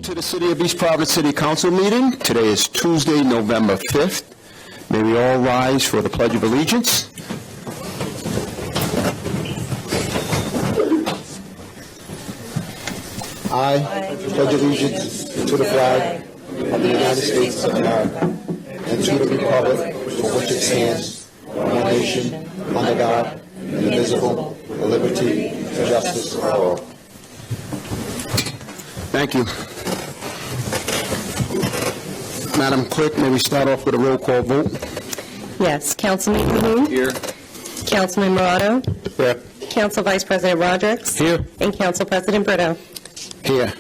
To the City of East Providence City Council meeting. Today is Tuesday, November 5th. May we all rise for the Pledge of Allegiance. I pledge allegiance to the flag of the United States of America and to the republic for which it stands, one nation, under God, indivisible, with liberty and justice for all. Thank you. Madam Clerk, may we start off with a roll call vote? Yes. Councilman Cahoon? Here. Councilman Morado? Here. Council Vice President Rodrick? Here. And Council President Brito? Here.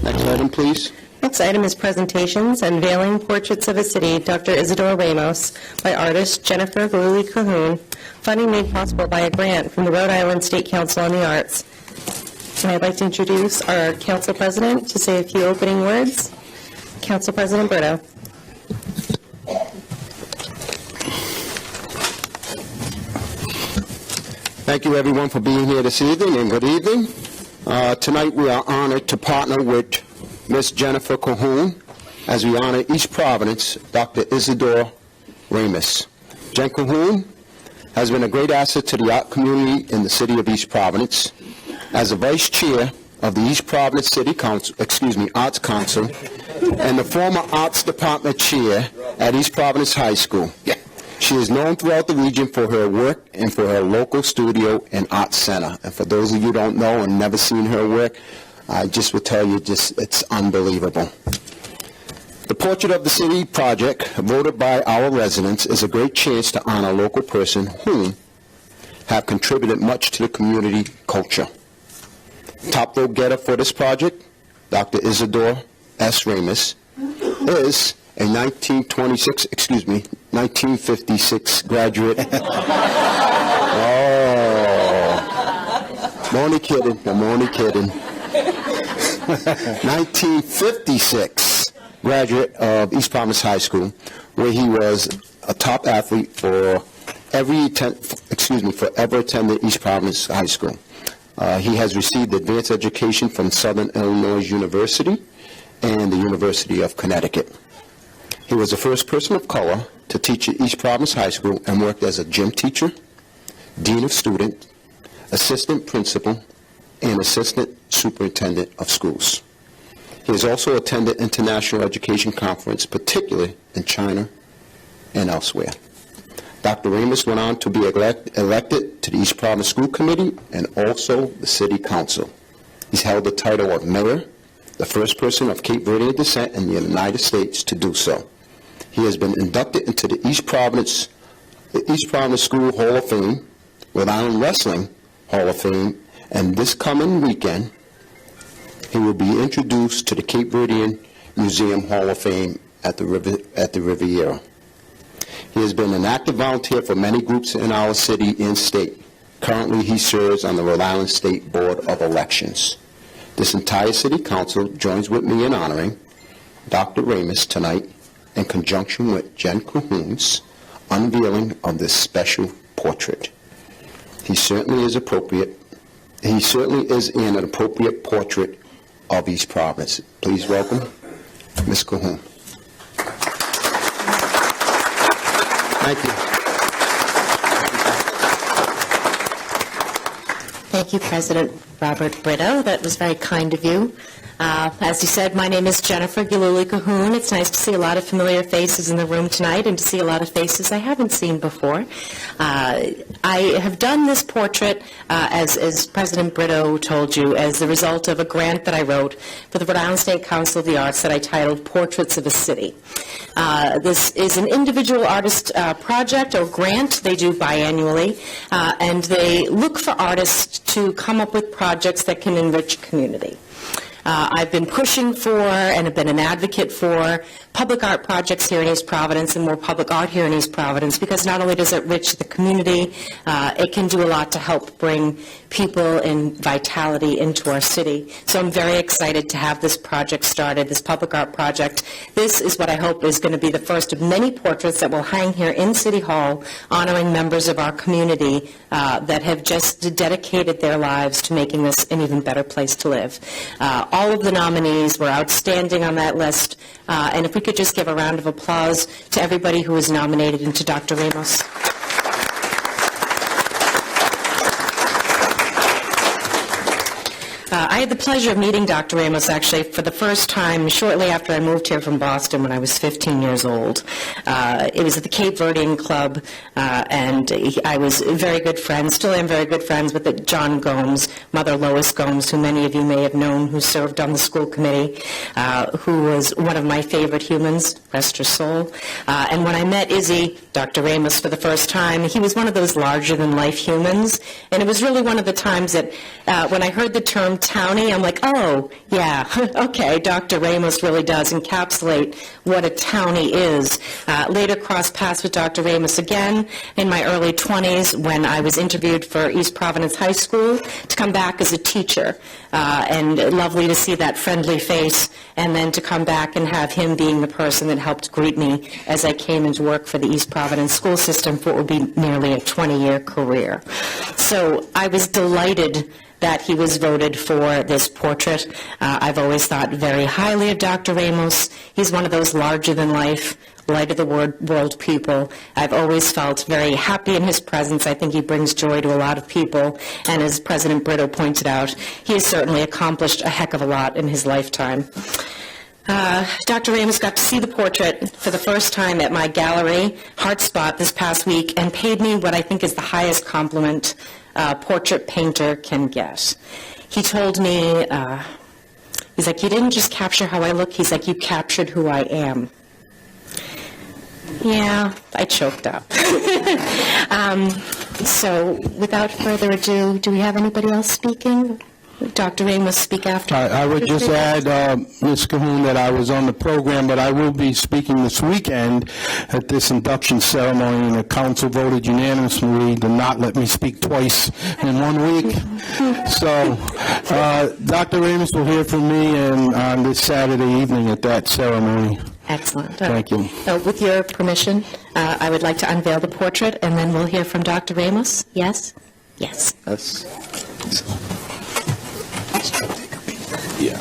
Next item, please. Next item is presentations, unveiling portraits of a city, Dr. Isidore Ramos, by artist Jennifer Galuli Cahoon, funding made possible by a grant from the Rhode Island State Council on the Arts. And I'd like to introduce our Council President to say a few opening words. Council President Brito. Thank you, everyone, for being here this evening, and good evening. Tonight, we are honored to partner with Ms. Jennifer Cahoon as we honor East Providence, Dr. Isidore Ramos. Jen Cahoon has been a great asset to the art community in the city of East Providence. As the Vice Chair of the East Providence City Council, Arts Council, and the former Arts Department Chair at East Providence High School. She is known throughout the region for her work and for her local studio and art center. And for those of you who don't know and never seen her work, I just would tell you, it's unbelievable. The Portrait of the City project, voted by our residents, is a great chance to honor a local person who have contributed much to the community culture. Top vote getter for this project, Dr. Isidore S. Ramos, is a 1956 graduate. I'm only kidding. 1956 graduate of East Providence High School, where he was a top athlete for ever attended East Providence High School. He has received advanced education from Southern Illinois University and the University of Connecticut. He was the first person of color to teach at East Providence High School and worked as a gym teacher, dean of students, assistant principal, and assistant superintendent of schools. He has also attended international education conference, particularly in China and elsewhere. Dr. Ramos went on to be elected to the East Providence School Committee and also the City Council. He's held the title of Mayor, the first person of Cape Verdean descent in the United States to do so. He has been inducted into the East Providence School Hall of Fame, Rhode Island Wrestling Hall of Fame, and this coming weekend, he will be introduced to the Cape Verdean Museum Hall of Fame at the Riviera. He has been an active volunteer for many groups in our city and state. Currently, he serves on the Rhode Island State Board of Elections. This entire City Council joins with me in honoring Dr. Ramos tonight in conjunction with Jen Cahoon's unveiling of this special portrait. He certainly is an appropriate portrait of East Providence. Please welcome Ms. Cahoon. Thank you. Thank you, President Robert Brito. That was very kind of you. As you said, my name is Jennifer Galuli Cahoon. It's nice to see a lot of familiar faces in the room tonight and to see a lot of faces I haven't seen before. I have done this portrait, as President Brito told you, as the result of a grant that I wrote for the Rhode Island State Council of the Arts that I titled Portraits of a City. This is an individual artist project or grant they do biannually, and they look for artists to come up with projects that can enrich community. I've been pushing for and have been an advocate for public art projects here in East Providence and more public art here in East Providence, because not only does it enrich the community, it can do a lot to help bring people and vitality into our city. So I'm very excited to have this project started, this public art project. This is what I hope is going to be the first of many portraits that will hang here in City Hall, honoring members of our community that have just dedicated their lives to making this an even better place to live. All of the nominees were outstanding on that list, and if we could just give a round of applause to everybody who was nominated and to Dr. Ramos. I had the pleasure of meeting Dr. Ramos, actually, for the first time shortly after I moved here from Boston when I was 15 years old. It was at the Cape Verdean Club, and I was very good friends, still am very good friends with John Gomes, Mother Lois Gomes, who many of you may have known, who served on the school committee, who was one of my favorite humans, rest her soul. And when I met Izzy, Dr. Ramos, for the first time, he was one of those larger-than-life humans, and it was really one of the times that when I heard the term townie, I'm like, oh, yeah, okay, Dr. Ramos really does encapsulate what a townie is. Later crossed paths with Dr. Ramos again in my early 20s when I was interviewed for East Providence High School to come back as a teacher. And lovely to see that friendly face, and then to come back and have him being the person that helped greet me as I came into work for the East Providence school system for what would be nearly a 20-year career. So I was delighted that he was voted for this portrait. I've always thought very highly of Dr. Ramos. He's one of those larger-than-life, light-of-the-world people. I've always felt very happy in his presence. I think he brings joy to a lot of people. And as President Brito pointed out, he has certainly accomplished a heck of a lot in his lifetime. Dr. Ramos got to see the portrait for the first time at my gallery, Heart Spot, this past week, and paid me what I think is the highest compliment a portrait painter can get. He told me, he's like, you didn't just capture how I look, he's like, you captured who I am. Yeah, I choked up. So without further ado, do we have anybody else speaking? Dr. Ramos, speak after. I would just add, Ms. Cahoon, that I was on the program, but I will be speaking this weekend at this induction ceremony, and the council voted unanimously to not let me speak twice in 1 week. So Dr. Ramos will hear from me on this Saturday evening at that ceremony. Excellent. Thank you. With your permission, I would like to unveil the portrait, and then we'll hear from Dr. Ramos. Yes? Yes. Yeah.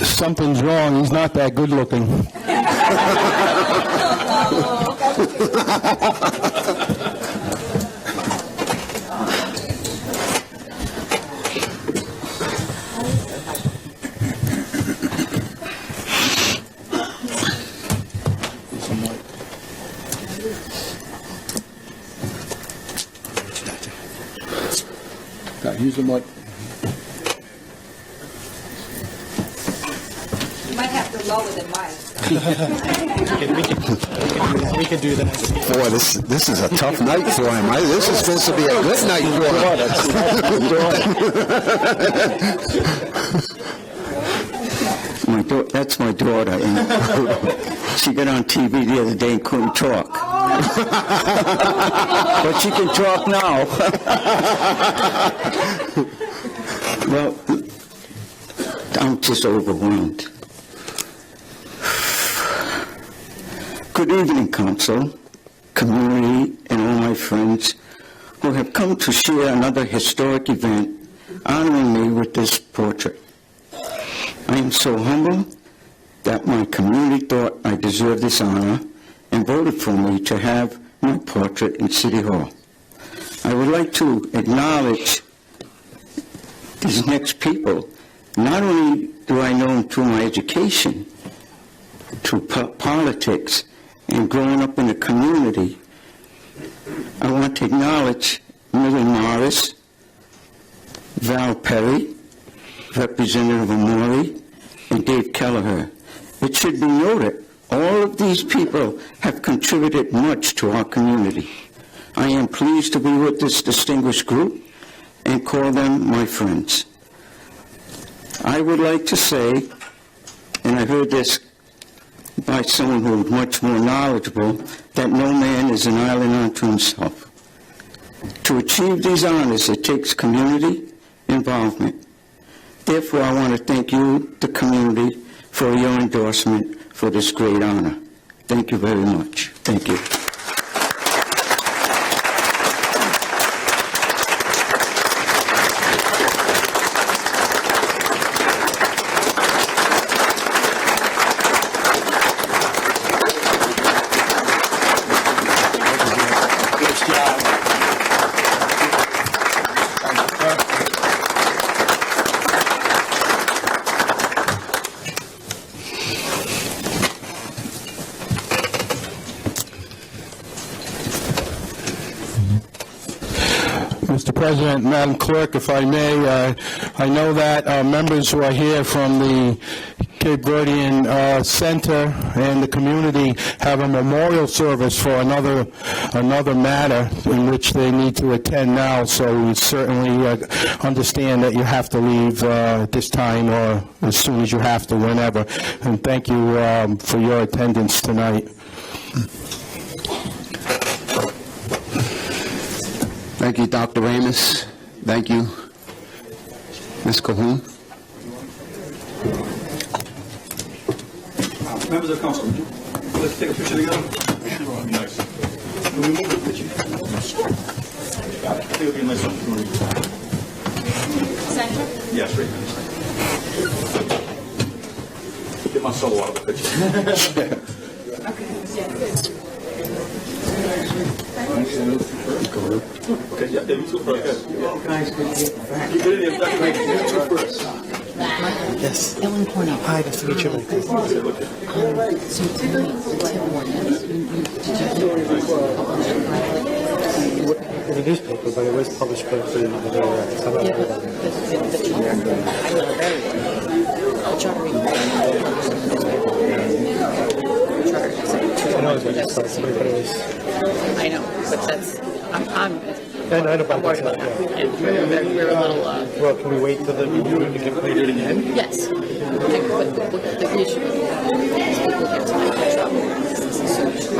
Something's wrong. He's not that good looking. Use them like. You might have to lower the mic. We can do that. Boy, this is a tough night for him. This is supposed to be a good night for him. That's my daughter. And she got on TV the other day and couldn't talk. But she can talk now. Well, I'm just overwhelmed. Good evening, Council, community, and all my friends who have come to share another historic event honoring me with this portrait. I am so humbled that my community thought I deserved this honor and voted for me to have my portrait in City Hall. I would like to acknowledge these next people. Not only do I know them through my education, through politics, and growing up in the community, I want to acknowledge Millie Morris, Val Perry, Representative Amori, and Dave Kelleher. It should be noted, all of these people have contributed much to our community. I am pleased to be with this distinguished group and call them my friends. I would like to say, and I heard this by someone who is much more knowledgeable, that no man is an island unto himself. To achieve these honors, it takes community involvement. Therefore, I want to thank you, the community, for your endorsement for this great honor. Thank you very much. Thank you. Mr. President, Madam Clerk, if I may, I know that members who are here from the Cape Verdean Center and the community have a memorial service for another matter in which they need to attend now, so we certainly understand that you have to leave at this time or as soon as you have to, whenever. And thank you for your attendance tonight. Thank you, Dr. Ramos. Thank you, Ms. Cahoon. Members of council, let's take a picture together. Nice. Can we move the picture? Sure. I think it'll be a nice opportunity. Center? Yes, right there. Get my solo out of the picture. Okay, yeah, you two first. You get in there, you two first. Yes. Ellen Cornell. Hi, nice to meet you. So tonight, in the newspaper, but it was published by the I know, but that's, I'm I know about worried about that. that. And we're a little, Well, can we wait till the meeting to get it again? yes. But the issue is people get tonight in trouble. So we should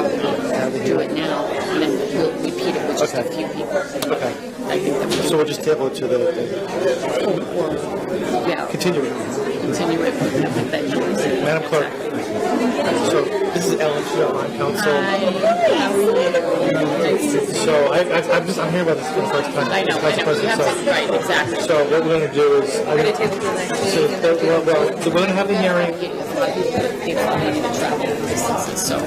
probably do it now, and then we'll repeat it with just a few people. Okay. I think that we So we'll just table it to the, yeah, continue it. continue it, and then Madam Clerk, so this is Ellen, she's our bond counsel. So I'm hearing about this for the first time. I know. We have to, right, exactly. So what we're going to do is, We're going to table the next so meeting. we're going to have the hearing. People are needing to travel distances, so.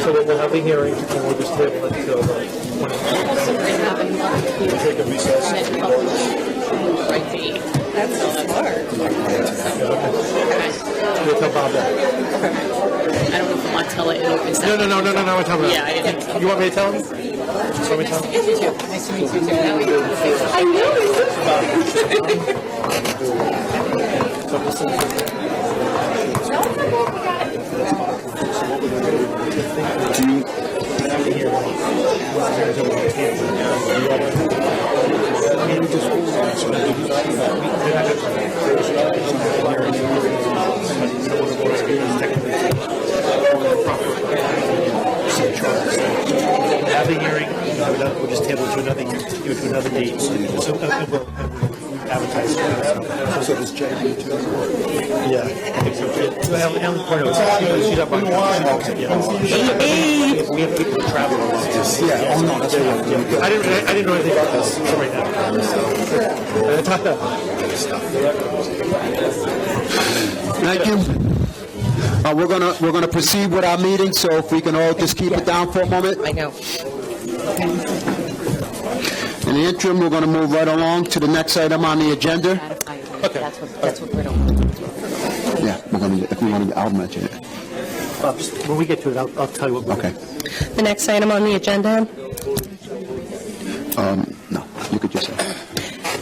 So we'll have the hearing, and we'll just table it until the 20th. So we're having We'll take a recess. right the 8th. That's so smart. We'll tell Bob that. I don't know if you want to tell it. No, we're talking about. Yeah, I didn't. You want me to tell him? You want me to tell him? You too. Nice to meet you too. I Have the hearing, we'll just table it to another date, so we'll advertise it. So this Jay, yeah, I think so. Well, Ellen Cornell, she's up on we have people who travel a lot. Yeah, oh no, that's right. I didn't know anything about this until right now. Thank you. We're gonna proceed with our meeting, so if we can all just keep it down for a moment. know. In the interim, we're gonna move right along to the next item on the agenda. Okay. That's what we're doing. Yeah, if we want to, I'll mention it. Just when we get to it, I'll tell you what we're Okay. The next item on the agenda, No, you could just say.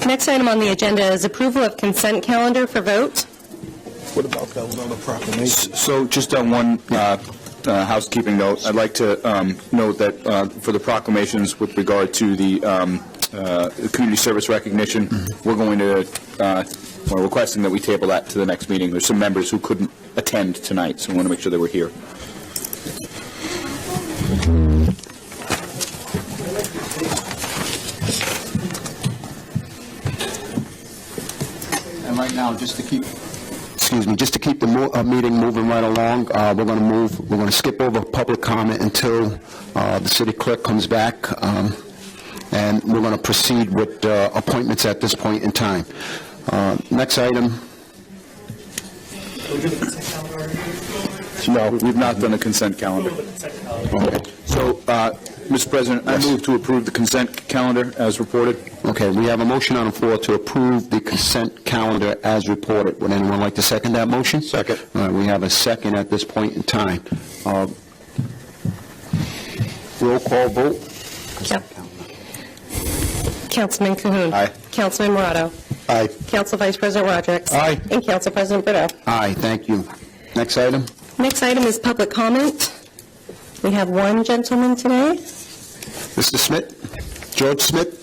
Next item on the agenda is approval of consent calendar for vote. What about those other proclamations? So just on one housekeeping note, I'd like to note that for the proclamations with regard to the community service recognition, we're going to, we're requesting that we table that to the next meeting. There's some members who couldn't attend tonight, so we want to make sure they were here. And right now, just to keep the meeting moving right along, we're going to skip over public comment until the city clerk comes back, and we're going to proceed with appointments at this point in time. Next item. No, we've not done a consent calendar. Okay. So, Mr. President, I move to approve the consent calendar as reported. Okay, we have a motion on the floor to approve the consent calendar as reported. Would anyone like to second that motion? Second. All right, we have a second at this point in time. Roll call vote. Councilman Cahoon. Aye. Councilman Morado. Aye. Council Vice President Rodrick. Aye. And Council President Brito. Aye, thank you. Next item. Next item is public comment. We have one gentleman today. Mr. Smith? George Smith?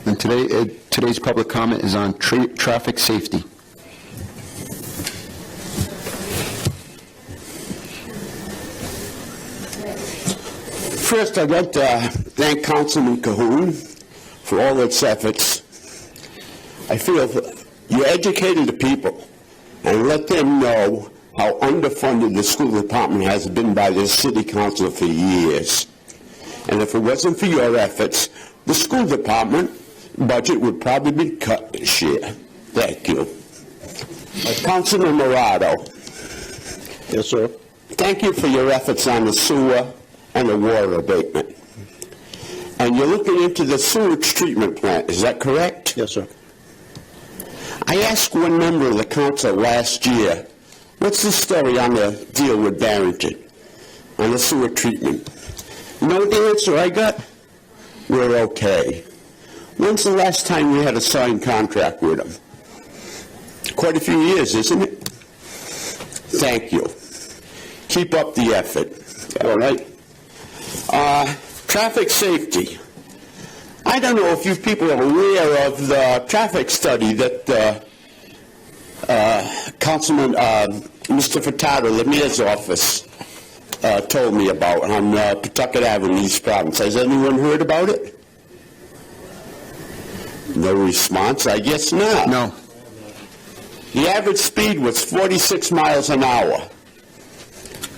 And today's public comment is on traffic safety. First, I'd like to thank Councilman Cahoon for all its efforts. I feel you educated the people and let them know how underfunded the school department has been by the city council for years. And if it wasn't for your efforts, the school department budget would probably be cut this year. Thank you. Councilman Morado. Yes, sir. Thank you for your efforts on the sewer and the water abatement. And you're looking into the sewage treatment plant, is that correct? Yes, sir. I asked one member of the council last year, what's the story on the deal with Barrington on the sewer treatment? You know the answer I got? We're okay. When's the last time we had a signed contract with them? Quite a few years, isn't it? Thank you. Keep up the effort. All right? Traffic safety. I don't know if you people are aware of the traffic study that Councilman Mr. Furtado, the mayor's office, told me about on Pawtucket Avenue, East Providence. Has anyone heard about it? No response? I guess not. No. The average speed was 46 miles an hour.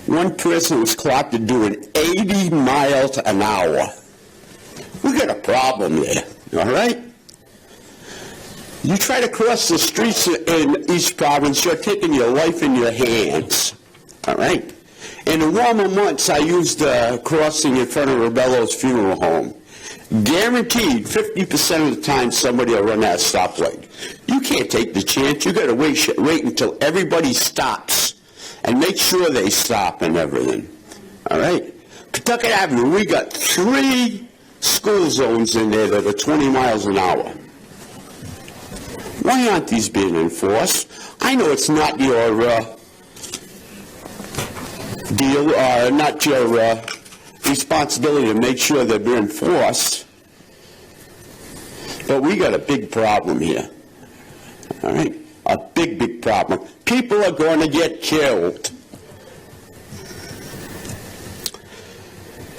One person was clocked at doing 80 miles an hour. We got a problem there, all right? You try to cross the streets in East Providence, you're taking your life in your hands, all right? In the warmer months, I used the crossing in front of Rebello's funeral home. Guaranteed 50% of the time somebody will run that stoplight. You can't take the chance. You got to wait until everybody stops and make sure they stop and everything. All right? Pawtucket Avenue, we got 3 school zones in there that are 20 miles an hour. Why aren't these being enforced? I know it's not your deal, not your responsibility to make sure they're being enforced, but we got a big problem here. All right? A big, big problem. People are going to get killed.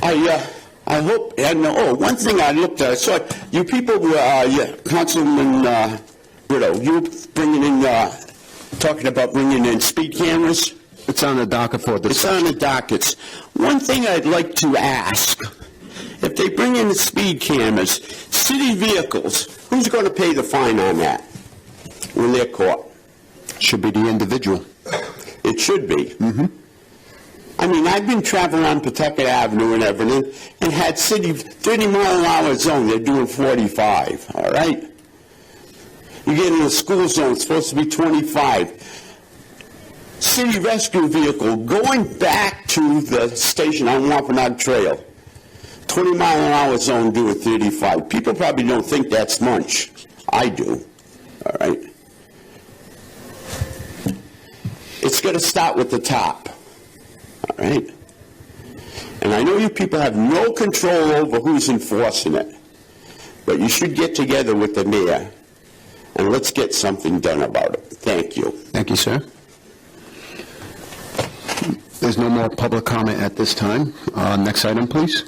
I hope, and one thing I looked at, I saw you people, Councilman Brito, you bringing in, talking about bringing in speed cameras. It's on the docket for this. It's on the dockets. One thing I'd like to ask, if they bring in the speed cameras, city vehicles, who's going to pay the fine on that when they're caught? Should be the individual. It should be. Mm-hmm. I mean, I've been traveling on Pawtucket Avenue and everything, and had city 30-mile-an-hour zone. They're doing 45, all right? You get in the school zone, it's supposed to be 25. city rescue vehicle going back to the station on Wampanoag Trail. 20-mile-an-hour zone doing 35. People probably don't think that's much. I do. All right? It's going to start with the top. All right? And I know you people have no control over who's enforcing it, but you should get together with the mayor and let's get something done about it. Thank you. Thank you, sir. There's no more public comment at this time. Next item, please.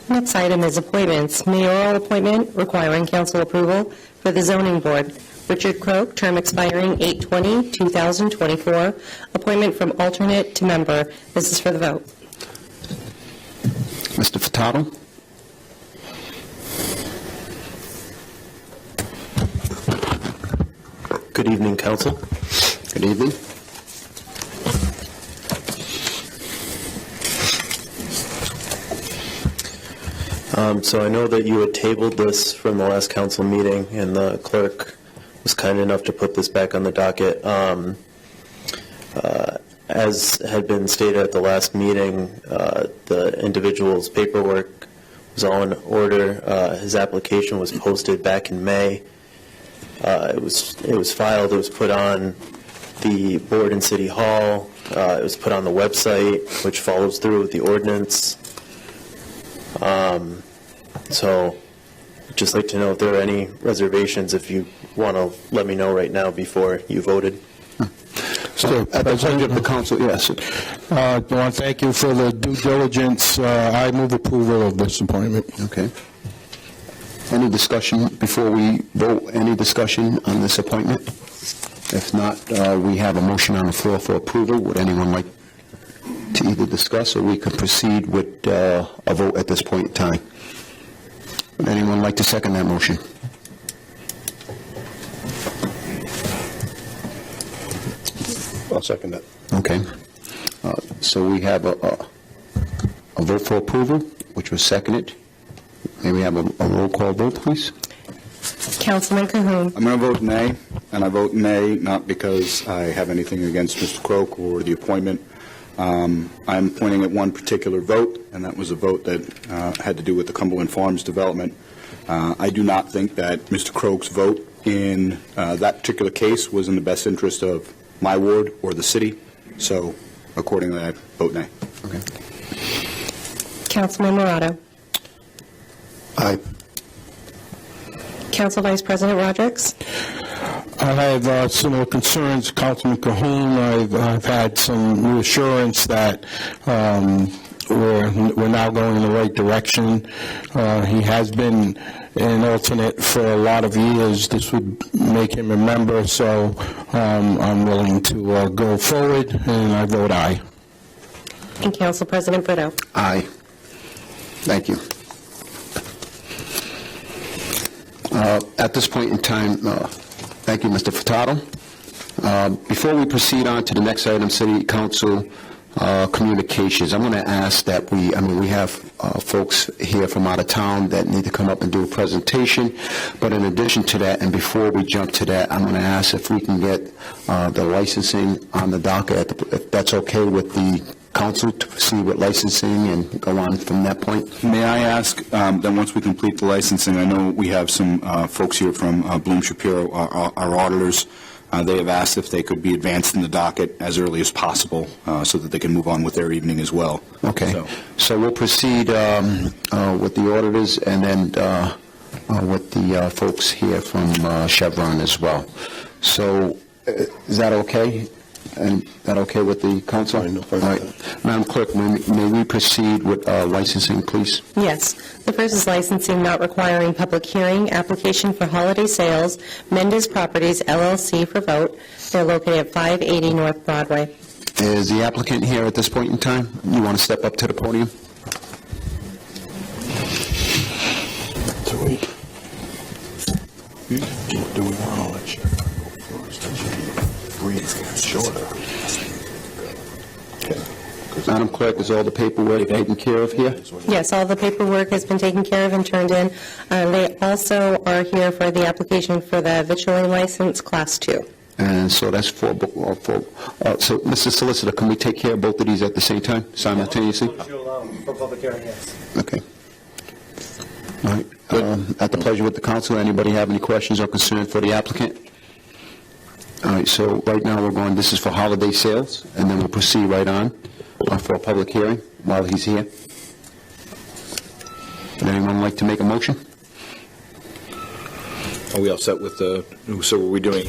Next item is appointments. Mayoral appointment requiring council approval for the zoning board. Richard Croak, term expiring 8/20/2024. Appointment from alternate to member. This is for the vote. Mr. Furtado? Good evening, council. Good evening. So I know that you had tabled this from the last council meeting, and the clerk was kind enough to put this back on the docket. As had been stated at the last meeting, the individual's paperwork was all in order. His application was posted back in May. It was filed. It was put on the board in City Hall. It was put on the website, which follows through with the ordinance. So I'd just like to know if there are any reservations, if you want to let me know right now before you voted. So, at the pleasure of the council, yes. I want to thank you for the due diligence. I move approval of this appointment. Okay. Any discussion before we vote? Any discussion on this appointment? If not, we have a motion on the floor for approval. Would anyone like to either discuss, or we can proceed with a vote at this point in time? Would anyone like to second that motion? I'll second that. Okay. So we have a vote for approval, which was seconded. May we have a roll call vote, please? Councilman Cahoon. I'm going to vote nay, and I vote nay not because I have anything against Mr. Croak or the appointment. I'm pointing at one particular vote, and that was a vote that had to do with the Cumberland Farms development. I do not think that Mr. Croak's vote in that particular case was in the best interest of my ward or the city, so accordingly I vote nay. Okay. Councilman Morado. Aye. Council Vice President Rodrick. I have similar concerns, Councilman Cahoon. I've had some reassurance that we're now going in the right direction. He has been an alternate for a lot of years. This would make him a member, so I'm willing to go forward, and I vote aye. And Council President Brito. Aye. Thank you. At this point in time, thank you, Mr. Furtado. Before we proceed on to the next item, City Council communications, I'm going to ask that we have folks here from out of town that need to come up and do a presentation, but in addition to that, and before we jump to that, I'm going to ask if we can get the licensing on the docket, if that's okay with the council, to proceed with licensing and go on from that point. May I ask, then once we complete the licensing, I know we have some folks here from Bloom Shapiro, our auditors. They have asked if they could be advanced in the docket as early as possible so that they can move on with their evening as well. Okay. So we'll proceed with the auditors and then with the folks here from Chevron as well. So is that okay? And that okay with the council? All right. Madam Clerk, may we proceed with licensing, please? Yes. The first is licensing not requiring public hearing, application for holiday sales, Mendez Properties, LLC for vote. They're located at 580 North Broadway. Is the applicant here at this point in time? You want to step up to the podium? Do we want to let you go first? Shorter. Madam Clerk, is all the paperwork taken care of here? Yes, all the paperwork has been taken care of and turned in. They also are here for the application for the victualling license, Class 2. And so that's four. So, Mr. Solicitor, can we take care of both of these at the same time, simultaneously? For public hearing, yes. Okay. All right. At the pleasure with the council, anybody have any questions or concerns for the applicant? All right, so right now we're going, this is for holiday sales, and then we'll proceed right on for a public hearing while he's here. Would anyone like to make a motion? Are we all set with the, so are we doing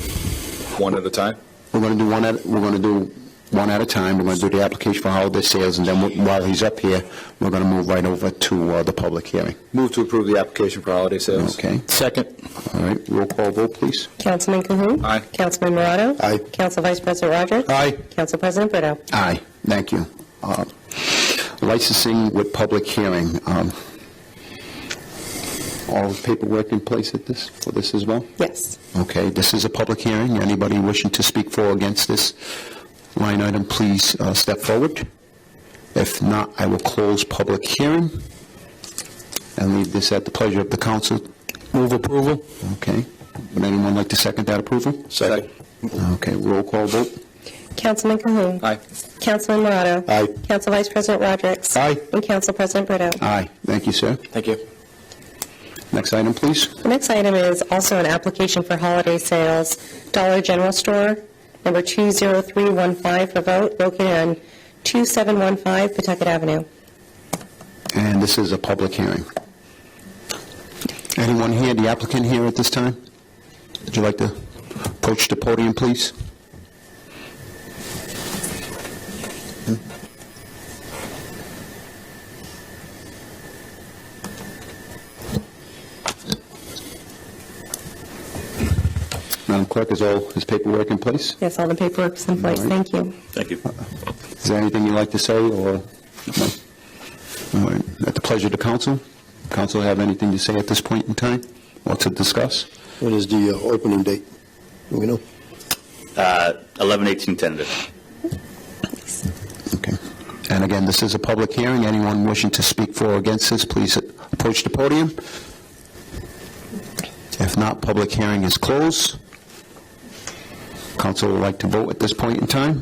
one at a time? We're going to do one at a time. We're going to do the application for holiday sales, and then while he's up here, we're going to move right over to the public hearing. Move to approve the application for holiday sales. Okay. Second. All right, roll call vote, please. Councilman Cahoon. Aye. Councilman Morado. Aye. Council Vice President Rodrick. Aye. Council President Brito. Aye, thank you. Licensing with public hearing. All paperwork in place for this as well? Yes. Okay, this is a public hearing. Anybody wishing to speak for or against this line item, please step forward. If not, I will close public hearing and leave this at the pleasure of the council. Move approval. Okay. Would anyone like to second that approval? Second. Okay, roll call vote. Councilman Cahoon. Aye. Councilman Morado. Aye. Council Vice President Rodrick. Aye. And Council President Brito. Aye. Thank you, sir. Thank you. Next item, please. The next item is also an application for holiday sales, Dollar General Store, number 20315 for vote, located on 2715 Pawtucket Avenue. And this is a public hearing. Anyone here, the applicant here at this time? Would you like to approach the podium, please? Madam Clerk, is all his paperwork in place? Yes, all the paperwork is in place. All right. Thank you. Thank you. Is there anything you'd like to say, or? No? All right. At the pleasure of the council. Council have anything to say at this point in time, or to discuss? When is the opening date? Do we know? 11/18 tentative. Okay. And again, this is a public hearing. Anyone wishing to speak for or against this, please approach the podium. If not, public hearing is closed. Council would like to vote at this point in time.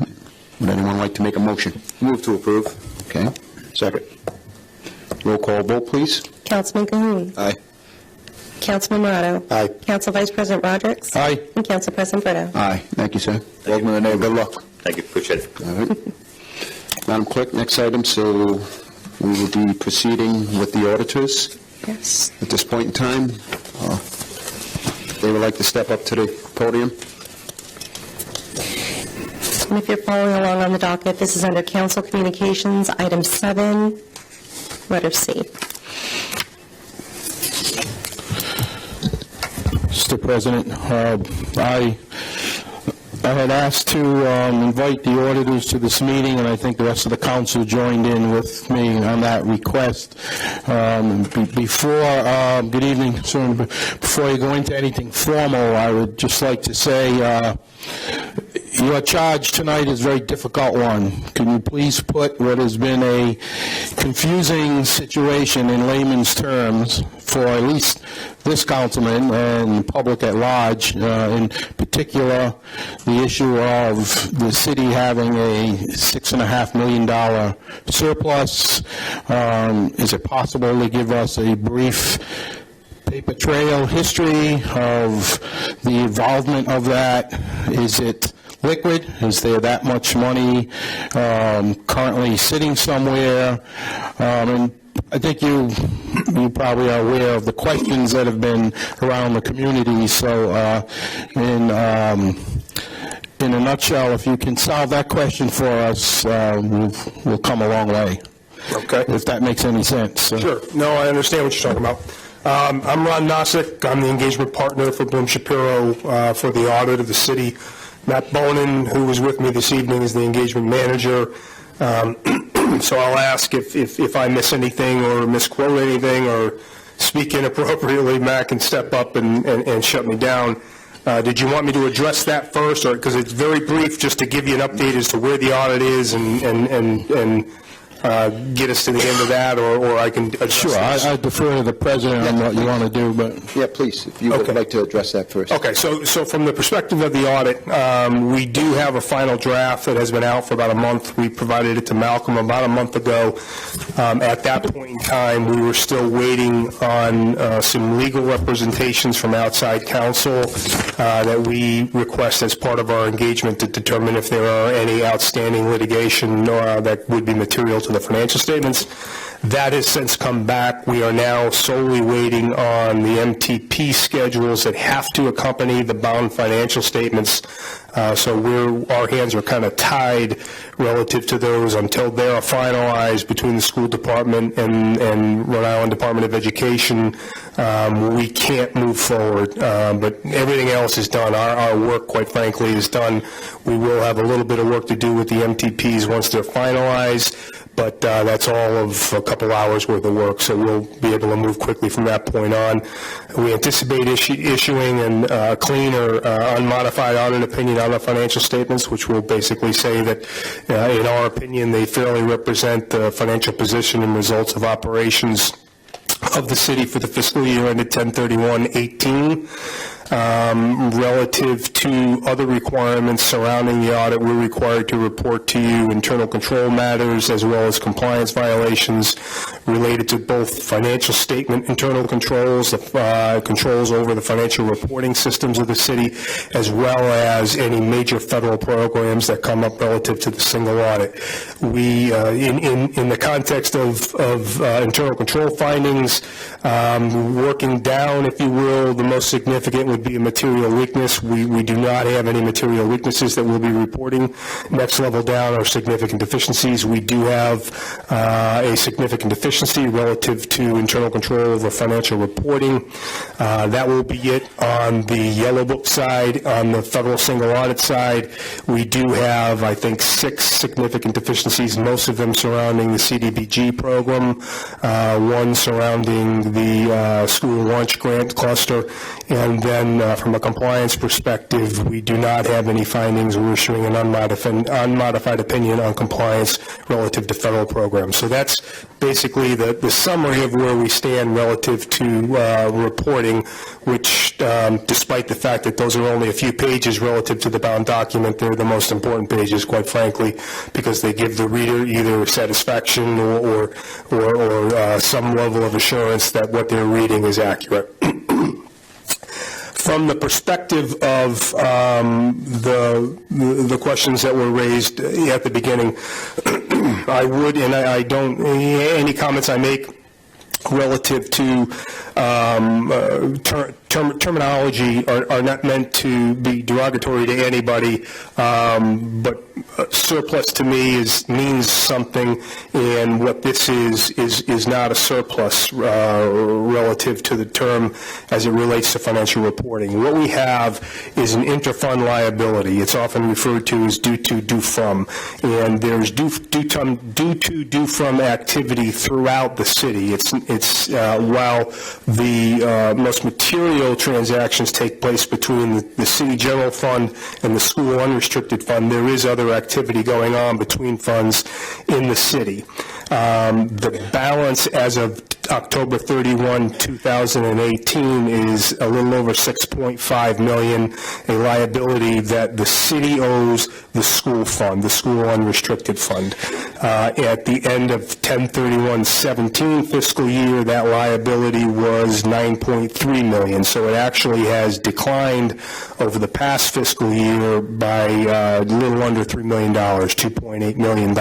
Would anyone like to make a motion? Move to approve. Okay. Second. Roll call vote, please. Councilman Cahoon. Aye. Councilman Morado. Aye. Council Vice President Rodrick. Aye. And Council President Brito. Aye. Thank you, sir. Welcome to the neighborhood. Good luck. Thank you, appreciate it. All right. Madam Clerk, next item, so we will be proceeding with the auditors. Yes. At this point in time, they would like to step up to the podium. And if you're following along on the docket, this is under Council Communications, item 7, letter C. Mr. President, I had asked to invite the auditors to this meeting, and I think the rest of the council joined in with me on that request. Good evening, sir. Before you go into anything formal, I would just like to say your charge tonight is a very difficult one. Can you please put what has been a confusing situation in layman's terms for at least this councilman and the public at large, in particular the issue of the city having a $6.5 million surplus. Is it possible to give us a brief paper trail history of the involvement of that? Is it liquid? Is there that much money currently sitting somewhere? And I think you probably are aware of the questions that have been around the community. So in a nutshell, if you can solve that question for us, we'll come a long way. Okay. If that makes any sense. Sure. No, I understand what you're talking about. I'm Ron Nossick. I'm the engagement partner for Bloom Shapiro for the audit of the city. Matt Bonin, who was with me this evening, is the engagement manager. So I'll ask if I miss anything or misquote anything or speak inappropriately, Matt can step up and shut me down. Did you want me to address that first, or because it's very brief, just to give you an update as to where the audit is and get us to the end of that, or I can address Sure, this? I defer to the president on what you want to do, but... Yeah, please, if you would like to address that first. Okay, so from the perspective of the audit, we do have a final draft that has been out for about a month. We provided it to Malcolm about a month ago. At that point in time, we were still waiting on some legal representations from outside counsel that we request as part of our engagement to determine if there are any outstanding litigation that would be material to the financial statements. That has since come back. We are now solely waiting on the MTP schedules that have to accompany the bound financial statements. So our hands are kind of tied relative to those until they are finalized between the school department and Rhode Island Department of Education. We can't move forward, but everything else is done. Our work, quite frankly, is done. We will have a little bit of work to do with the MTPs once they're finalized, but that's all of a couple hours worth of work, so we'll be able to move quickly from that point on. We anticipate issuing a clean or unmodified audit opinion on the financial statements, which will basically say that, in our opinion, they fairly represent the financial position and results of operations of the city for the fiscal year ended 10/31/18. Relative to other requirements surrounding the audit, we're required to report to you internal control matters as well as compliance violations related to both financial statement internal controls, controls over the financial reporting systems of the city, as well as any major federal programs that come up relative to the single audit. We, in the context of internal control findings, working down, if you will, the most significant would be a material weakness. We do not have any material weaknesses that we'll be reporting. Next level down are significant deficiencies. We do have a significant deficiency relative to internal control over financial reporting. That will be it on the Yellow Book side. On the federal single audit side, we do have, I think, 6 significant deficiencies, most of them surrounding the CDBG program, one surrounding the school lunch grant cluster, and then from a compliance perspective, we do not have any findings. We're issuing an unmodified opinion on compliance relative to federal programs. So that's basically the summary of where we stand relative to reporting, which, despite the fact that those are only a few pages relative to the bound document, they're the most important pages, quite frankly, because they give the reader either satisfaction or some level of assurance that what they're reading is accurate. From the perspective of the questions that were raised at the beginning, I would, and I don't, any comments I make relative to terminology are not meant to be derogatory to anybody, but surplus to me means something, and what this is not a surplus relative to the term as it relates to financial reporting. What we have is an interfund liability. It's often referred to as due to, due from, and there's due to, due from activity throughout the city. It's while the most material transactions take place between the city general fund and the school unrestricted fund, there is other activity going on between funds in the city. The balance as of October 31, 2018 is a little over $6.5 million, a liability that the city owes the school fund, the school unrestricted fund. At the end of 10/31/17 fiscal year, that liability was $9.3 million. So it actually has declined over the past fiscal year by a little under $3 million, $2.8 million.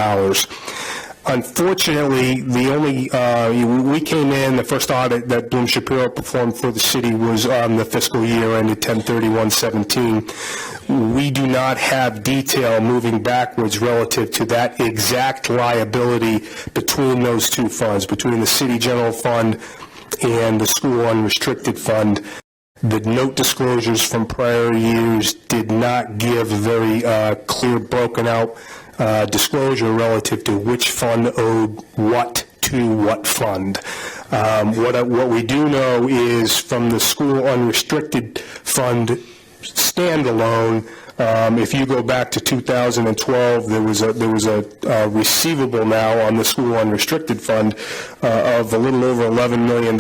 Unfortunately, we came in, the first audit that Bloom Shapiro performed for the city was on the fiscal year ended 10/31/17. We do not have detail moving backwards relative to that exact liability between those two funds, between the city general fund and the school unrestricted fund. The note disclosures from prior years did not give a very clear, broken out disclosure relative to which fund owed what to what fund. What we do know is from the school unrestricted fund standalone, if you go back to 2012, there was a receivable now on the school unrestricted fund of a little over $11 million.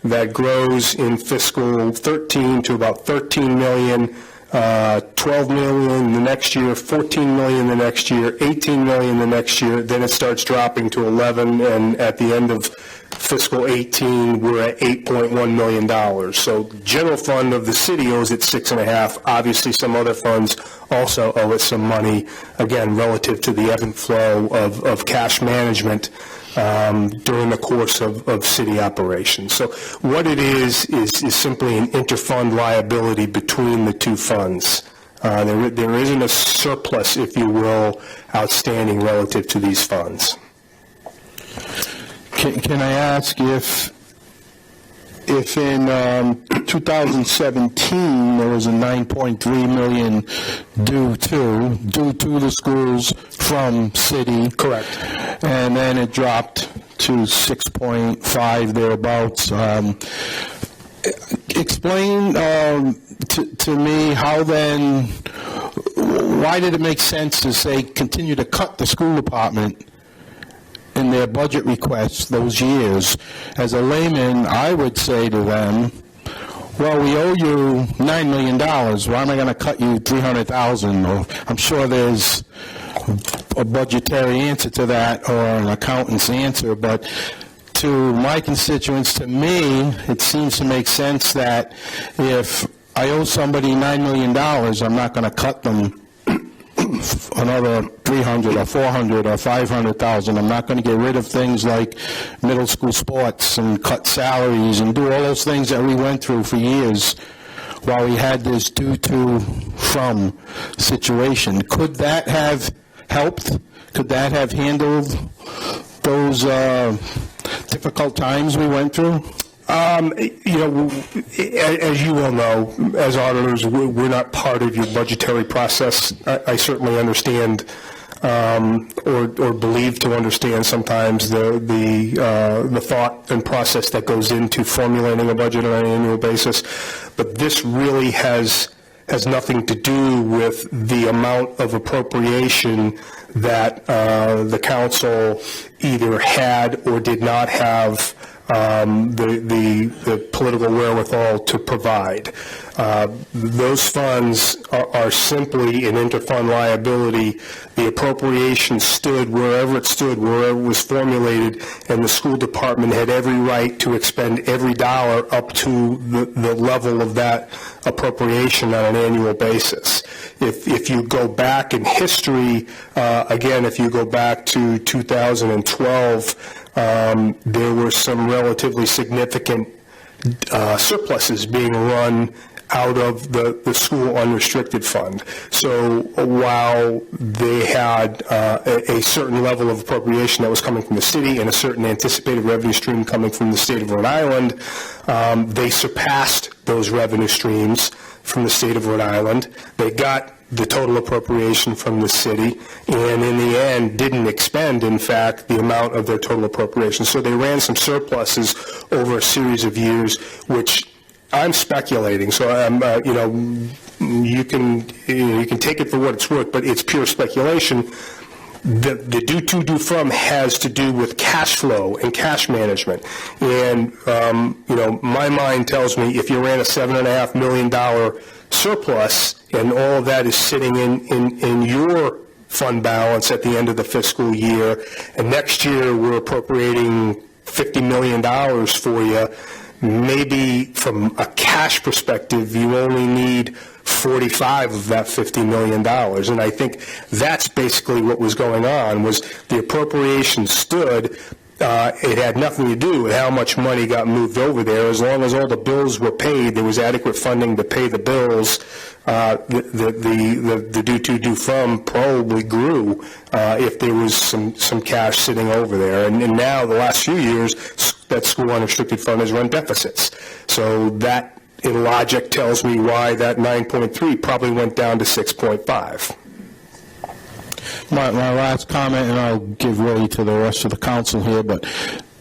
That grows in fiscal 13 to about $13 million. 12 million the next year, 14 million the next year, 18 million the next year, then it starts dropping to 11, and at the end of fiscal 18, we're at $8.1 million. So general fund of the city owes it 6.5. Obviously, some other funds also owe it some money, again, relative to the ebb and flow of cash management during the course of city operations. So what it is simply an interfund liability between the two funds. There isn't a surplus, if you will, outstanding relative to these funds. Can I ask if in 2017 there was a $9.3 million due to the schools from city? Correct. And then it dropped to 6.5 thereabouts. Explain to me how then, why did it make sense to say continue to cut the school department in their budget requests those years? As a layman, I would say to them, well, we owe you $9 million. Why am I going to cut you $300,000? I'm sure there's a budgetary answer to that, or an accountant's answer, but to my constituents, to me, it seems to make sense that if I owe somebody $9 million, I'm not going to cut them another $300,000 or $400,000 or $500,000. I'm not going to get rid of things like middle school sports and cut salaries and do all those things that we went through for years while we had this due to from situation. Could that have helped? Could that have handled those difficult times we went through? As you well know, as auditors, we're not part of your budgetary process. I certainly understand or believe to understand sometimes the thought and process that goes into formulating a budget on an annual basis, but this really has nothing to do with the amount of appropriation that the council either had or did not have the political wherewithal to provide. Those funds are simply an interfund liability. The appropriation stood wherever it was formulated, and the school department had every right to expend every dollar up to the level of that appropriation on an annual basis. If you go back in history, again, if you go back to 2012, there were some relatively significant surpluses being run out of the school unrestricted fund. So while they had a certain level of appropriation that was coming from the city and a certain anticipated revenue stream coming from the state of Rhode Island, they surpassed those revenue streams from the state of Rhode Island. They got the total appropriation from the city, and in the end didn't expend, in fact, the amount of their total appropriation. So they ran some surpluses over a series of years, which I'm speculating. So you can take it for what it's worth, but it's pure speculation. The due to, due from has to do with cash flow and cash management. And, my mind tells me if you ran a $7.5 million surplus and all of that is sitting in your fund balance at the end of the fiscal year, and next year we're appropriating $50 million for you, maybe from a cash perspective, you only need 45 of that $50 million. And I think that's basically what was going on, was the appropriation stood. It had nothing to do with how much money got moved over there. As long as all the bills were paid, there was adequate funding to pay the bills. The due to, due from probably grew if there was some cash sitting over there. And now, the last few years, that school unrestricted fund has run deficits. So that, in logic, tells me why that 9.3 probably went down to 6.5. My last comment, and I'll give way to the rest of the council here, but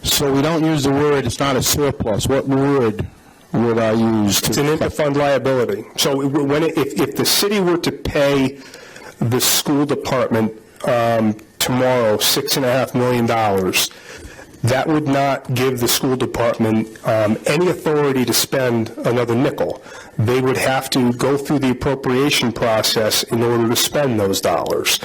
so we don't use the word, it's not a surplus. What word would I use? It's an interfund liability. So if the city were to pay the school department tomorrow $6.5 million, that would not give the school department any authority to spend another nickel. They would have to go through the appropriation process in order to spend those dollars.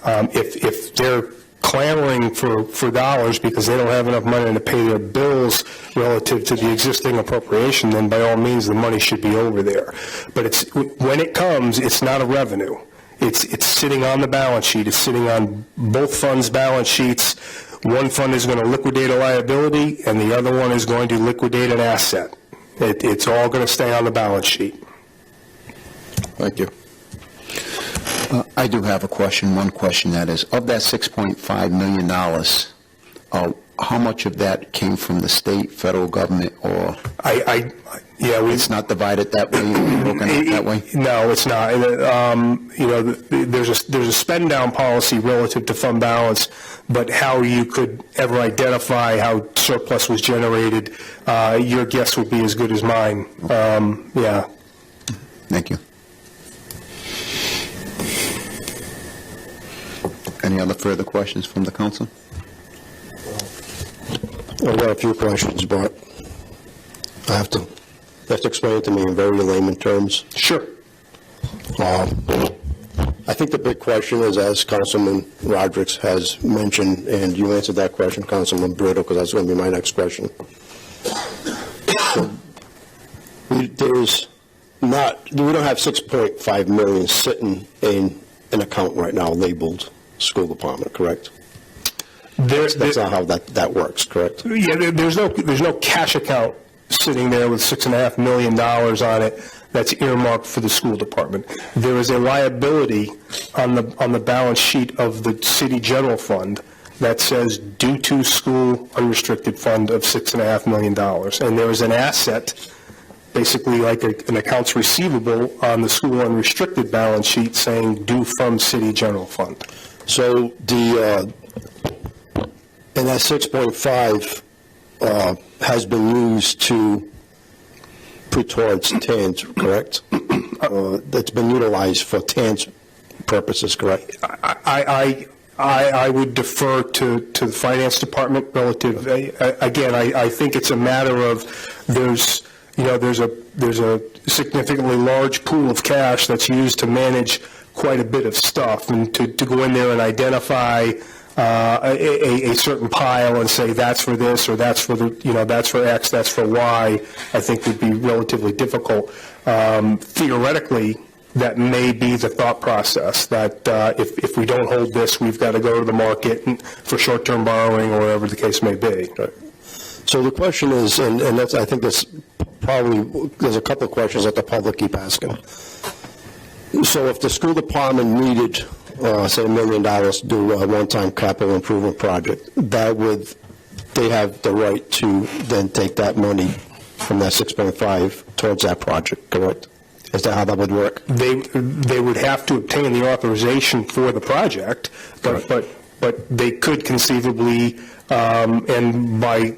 If they're clamoring for dollars because they don't have enough money to pay their bills relative to the existing appropriation, then by all means the money should be over there. But when it comes, it's not a revenue. It's sitting on the balance sheet. It's sitting on both funds' balance sheets. One fund is going to liquidate a liability, and the other one is going to liquidate an asset. It's all going to stay on the balance sheet. Thank you. I do have a question, one question that is, of that $6.5 million, how much of that came from the state, federal government, or it's not divided that way, broken out that way? No, it's not. There's a spend down policy relative to fund balance, but how you could ever identify how surplus was generated, your guess would be as good as mine. Yeah. Thank you. Any other further questions from the council? I've got a few questions, but you have to explain it to me in very layman terms. Sure. I think the big question is, as Councilman Rodrick has mentioned, and you answered that question, Councilman Brito, because that's going to be my next question. So, we don't have $6.5 million sitting in an account right now labeled school department, correct? That's not how that works, correct? Yeah, there's no cash account sitting there with $6.5 million on it that's earmarked for the school department. There is a liability on the balance sheet of the city general fund that says due to school unrestricted fund of $6.5 million. And there is an asset, basically like an accounts receivable on the school unrestricted balance sheet saying due from city general fund. So and that 6.5 has been used to put towards TANs, correct? That's been utilized for TANs purposes, correct? I would defer to the finance department relative. Again, I think it's a matter of there's a significantly large pool of cash that's used to manage quite a bit of stuff, and to go in there and identify a certain pile and say that's for this or that's for that's for X, that's for Y, I think would be relatively difficult. Theoretically, that may be the thought process, that if we don't hold this, we've got to go to the market for short-term borrowing or whatever the case may be. Right. So the question is, and that's, I think there's a couple of questions that the public keep asking. So if the school department needed, say, $1 million to do a one-time capital improvement project, they have the right to then take that money from that 6.5 towards that project, correct? Is that how that would work? They would have to obtain the authorization for the project, but they could conceivably, and by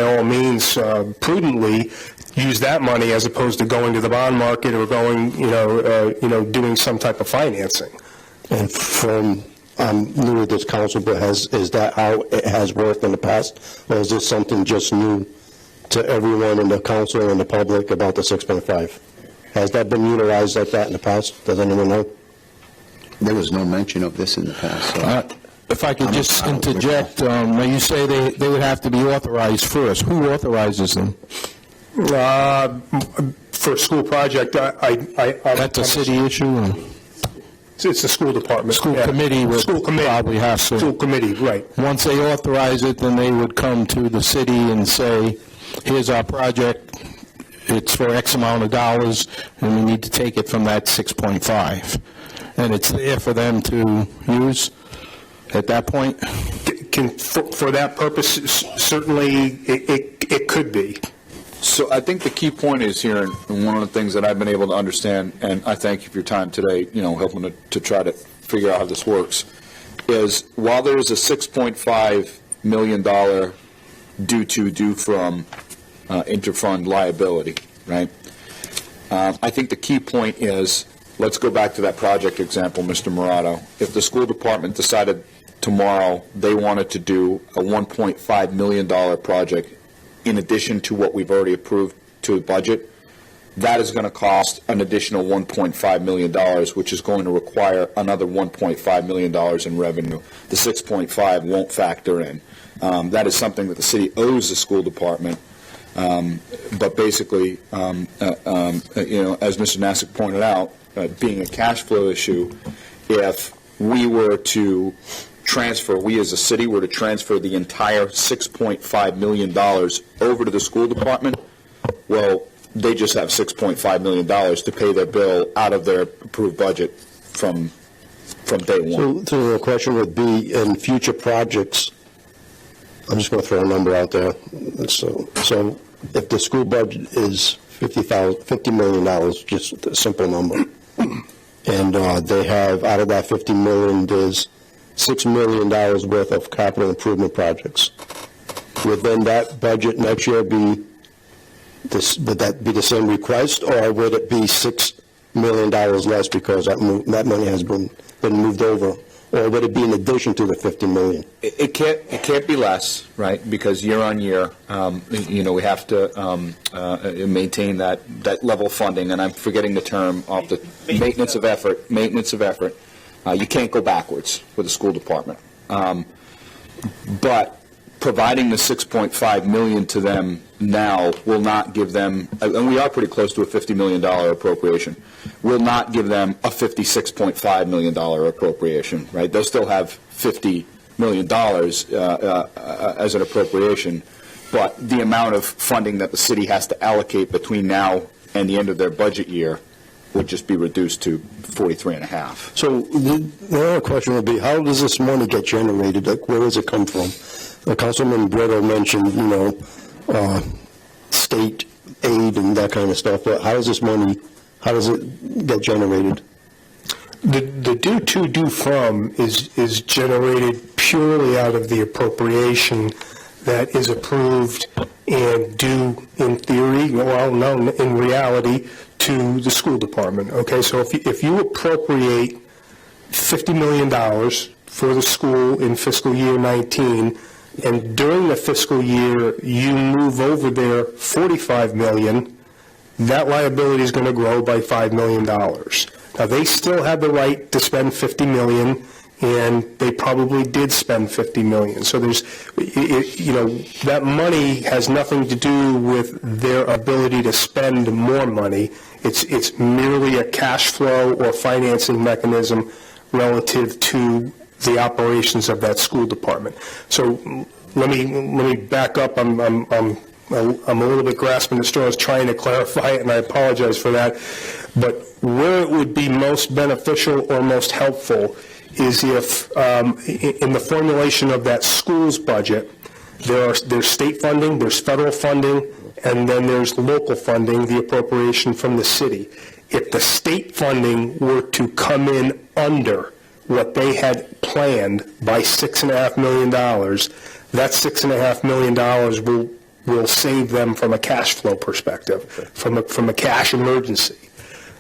all means, prudently, use that money as opposed to going to the bond market or going, doing some type of financing. And from, I'm new to this council, but is that how it has worked in the past? Or is this something just new to everyone in the council and the public about the 6.5? Has that been utilized like that in the past? Does anyone know? There was no mention of this in the past. So if I could just interject, now you say they would have to be authorized first. Who authorizes them? For a school project, that's a city issue? It's the school department. School committee would probably have to. School committee, right. Once they authorize it, then they would come to the city and say, here's our project, it's for X amount of dollars, and we need to take it from that 6.5. And it's there for them to use at that point? For that purpose, certainly it could be. So I think the key point is here, and one of the things that I've been able to understand, and I thank you for your time today, helping to try to figure out how this works, is while there is a $6.5 million due from interfund liability, right? I think the key point is, let's go back to that project example, Mr. Morato. If the school department decided tomorrow they wanted to do a $1.5 million project in addition to what we've already approved to the budget, that is going to cost an additional $1.5 million, which is going to require another $1.5 million in revenue. The 6.5 won't factor in. That is something that the city owes the school department. But basically, as Mr. Nassik pointed out, being a cash flow issue, if we were to transfer, we as a city were to transfer the entire $6.5 million over to the school department, well, they just have $6.5 million to pay their bill out of their approved budget from day one. So the question would be, in future projects, I'm just going to throw a number out there. So if the school budget is $50 million, just a simple number, and they have, out of that $50 million, there's $6 million worth of capital improvement projects. Would then that budget next year be would that be the same request, or would it be $6 million less because that money has been moved over, or would it be in addition to the $50 million? It can't be less, right? Because year on year, we have to maintain that level of funding, and I'm forgetting the term off the maintenance of effort. Maintenance of effort. You can't go backwards with the school department, but providing the $6.5 million to them now will not give them, and we are pretty close to a $50 million appropriation, will not give them a $56.5 million appropriation, right? They'll still have $50 million as an appropriation, but the amount of funding that the city has to allocate between now and the end of their budget year would just be reduced to 43.5. So the other question would be, how does this money get generated? Like, where does it come from? Councilman Brito mentioned, state aid and that kind of stuff, but how does this money, how does it get generated? The due to, due from is generated purely out of the appropriation that is approved and due in theory, well, no, in reality, to the school department. Okay, so if you appropriate $50 million for the school in fiscal year 19, and during the fiscal year you move over there $45 million, that liability is going to grow by $5 million. Now, they still have the right to spend $50 million, and they probably did spend $50 million. So there's, that money has nothing to do with their ability to spend more money. It's merely a cash flow or financing mechanism relative to the operations of that school department. So let me back up. I'm a little bit grasping at straws trying to clarify it, and I apologize for that. But where it would be most beneficial or most helpful is if, in the formulation of that school's budget, there's state funding, there's federal funding, and then there's local funding, the appropriation from the city. If the state funding were to come in under what they had planned by $6.5 million, that $6.5 million will save them from a cash flow perspective, from a cash emergency.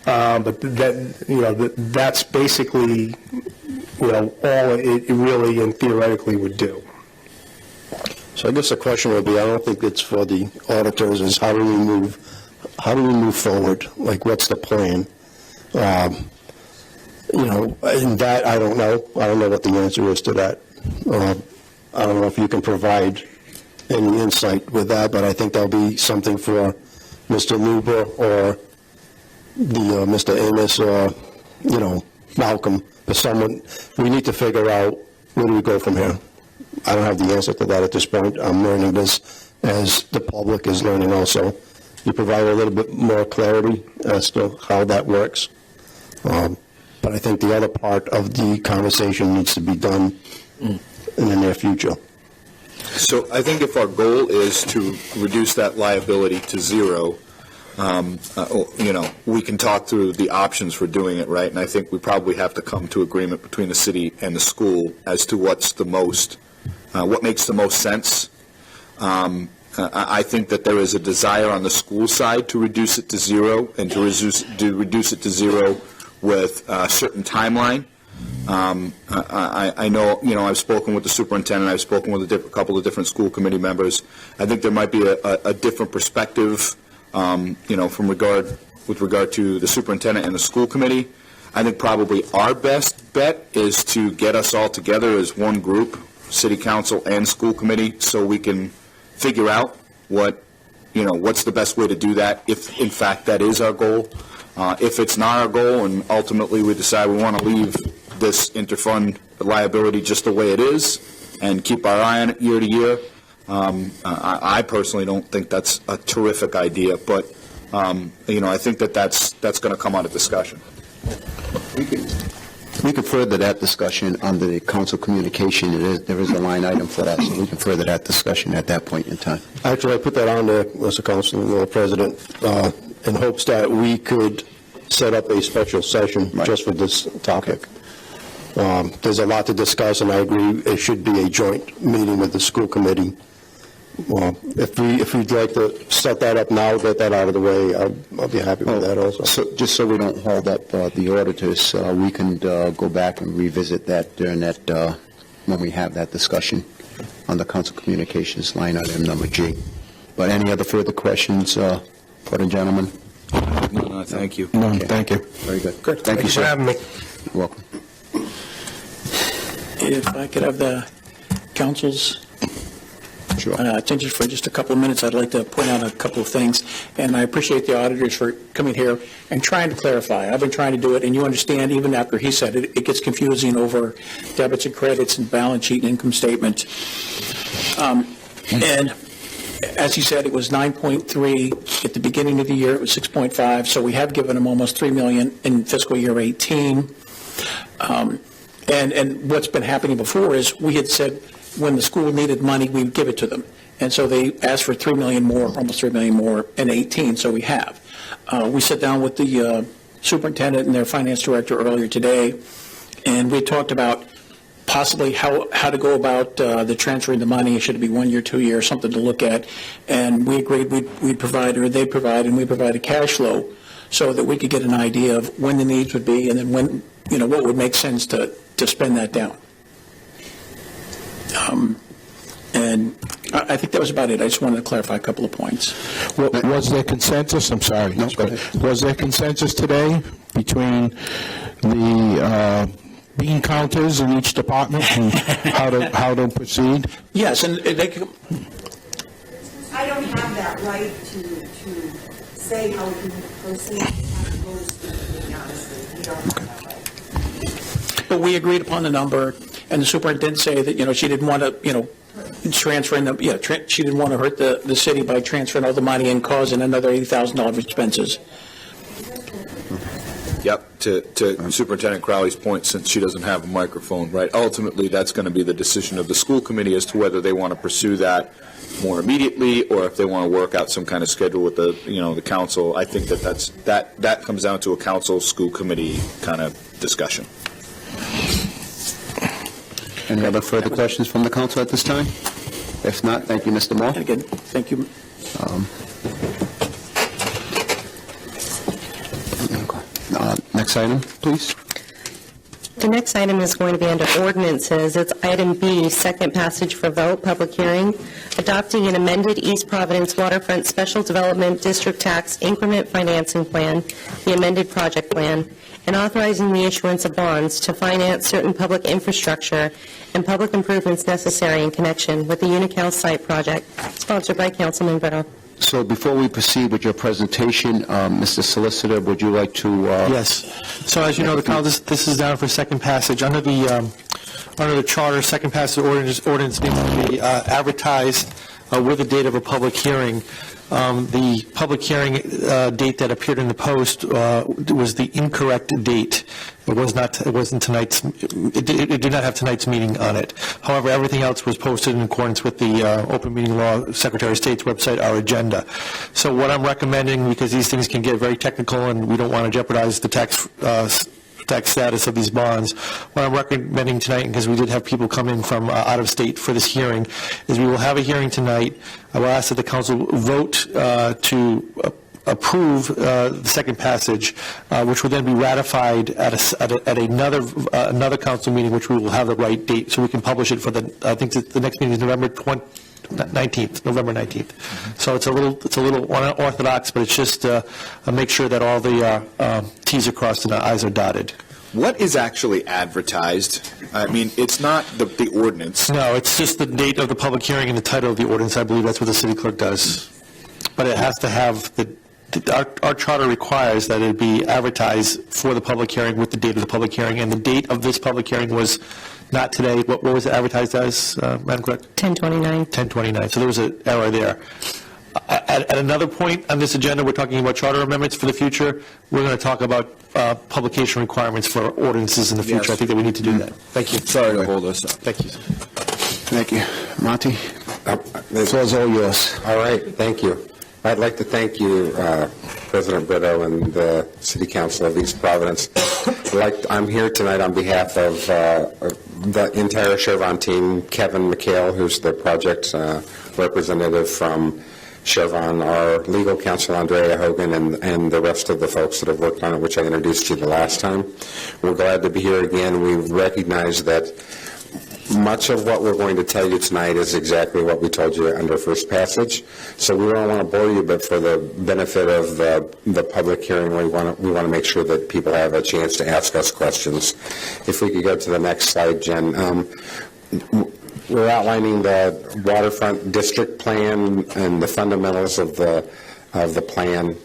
But that's basically all it really and theoretically would do. So I guess the question would be, I don't think it's for the auditors, is how do we move forward? Like, what's the plan? And that I don't know. I don't know what the answer is to that. I don't know if you can provide any insight with that, but I think that'll be something for Mr. Luber or the Mr. Amos or Malcolm. But someone, we need to figure out where do we go from here. I don't have the answer to that at this point. I'm learning this as the public is learning also. You provide a little bit more clarity as to how that works. But I think the other part of the conversation needs to be done in the near future. So I think if our goal is to reduce that liability to zero, we can talk through the options for doing it, right? And I think we probably have to come to agreement between the city and the school as to what makes the most sense. I think that there is a desire on the school side to reduce it to zero and to reduce it to zero with a certain timeline. I know, I've spoken with the superintendent, I've spoken with a couple of different school committee members. I think there might be a different perspective, with regard to the superintendent and the school committee. I think probably our best bet is to get us all together as one group, city council and school committee, so we can figure out what's the best way to do that, if in fact that is our goal. If it's not our goal and ultimately we decide we want to leave this interfund liability just the way it is and keep our eye on it year to year, I personally don't think that's a terrific idea, but I think that's going to come out of discussion. We can further that discussion under the council communication. There is a line item for that, so we can further that discussion at that point in time. Actually, I put that on there, Mr. Council President, in hopes that we could set up a special session just for this topic. There's a lot to discuss, and I agree it should be a joint meeting with the school committee. If we'd like to set that up now, get that out of the way, I'll be happy with that also. So just so we don't hold up the auditors, we can go back and revisit that during that when we have that discussion on the council communications line item number G. But any other further questions for the gentleman? No, thank you. No, thank you. Very good. Good. Thank you, sir. for having me. You're welcome. If I could have the council's attention for just a couple of minutes, I'd like to point out a couple of things. And I appreciate the auditors for coming here and trying to clarify. I've been trying to do it, and you understand, even after he said it, it gets confusing over debits and credits and balance sheet and income statement. And as he said, it was 9.3 at the beginning of the year. It was 6.5. So we have given them almost $3 million in fiscal year 18. And what's been happening before is we had said when the school needed money, we'd give it to them. And so they asked for $3 million more, almost $3 million more in 18, so we have. We sat down with the superintendent and their finance director earlier today, and we talked about possibly how to go about the transferring the money. Should it be 1 year, 2 years, something to look at. And we agreed we'd provide, or they'd provide, and we provide a cash flow so that we could get an idea of when the needs would be and then when, what would make sense to spend that down. And I think that was about it. I just wanted to clarify a couple of points. Was there consensus? I'm sorry. No, go ahead. Was there consensus today between the bean counters in each department and how to proceed? Yes, and they could. I don't have that right to say how we can proceed. It goes to me, honestly. We don't have that right. But we agreed upon the number, and the superintendent said that, she didn't want to, transferring them, she didn't want to hurt the city by transferring all the money and causing another $80,000 of expenses. Yep, to Superintendent Crowley's point, since she doesn't have a microphone, right, ultimately that's going to be the decision of the school committee as to whether they want to pursue that more immediately or if they want to work out some kind of schedule with the council. I think that comes down to a council school committee kind of discussion. Any other further questions from the council at this time? If not, thank you, Mr. Moore. And again, thank you. Next item, please. The next item is going to be under ordinances. It's item B, second passage for vote, public hearing, adopting an amended East Providence Waterfront Special Development District Tax Increment Financing Plan, the amended project plan, and authorizing the issuance of bonds to finance certain public infrastructure and public improvements necessary in connection with the Unical site project, sponsored by Councilman Brito. So before we proceed with your presentation, Mr. Solicitor, would you like to... Yes. So as you know, this is down for second passage. Under the charter, second passage ordinance needs to be advertised with a date of a public hearing. The public hearing date that appeared in the Post was the incorrect date. It wasn't tonight's. It did not have tonight's meeting on it. However, everything else was posted in accordance with the Open Meeting Law, Secretary of State's website, our agenda. So what I'm recommending, because these things can get very technical and we don't want to jeopardize the tax status of these bonds. What I'm recommending tonight, because we did have people come in from out of state for this hearing, is we will have a hearing tonight. I will ask that the council vote to approve the second passage, which will then be ratified at another council meeting, which we will have the right date, so we can publish it for I think the next meeting is November 19th. So it's a little unorthodox, but it's just make sure that all the T's are crossed and the I's are dotted. What is actually advertised? I mean, it's not the ordinance. No, it's just the date of the public hearing and the title of the ordinance. I believe that's what the city clerk does. But it has to have our charter requires that it be advertised for the public hearing with the date of the public hearing, and the date of this public hearing was not today. What was it advertised as, Madam Clerk? 10/29. 10/29. So there was an error there. At another point on this agenda, we're talking about charter amendments for the future. We're going to talk about publication requirements for ordinances in the future. Yes. I think that we need to do that. Thank you. Sorry to hold us up. Thank you. Thank you. Monty? This was all yours. All right, thank you. I'd like to thank you, President Brito and the City Council of East Providence. I'm here tonight on behalf of the entire Chevron team, Kevin McHale, who's the project representative from Chevron, our legal counsel, Andrea Hogan, and the rest of the folks that have worked on it, which I introduced you the last time. We're glad to be here again. We recognize that much of what we're going to tell you tonight is exactly what we told you under first passage. So we don't want to bore you, but for the benefit of the public hearing, we want to make sure that people have a chance to ask us questions. If we could go to the next slide, Jen. We're outlining the waterfront district plan and the fundamentals of the plan.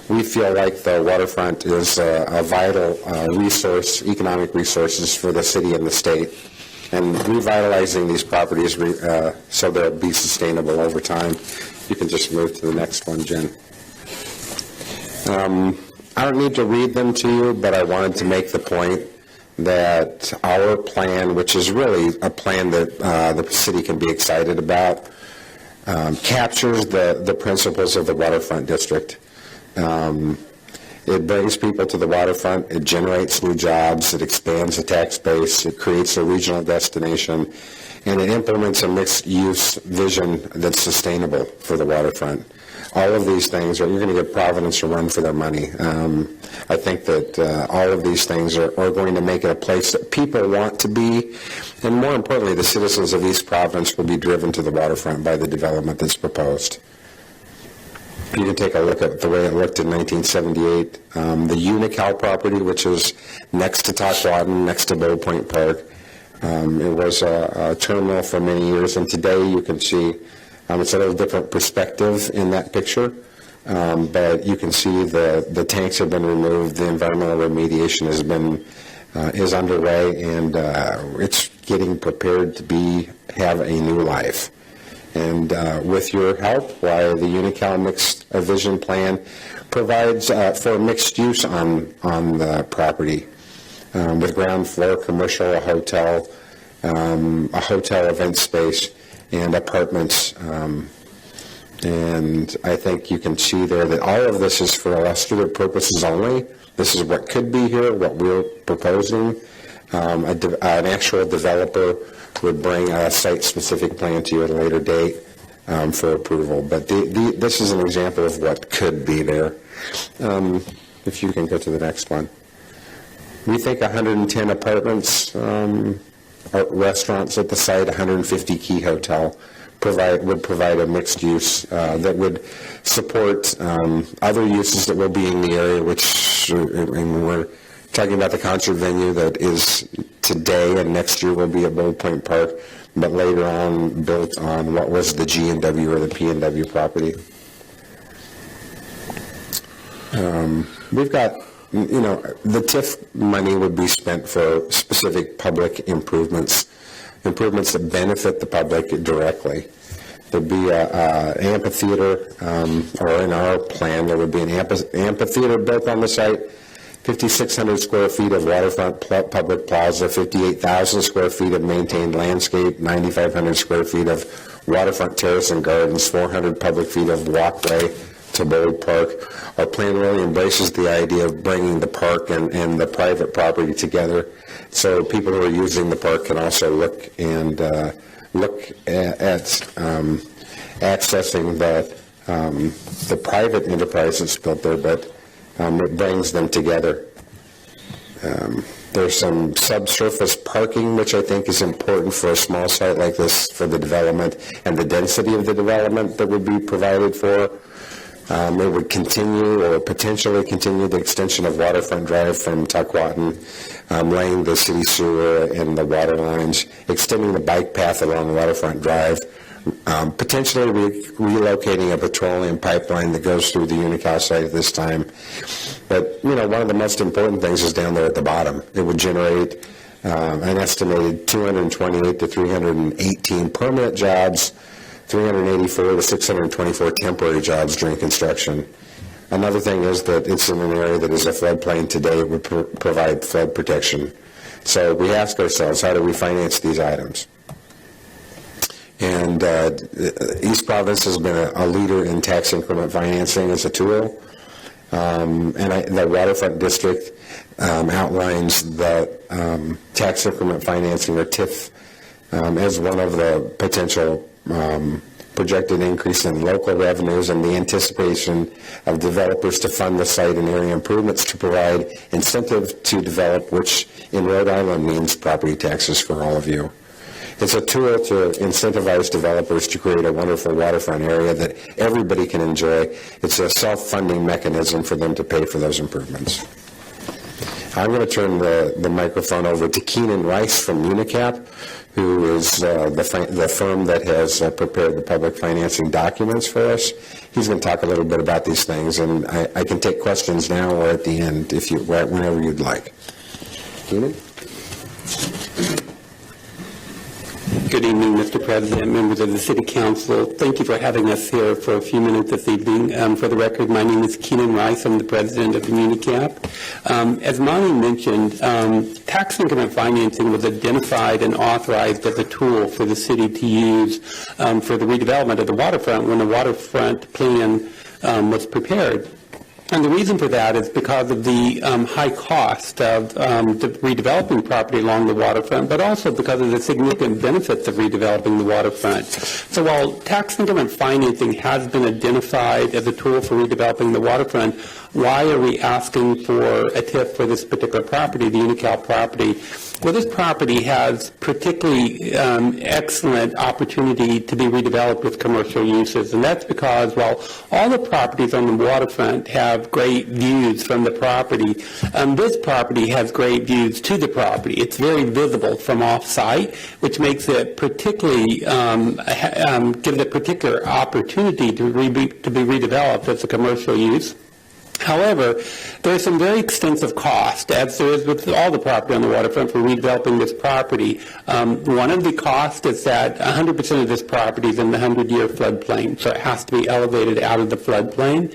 We feel like the waterfront is a vital resource, economic resources for the city and the state, and revitalizing these properties so they'll be sustainable over time. You can just move to the next one, Jen. I don't need to read them to you, but I wanted to make the point that our plan, which is really a plan that the city can be excited about, captures the principles of the waterfront district. It brings people to the waterfront, it generates new jobs, it expands the tax base, it creates a regional destination, and it implements a mixed-use vision that's sustainable for the waterfront. All of these things, you're going to give Providence a run for their money. I think that all of these things are going to make it a place that people want to be, and more importantly, the citizens of East Providence will be driven to the waterfront by the development that's proposed. You can take a look at the way it looked in 1978. The Unical property, which is next to Tocquawadden, next to Bow Point Park, it was a terminal for many years, and today you can see it's a little different perspective in that picture, but you can see the tanks have been removed, the environmental remediation is underway, and it's getting prepared to have a new life. And with your help, the Unical Mixed Vision Plan provides for mixed use on the property, with ground floor commercial, a hotel event space, and apartments. And I think you can see there that all of this is for illustrative purposes only. This is what could be here, what we're proposing. An actual developer would bring a site-specific plan to you at a later date for approval. But this is an example of what could be there. If you can go to the next one. We think 110 apartments, restaurants at the site, 150 key hotel would provide a mixed use that would support other uses that will be in the area, which we're talking about the concert venue that is today and next year will be at Bow Point Park, but later on built on what was the G&W or the P&W property. We've got, the TIF money would be spent for specific public improvements that benefit the public directly. There'd be an amphitheater, or in our plan, there would be an amphitheater built on the site, 5,600 square feet of waterfront public plaza, 58,000 square feet of maintained landscape, 9,500 square feet of waterfront terrace and gardens, 400 public feet of walkway, to Bold Park. Our plan really embraces the idea of bringing the park and the private property together, so people who are using the park can also look at accessing the private enterprise that's built there, but it brings them together. There's some subsurface parking, which I think is important for a small site like this for the development and the density of the development that would be provided for. It would continue or potentially continue the extension of Waterfront Drive from Tuckwauton, laying the city sewer and the water lines, extending the bike path along Waterfront Drive, potentially relocating a petroleum pipeline that goes through the Unical site at this time. But, one of the most important things is down there at the bottom. It would generate an estimated 228 to 318 permanent jobs, 384 to 624 temporary jobs during construction. Another thing is that it's in an area that is a floodplain today. It would provide flood protection. So we ask ourselves, how do we finance these items? And East Providence has been a leader in tax increment financing as a tool. The Waterfront District outlines the tax increment financing, or TIF, as one of the potential projected increase in local revenues and the anticipation of developers to fund the site and area improvements to provide incentive to develop, which in Rhode Island means property taxes for all of you. It's a tool to incentivize developers to create a wonderful waterfront area that everybody can enjoy. It's a self-funding mechanism for them to pay for those improvements. I'm going to turn the microphone over to Keenan Rice from Unicap, who is the firm that has prepared the public financing documents for us. He's going to talk a little bit about these things, and I can take questions now or at the end, whenever you'd like. Keenan? Good evening, Mr. President, members of the City Council. Thank you for having us here for a few minutes this evening. For the record, my name is Keenan Rice. I'm the president of Unicap. As Monty mentioned, tax increment financing was identified and authorized as a tool for the city to use for the redevelopment of the waterfront when the waterfront plan was prepared. And the reason for that is because of the high cost of redeveloping property along the waterfront, but also because of the significant benefits of redeveloping the waterfront. So while tax increment financing has been identified as a tool for redeveloping the waterfront, why are we asking for a TIF for this particular property, the Unicap property? Well, this property has particularly excellent opportunity to be redeveloped with commercial uses, and that's because while all the properties on the waterfront have great views from the property, this property has great views to the property. It's very visible from off-site, which makes it particularly, gives it particular opportunity to be redeveloped as a commercial use. However, there is some very extensive cost, as there is with all the property on the waterfront, for redeveloping this property. One of the costs is that 100% of this property is in the 100-year floodplain, so it has to be elevated out of the floodplain.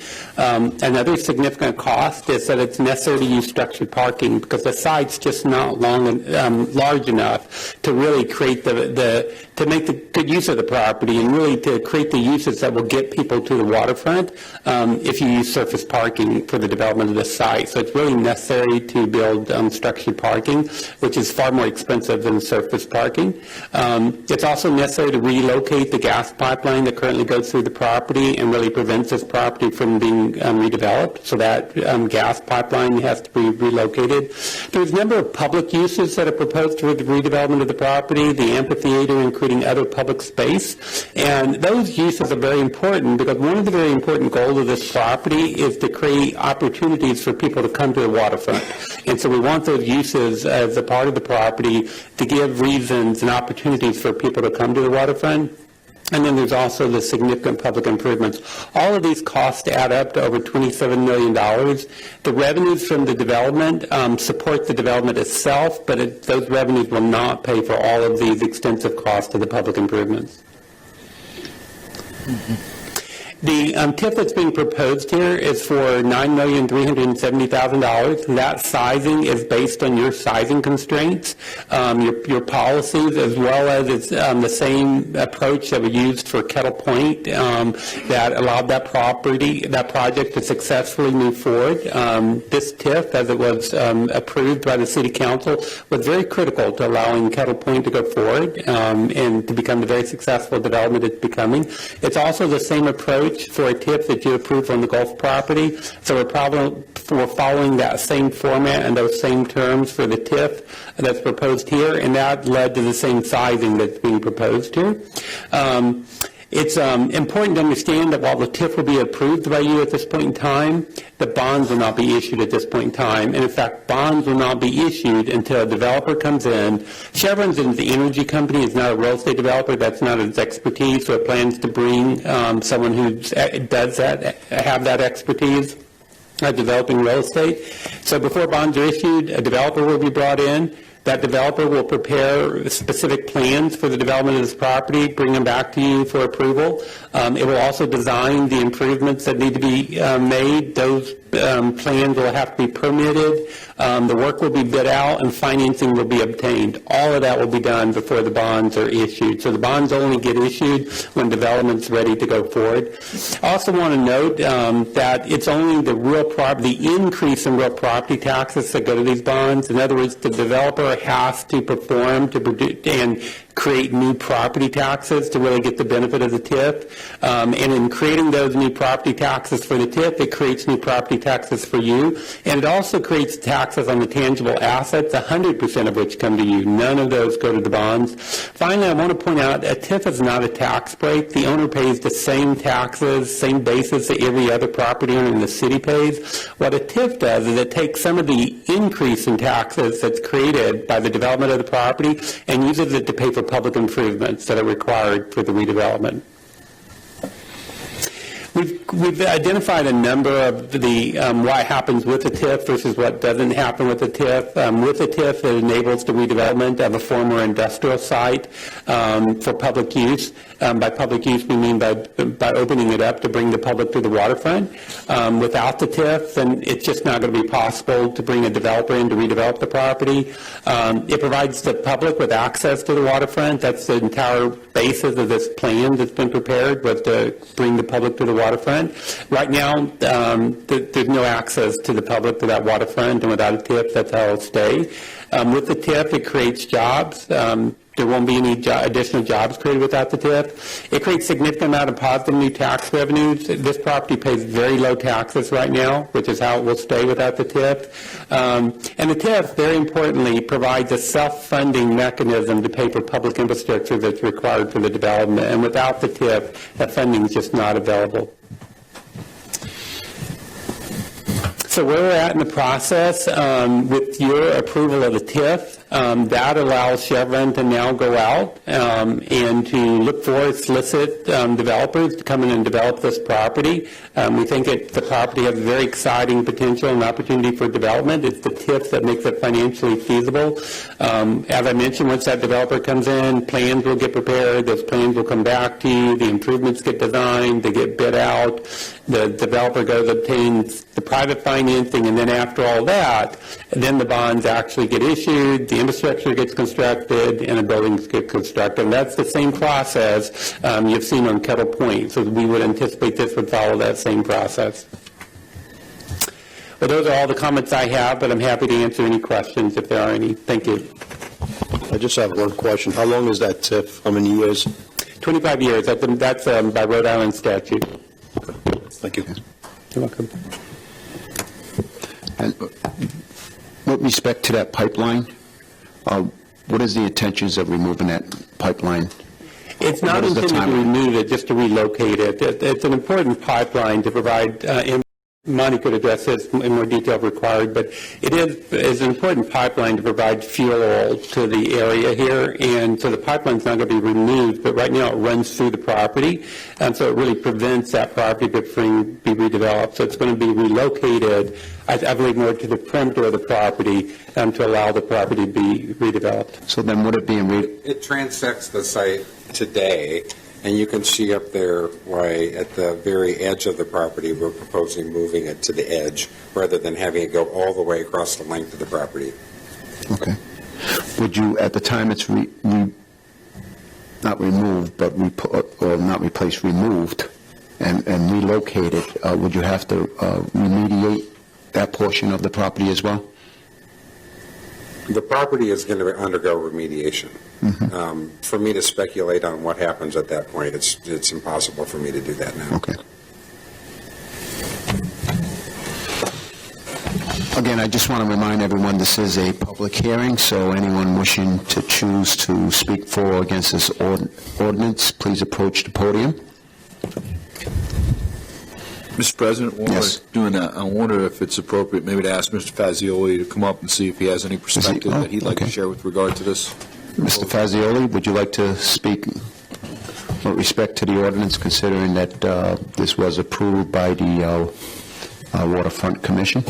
Another significant cost is that it's necessary to use structured parking because the site's just not large enough to really create to make the good use of the property and really to create the uses that will get people to the waterfront if you use surface parking for the development of the site. So it's really necessary to build structured parking, which is far more expensive than surface parking. It's also necessary to relocate the gas pipeline that currently goes through the property and really prevents this property from being redeveloped. So that gas pipeline has to be relocated. There's a number of public uses that are proposed for the redevelopment of the property, the amphitheater, including other public space. And those uses are very important because one of the very important goals of this property is to create opportunities for people to come to the waterfront. And so we want those uses as a part of the property to give reasons and opportunities for people to come to the waterfront. And then there's also the significant public improvements. All of these costs add up to over $27 million. The revenues from the development support the development itself, but those revenues will not pay for all of these extensive costs of the public improvements. Mm-hmm. The TIF that's being proposed here is for $9,370,000. That sizing is based on your sizing constraints, your policies, as well as it's the same approach that we used for Kettle Point that allowed that project to successfully move forward. This TIF, as it was approved by the City Council, was very critical to allowing Kettle Point to go forward and to become the very successful development it's becoming. It's also the same approach for a TIF that you approved on the Gulf property. So we're following that same format and those same terms for the TIF that's proposed here, and that led to the same sizing that's being proposed here. It's important to understand that while the TIF will be approved by you at this point in time, the bonds will not be issued at this point in time. And in fact, bonds will not be issued until a developer comes in. Chevron's in the energy company. It's not a real estate developer. That's not its expertise. So it plans to bring someone who does that, have that expertise at developing real estate. So before bonds are issued, a developer will be brought in. That developer will prepare specific plans for the development of this property, bring them back to you for approval. It will also design the improvements that need to be made. Those plans will have to be permitted. The work will be bid out, and financing will be obtained. All of that will be done before the bonds are issued. So the bonds only get issued when development's ready to go forward. I also want to note that it's only the increase in real property taxes that go to these bonds. In other words, the developer has to perform to produce and create new property taxes to really get the benefit of the TIF. And in creating those new property taxes for the TIF, it creates new property taxes for you. And it also creates taxes on the tangible assets, 100% of which come to you. None of those go to the bonds. Finally, I want to point out a TIF is not a tax break. The owner pays the same taxes, same basis that every other property owner in the city pays. What a TIF does is it takes some of the increase in taxes that's created by the development of the property and uses it to pay for public improvements that are required for the redevelopment. We've identified a number of the what happens with the TIF versus what doesn't happen with the TIF. With the TIF, it enables the redevelopment of a former industrial site for public use. By public use, we mean by opening it up to bring the public to the waterfront. Without the TIF, then it's just not going to be possible to bring a developer in to redevelop the property. It provides the public with access to the waterfront. That's the entire basis of this plan that's been prepared, was to bring the public to the waterfront. Right now, there's no access to the public to that waterfront, and without a TIF, that's how it'll stay. With the TIF, it creates jobs. There won't be any additional jobs created without the TIF. It creates a significant amount of positive new tax revenues. This property pays very low taxes right now, which is how it will stay without the TIF. And the TIF, very importantly, provides a self-funding mechanism to pay for public infrastructure that's required for the development. And without the TIF, that funding is just not available. So where we're at in the process, with your approval of the TIF, that allows Chevron to now go out and to look for, solicit developers to come in and develop this property. We think the property has very exciting potential and opportunity for development. It's the TIF that makes it financially feasible. As I mentioned, once that developer comes in, plans will get prepared. Those plans will come back to you. The improvements get designed. They get bid out. The developer goes obtains the private financing, and then after all that, then the bonds actually get issued, the infrastructure gets constructed, and the buildings get constructed. And that's the same process you've seen on Kettle Point. So we would anticipate this would follow that same process. Well, those are all the comments I have, but I'm happy to answer any questions if there are any. Thank you. I just have one question. How long is that TIF? How many years? 25 years. That's by Rhode Island statute. Thank you. You're welcome. And with respect to that pipeline, what is the intentions of removing that pipeline? It's not intended to remove it, just to relocate it. It's an important pipeline to provide Monty could address this in more detail if required, but it is an important pipeline to provide fuel oil to the area here, and so the pipeline's not going to be removed, but right now it runs through the property, and so it really prevents that property from being redeveloped. So it's going to be relocated, I believe, more to the perimeter of the property to allow the property to be redeveloped. So then would it be It transects the site today, And you can see up there why at the very edge of the property, we're proposing moving it to the edge rather than having it go all the way across the length of the property. Okay. Would you, at the time it's not removed, but or not replaced, removed and relocated, would you have to remediate that portion of the property as well? The property is going to undergo remediation. For me to speculate on what happens at that point, it's impossible for me to do that now. Okay. Again, I just want to remind everyone this is a public hearing, so anyone wishing to choose to speak for or against this ordinance, please approach the podium. Mr. President, while we're doing that, I wonder if it's appropriate maybe to ask Mr. Fazioli to come up and see if he has any perspective that he'd like to share with regard to this. Mr. Fazioli, would you like to speak with respect to the ordinance, considering that this was approved by the Waterfront Commission?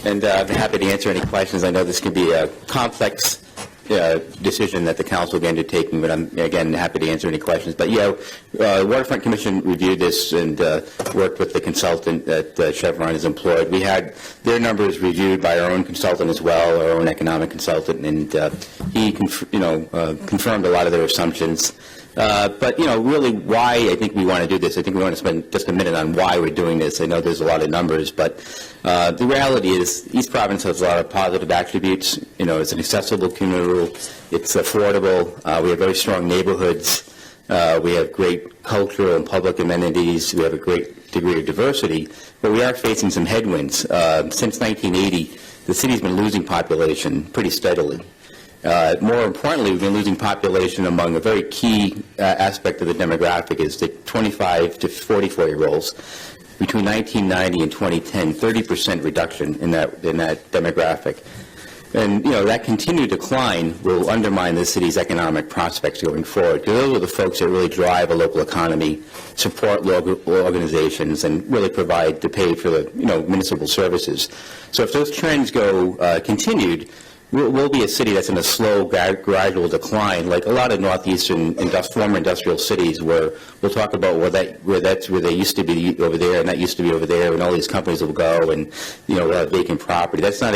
And I'm happy to answer any questions. I know this can be a complex decision that the council will be undertaking, but I'm, again, happy to answer any questions. But, the Waterfront Commission reviewed this and worked with the consultant that Chevron has employed. We had their numbers reviewed by our own consultant as well, our own economic consultant, and he confirmed a lot of their assumptions. But, really why I think we want to do this, I think we want to spend just a minute on why we're doing this. I know there's a lot of numbers, but the reality is East Providence has a lot of positive attributes. It's an accessible community, it's affordable, we have very strong neighborhoods, we have great cultural and public amenities, we have a great degree of diversity, but we are facing some headwinds. Since 1980, the city's been losing population pretty steadily. More importantly, we've been losing population among a very key aspect of the demographic is the 25 to 44-year-olds. Between 1990 and 2010, 30% reduction in that demographic. And, that continued decline will undermine the city's economic prospects going forward. Because those are the folks that really drive a local economy, support local organizations, and really provide to pay for the, municipal services. So if those trends go continued, we'll be a city that's in a slow, gradual decline, like a lot of northeastern former industrial cities, where we'll talk about where they used to be over there, and that used to be over there, and all these companies will go, and we'll have vacant property. That's not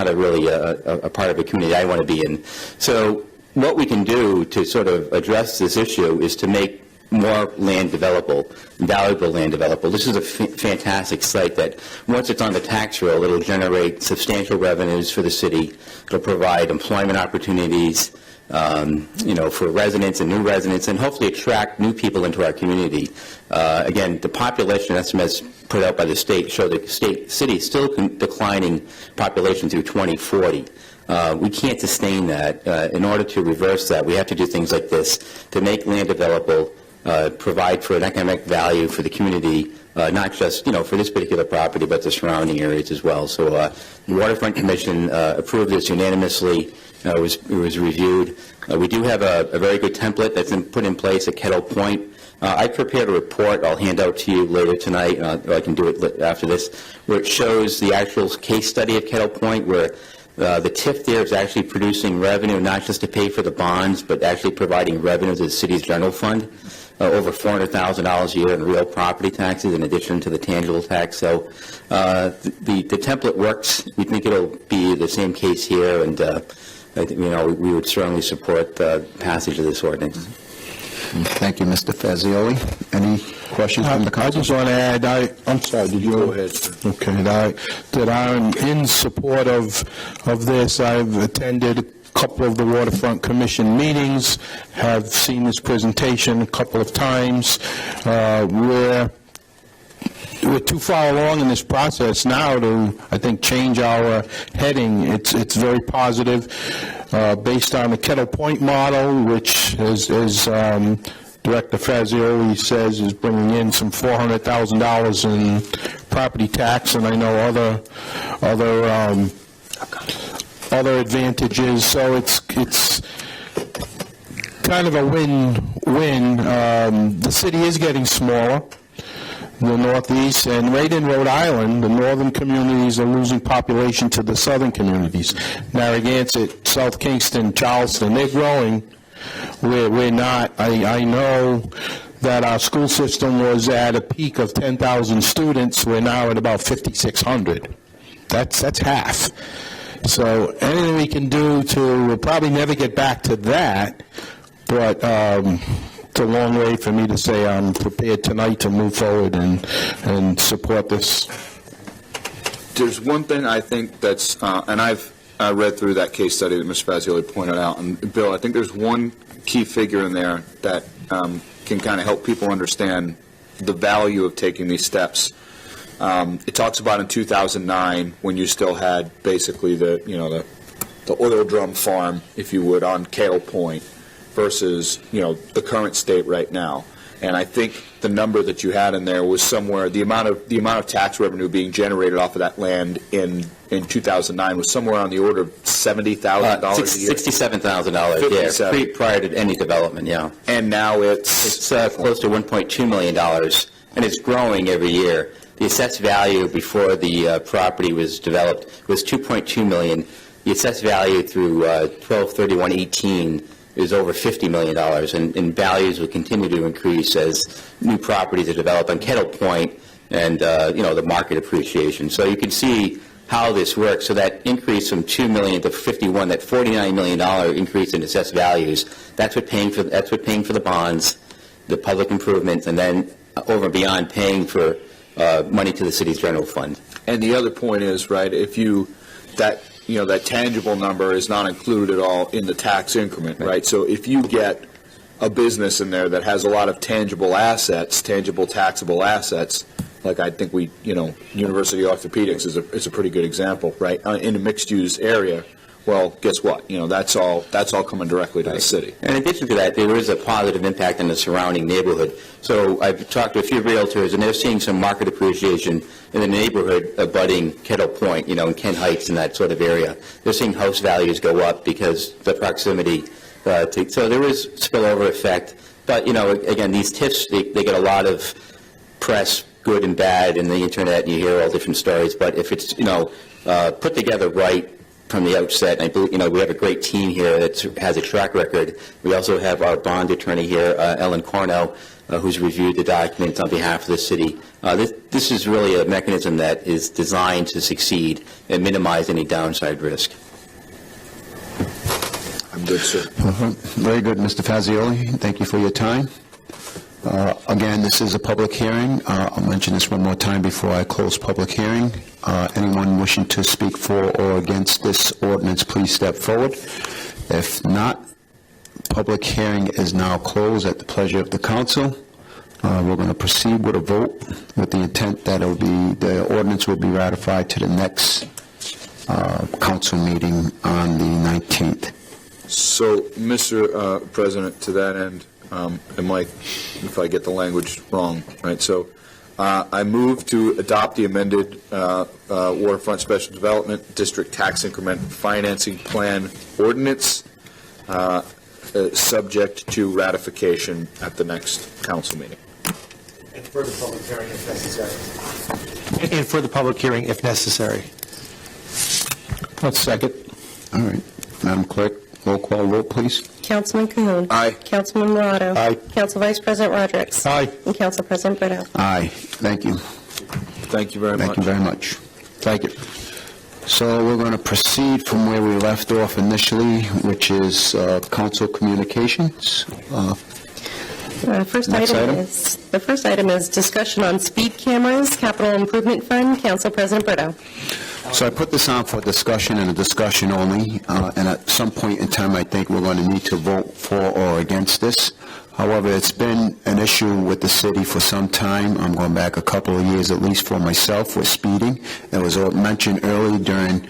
a really a part of a community I want to be in. So what we can do to sort of address this issue is to make more land developable, valuable land developable. This is a fantastic site that once it's on the tax roll, it'll generate substantial revenues for the city. It'll provide employment opportunities, for residents and new residents, and hopefully attract new people into our community. Again, the population estimates put out by the state show the city is still declining population through 2040. We can't sustain that. In order to reverse that, we have to do things like this to make land developable, provide for an economic value for the community, not just, for this particular property, but the surrounding areas as well. So the Waterfront Commission approved this unanimously. It was reviewed. We do have a very good template that's been put in place at Kettle Point. I prepared a report I'll hand out to you later tonight, or I can do it after this, where it shows the actual case study of Kettle Point, where the TIF there is actually producing revenue, not just to pay for the bonds, but actually providing revenue to the city's general fund. Over $400,000 a year in real property taxes, in addition to the tangible tax. So the template works. We think it'll be the same case here, and I think we would certainly support the passage of this ordinance. Thank you, Mr. Fazioli. Any questions from the council? I just want to add, I'm sorry, did you go ahead? Okay, that I'm in support of this. I've attended a couple of the Waterfront Commission meetings, have seen this presentation a couple of times. We're too far along in this process now to, I think, change our heading. It's very positive, based on the Kettle Point model, which is Director Fazioli says is bringing in some $400,000 in property tax, and I know other advantages. So it's kind of a win-win. The city is getting smaller, the Northeast, and right in Rhode Island, the northern communities are losing population to the southern communities. Narragansett, South Kingston, Charleston, they're growing, We're not, I know that our school system was at a peak of 10,000 students. We're now at about 5,600. That's half. So anything we can do we'll probably never get back to that, but it's a long way for me to say I'm prepared tonight to move forward and support this. There's one thing I think that's, and I've read through that case study that Mr. Fazioli pointed out, and Bill, I think there's one key figure in there that can kind of help people understand the value of taking these steps. It talks about in 2009 when you still had basically the oil drum farm, if you would, on Kettle Point versus, the current state right now. And I think the number that you had in there was somewhere, the amount of tax revenue being generated off of that land in 2009 was somewhere on the order of $70,000 a year. $67,000, yeah, prior to any development, yeah. And now it's close to $1.2 million, and it's growing every year. The assessed value before the property was developed was $2.2 million. The assessed value through 12/31/18 is over $50 million, and values will continue to increase as new properties are developed on Kettle Point and, the market appreciation. So you can see how this works. So that increase from $2 million to $51, that $49 million increase in assessed values, that's what paying for the bonds, the public improvements, and then over and beyond paying for money to the city's general fund. And the other point is, right, that tangible number is not included at all in the tax increment, right? So if you get a business in there that has a lot of tangible assets, tangible taxable assets, like I think University Orthopedics is a pretty good example, right? In a mixed-use area, well, guess what? That's all coming directly to the city. In addition to that, there is a positive impact on the surrounding neighborhood. So I've talked to a few realtors, and they're seeing some market appreciation in the neighborhood abutting Kettle Point, in Kent Heights and that sort of area. They're seeing house values go up because the proximity. So there is spillover effect. But, again, these TIFs, they get a lot of press, good and bad, in the Internet, and you hear all different stories. But if it's, put together right from the outset, and I believe, we have a great team here that has a track record. We also have our bond attorney here, Ellen Cornell, who's reviewed the documents on behalf of the city. This is really a mechanism that is designed to succeed and minimize any downside risk. I'm good, sir. Very good, Mr. Fazioli. Thank you for your time. Again, this is a public hearing. I'll mention this one more time before I close public hearing. Anyone wishing to speak for or against this ordinance, please step forward. If not, public hearing is now closed at the pleasure of the council. We're going to proceed with a vote with the intent that the ordinance will be ratified to the next council meeting on the 19th. So, Mr. President, to that end, and Mike, if I get the language wrong, right? So, I move to adopt the amended Waterfront Special Development District Tax Increment Financing Plan Ordinance, subject to ratification at the next council meeting. And for the public hearing if necessary. And for the public hearing if necessary. Let's second. All right. Madam Clerk, roll call vote, please. Councilman Cahoon. Aye. Councilman Morado. Aye. Council Vice President Rodrick. Aye. And Council President Brito. Aye. Thank you. Thank you very much. Thank you very much. Thank you. So we're going to proceed from where we left off initially, which is council communications. The first item is discussion on speed cameras, capital improvement fund. Council President Brito. So I put this on for discussion and a discussion only, and at some point in time, I think we're going to need to vote for or against this. However, it's been an issue with the city for some time. I'm going back a couple of years, at least for myself, with speeding. It was mentioned early during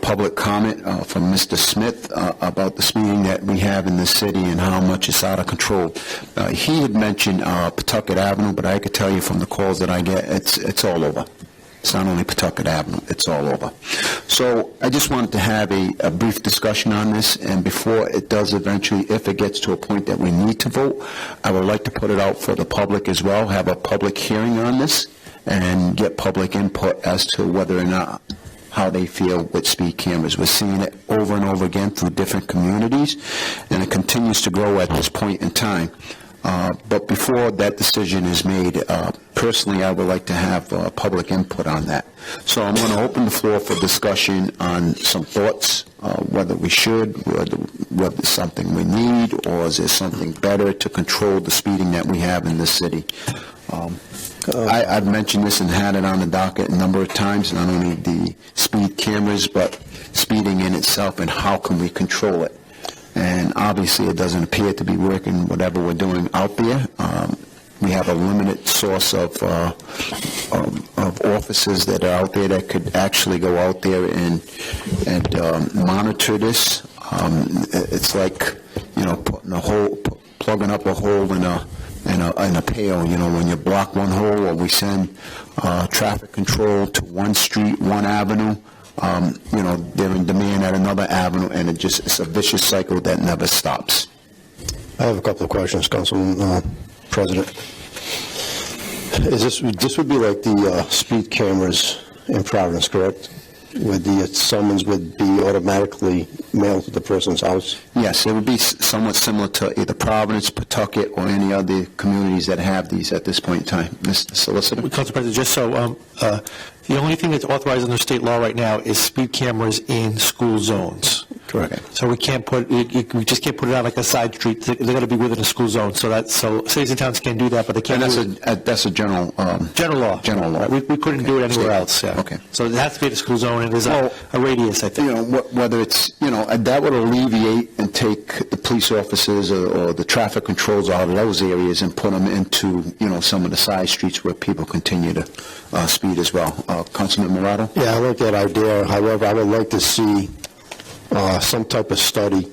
public comment from Mr. Smith about the speeding that we have in the city and how much it's out of control. He had mentioned Pawtucket Avenue, but I could tell you from the calls that I get, it's all over. It's not only Pawtucket Avenue, it's all over. So I just wanted to have a brief discussion on this, and before it does eventually, if it gets to a point that we need to vote, I would like to put it out for the public as well, have a public hearing on this, and get public input as to whether or not how they feel with speed cameras. We're seeing it over over and over again through different communities, and it continues to grow at this point in time. But before that decision is made, personally, I would like to have public input on that. So I'm going to open the floor for discussion on some thoughts, whether we should, whether it's something we need, or is there something better to control the speeding that we have in this city. I've mentioned this and had it on the docket a number of times, not only the speed cameras, but speeding in itself and how can we control it. And obviously, it doesn't appear to be working, whatever we're doing out there. We have a limited source of officers that are out there that could actually go out there and monitor this. It's like, plugging up a hole in a pail. When you block one hole, or we send traffic control to one street, one avenue. They're in demand at another avenue, and it's a vicious cycle that never stops. I have a couple of questions, Councilman President. This would be like the speed cameras in Providence, correct? Where the summons would be automatically mailed to the person's house? Yes, it would be somewhat similar to either Providence, Pawtucket, or any other communities that have these at this point in time. Mr. Solicitor? Council President, just so, the only thing that's authorized under state law right now is speed cameras in school zones. Correct. So we can't we just can't put it on like a side street. They're going to be within a school zone. So cities and towns can do that, but they can't. And that's a general law. General law. Right. We couldn't do it anywhere else. Yeah. Okay. So it has to be the school zone, and there's a radius, I think. Whether it's that would alleviate and take the police officers or the traffic controls out of those areas and put them into some of the side streets where people continue to speed as well. Councilman Morado? Yeah, I like that idea. However, I would like to see some type of study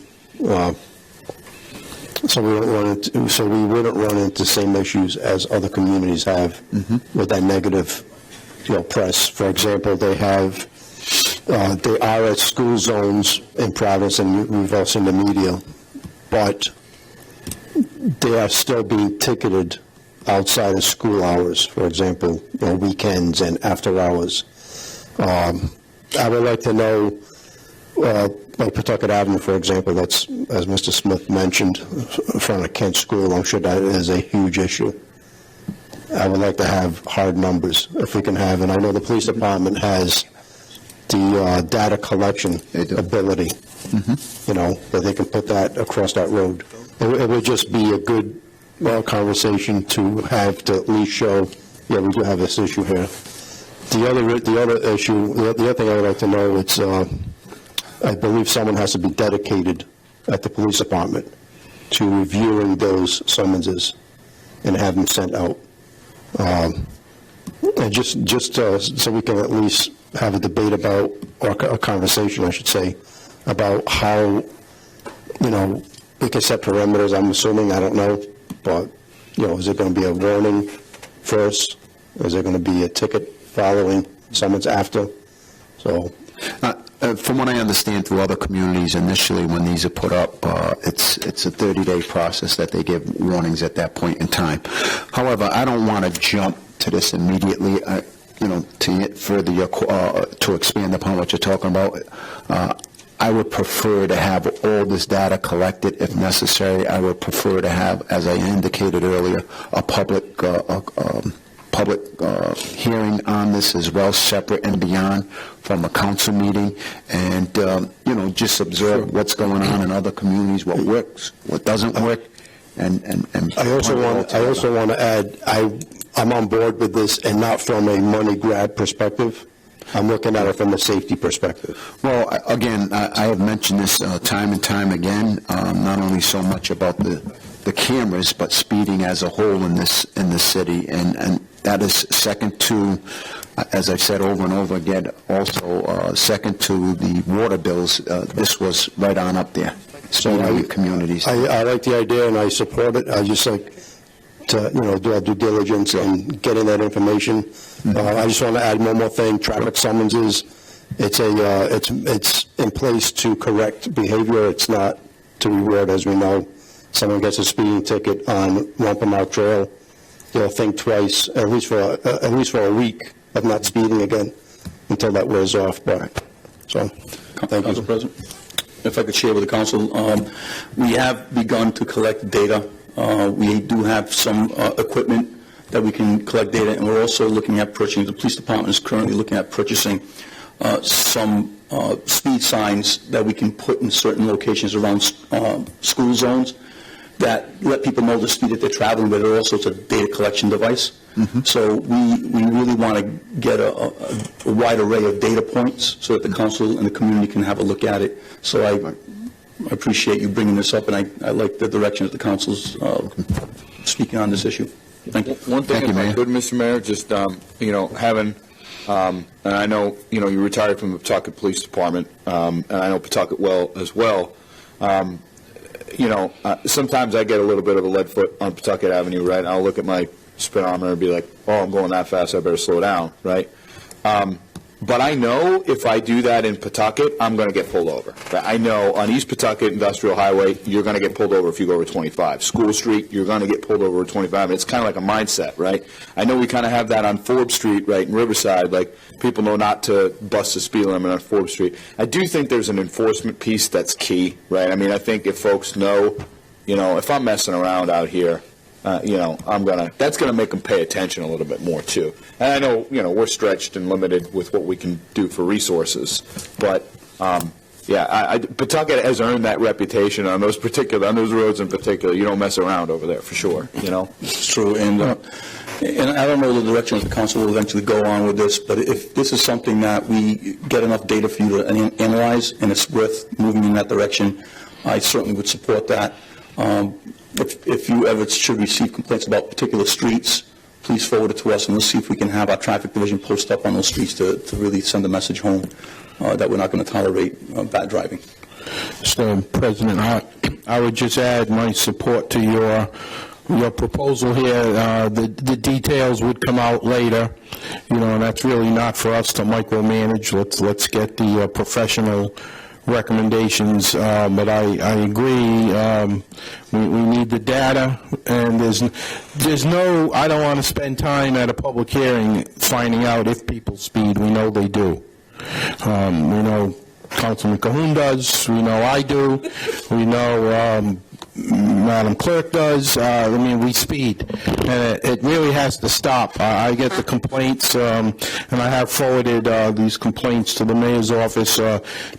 so we wouldn't run into the same issues as other communities have with that negative press. For example, they are at school zones in Providence, and we've all seen the media, but they are still being ticketed outside of school hours, for example, weekends and after hours. I would like to know, like Pawtucket Avenue, for example, that's, as Mr. Smith mentioned, in front of Kent School. I'm sure that is a huge issue. I would like to have hard numbers, if we can have, and I know the police department has the data collection ability, that they can put that across that road. It would just be a good conversation to have to at least show, we do have this issue here. The other thing I would like to know, it's I believe someone has to be dedicated at the police department to reviewing those summonses and have them sent out. And just so we can at least have a debate about, or a conversation, I should say, about how, we can set parameters. I'm assuming, I don't know, but, is it going to be a warning first? Is there going to be a ticket following, summons after? So, from what I understand through other communities, initially when these are put up, it's a 30-day process that they give warnings at that point in time. However, I don't want to jump to this immediately. To get further to expand upon what you're talking about. I would prefer to have all this data collected if necessary. I would prefer to have, as I indicated earlier, a public hearing on this as well, separate and beyond from a council meeting, and just observe what's going on in other communities, what works, what doesn't work, and I also want to add, I'm on board with this, and not from a money grab perspective. I'm looking at it from a safety perspective. Well, again, I have mentioned this time and time again, not only so much about the cameras, but speeding as a whole in this city, and that is second to, as I've said over and over again, also second to the water bills. This was right on up there. Speeding in communities. I like the idea and I support it. I just like to do our due diligence and getting that information. I just want to add one more thing. Traffic summonses. It's in place to correct behavior. It's not to reward, as we know. Someone gets a speeding ticket on Wampanoag Trail, they'll think twice, at least for a week, of not speeding again until that wears off. But so, thank you. Council President. if I could share with the council, we have begun to collect data. We do have some equipment that we can collect data, and we're also looking at purchasing. The police department is currently looking at purchasing some speed signs that we can put in certain locations around school zones that let people know the speed that they're traveling, but they're also a data collection device. So we really want to get a wide array of data points so that the council and the community can have a look at it. So I appreciate you bringing this up, and I like the direction that the council's speaking on this issue. Thank you. One thing, if I could, Mr. Mayor, just, having, and I know, you retired from the Pawtucket Police Department, and I know Pawtucket well as well. Sometimes I get a little bit of a lead foot on Pawtucket Avenue, right? I'll look at my speedometer and be like, oh, I'm going that fast, I better slow down, right? But I know if I do that in Pawtucket, I'm going to get pulled over. I know on East Pawtucket Industrial Highway, you're going to get pulled over if you go over 25. School Street, you're going to get pulled over 25. It's kind of like a mindset, right? I know we kind of have that on Forbes Street, right, in Riverside. Like, people know not to bust the speed limit on Forbes Street. I do think there's an enforcement piece that's key, right? I mean, I think if folks know, if I'm messing around out here, that's going to make them pay attention a little bit more, too. And I know, we're stretched and limited with what we can do for resources. But, Pawtucket has earned that reputation on those roads in particular. You don't mess around over there, for sure, It's true. And I don't know the direction that the council will eventually go on with this, but if this is something that we get enough data for you to analyze and it's worth moving in that direction, I certainly would support that. If you ever should receive complaints about particular streets, please forward it to us, and we'll see if we can have our traffic division post up on those streets to really send a message home that we're not going to tolerate bad driving. Mr. President, I would just add my support to your proposal here. The details would come out later, and that's really not for us to micromanage. Let's get the professional recommendations, but I agree. We need the data, and there's no. I don't want to spend time at a public hearing finding out if people speed. We know they do. We know Councilman Cahoon does. We know I do. We know Madam Clerk does. We speed, and it really has to stop. I get the complaints, and I have forwarded these complaints to the mayor's office,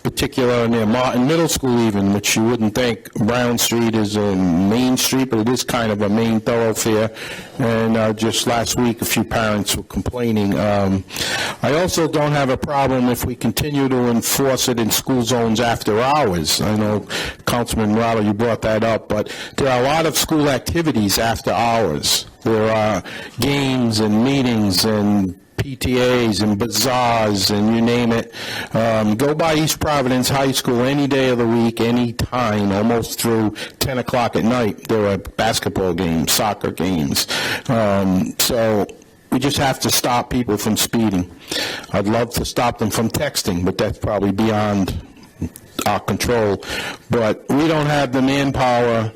particular near Martin Middle School even, which you wouldn't think Brown Street is a main street, but it is kind of a main thoroughfare. And just last week, a few parents were complaining. I also don't have a problem if we continue to enforce it in school zones after hours. I know, Councilman Rado, you brought that up, but there are a lot of school activities after hours. There are games and meetings and PTAs and bazaars and you name it. Go by East Providence High School any day of the week, any time, almost through 10 o'clock at night. There are basketball games, soccer games. So we just have to stop people from speeding. I'd love to stop them from texting, but that's probably beyond our control. But we don't have the manpower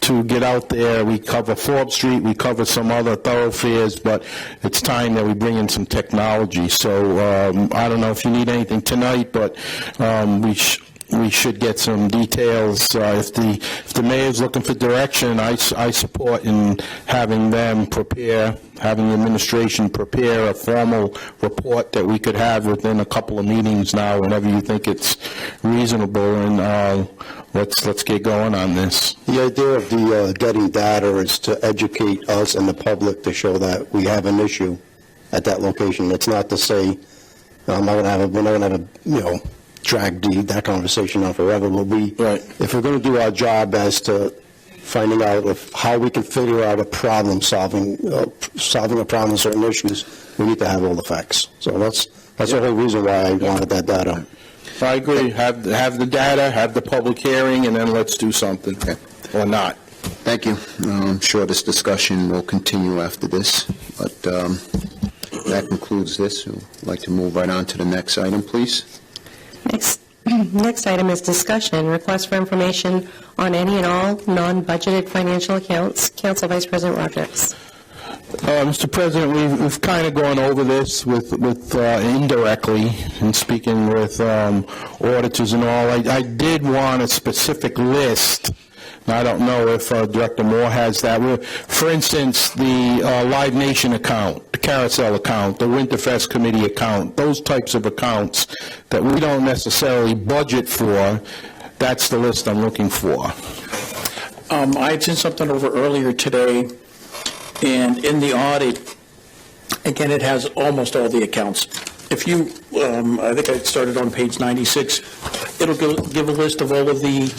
to get out there. We cover Forbes Street, we cover some other thoroughfares, but it's time that we bring in some technology. So I don't know if you need anything tonight, but we should get some details. If the mayor's looking for direction, I support in having them prepare, having the administration prepare a formal report that we could have within a couple of meetings now, whenever you think it's reasonable, and let's get going on this. The idea of the getting data is to educate us and the public to show that we have an issue at that location. It's not to say we're not going to have drag that conversation on forever. But if we're going to do our job as to finding out how we can figure out a problem, solving a problem in certain issues, we need to have all the facts. So that's the whole reason why I wanted that data. I agree. Have the data, have the public hearing, and then let's do something, or not. Thank you. I'm sure this discussion will continue after this, but that concludes this. We'd like to move right on to the next item, please. Next item is discussion, request for information on any and all non-budgeted financial accounts. Council Vice President Rodrick. Mr. President, we've kind of gone over this with indirectly in speaking with auditors and all. I did want a specific list. I don't know if Director Moore has that. For instance, the Live Nation account, the Carousel account, the Winterfest Committee account, those types of accounts that we don't necessarily budget for, that's the list I'm looking for. I had sent something over earlier today, and in the audit, again, it has almost all the accounts. If you, I think I started on page 96, it'll give a list of all of the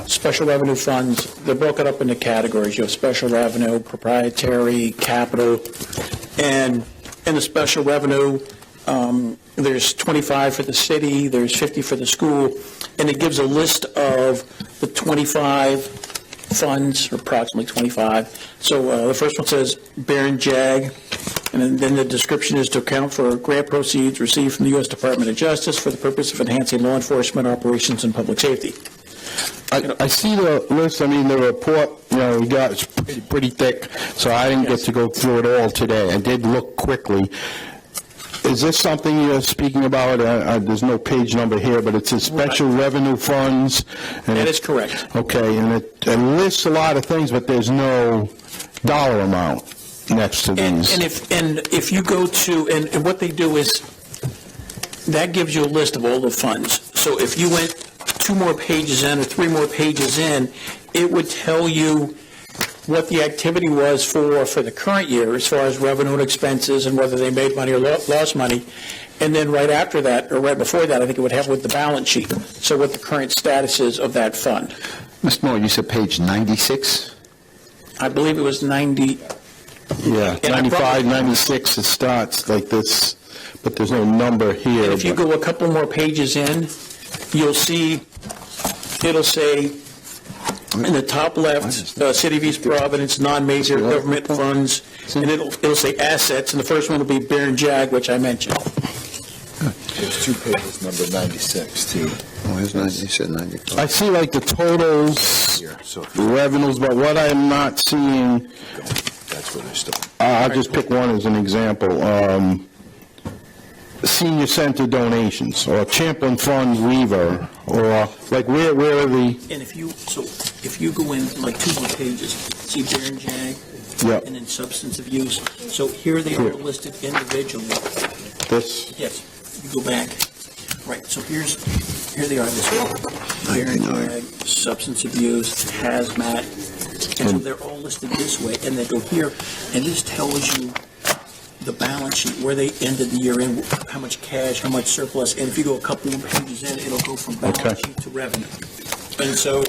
special revenue funds. They're broken up into categories. You have special revenue, proprietary, capital, and in the special revenue, there's 25 for the city, there's 50 for the school, and it gives a list of the 25 funds, or approximately 25. So the first one says Bear and Jag, and then the description is to account for grant proceeds received from the U.S. Department of Justice for the purpose of enhancing law enforcement operations and public safety. I see the list. I mean, the report, we got it's pretty thick, so I didn't get to go through it all today. I did look quickly. Is this something you're speaking about? There's no page number here, but it says special revenue funds. And that is correct. Okay, and it lists a lot of things, but there's no dollar amount next to these. And if you go to, and what they do is, that gives you a list of all the funds. So if you went 2 more pages in or 3 more pages in, it would tell you what the activity was for the current year as far as revenue and expenses and whether they made money or lost money. And then right after that, or right before that, I think it would have with the balance sheet, so what the current status is of that fund. Mr. Moore, you said page 96? I believe it was 90. Yeah, 95, 96, it starts like this, but there's no number here. And if you go a couple more pages in, you'll see, it'll say, in the top left, City of East Providence, non-major government funds, and it'll say assets, and the first one will be Bear and Jag, which I mentioned. There's 2 pages, number 96, too. Oh, here's 90, you said 95. I see like the totals, revenues, but what I'm not seeing, That's where they're still. I'll just pick one as an example. Senior Center donations, or Champlain Fund Weaver, or like where are the... And if you go in like 2 more pages, see Bear and Jag, Yep. and then substance abuse. So here they are listed individually. This? Yes, you go back. Right, so here they are, this Bear and Jag, substance abuse, hazmat, and so they're all listed this way, and they go here, and this tells you the balance sheet, where they ended the year in, how much cash, how much surplus, and if you go a couple more pages in, it'll go from balance sheet to revenue. And so...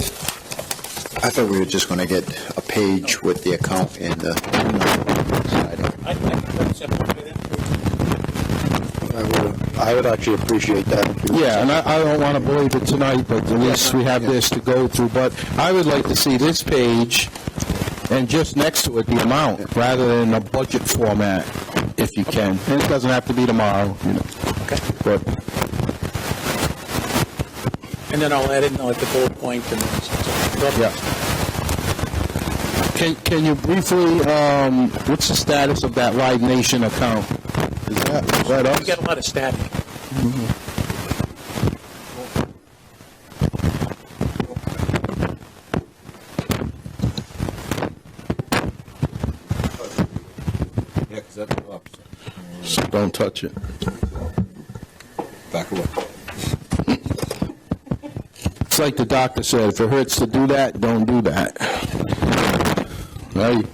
I thought we were just going to get a page with the account and the side of it. I would actually appreciate that. Yeah, and I don't want to believe it tonight, but at least we have this to go through. But I would like to see this page and just next to it the amount, rather than a budget format, if you can. And it doesn't have to be tomorrow, Okay. But And then I'll add in like the bullet point and... yeah. Can you briefly, what's the status of that Live Nation account? Is that us? We got a lot of static. Yeah, because that's the opposite. So don't touch it. Back away. It's like the doctor said, if it hurts to do that, don't do that. Right?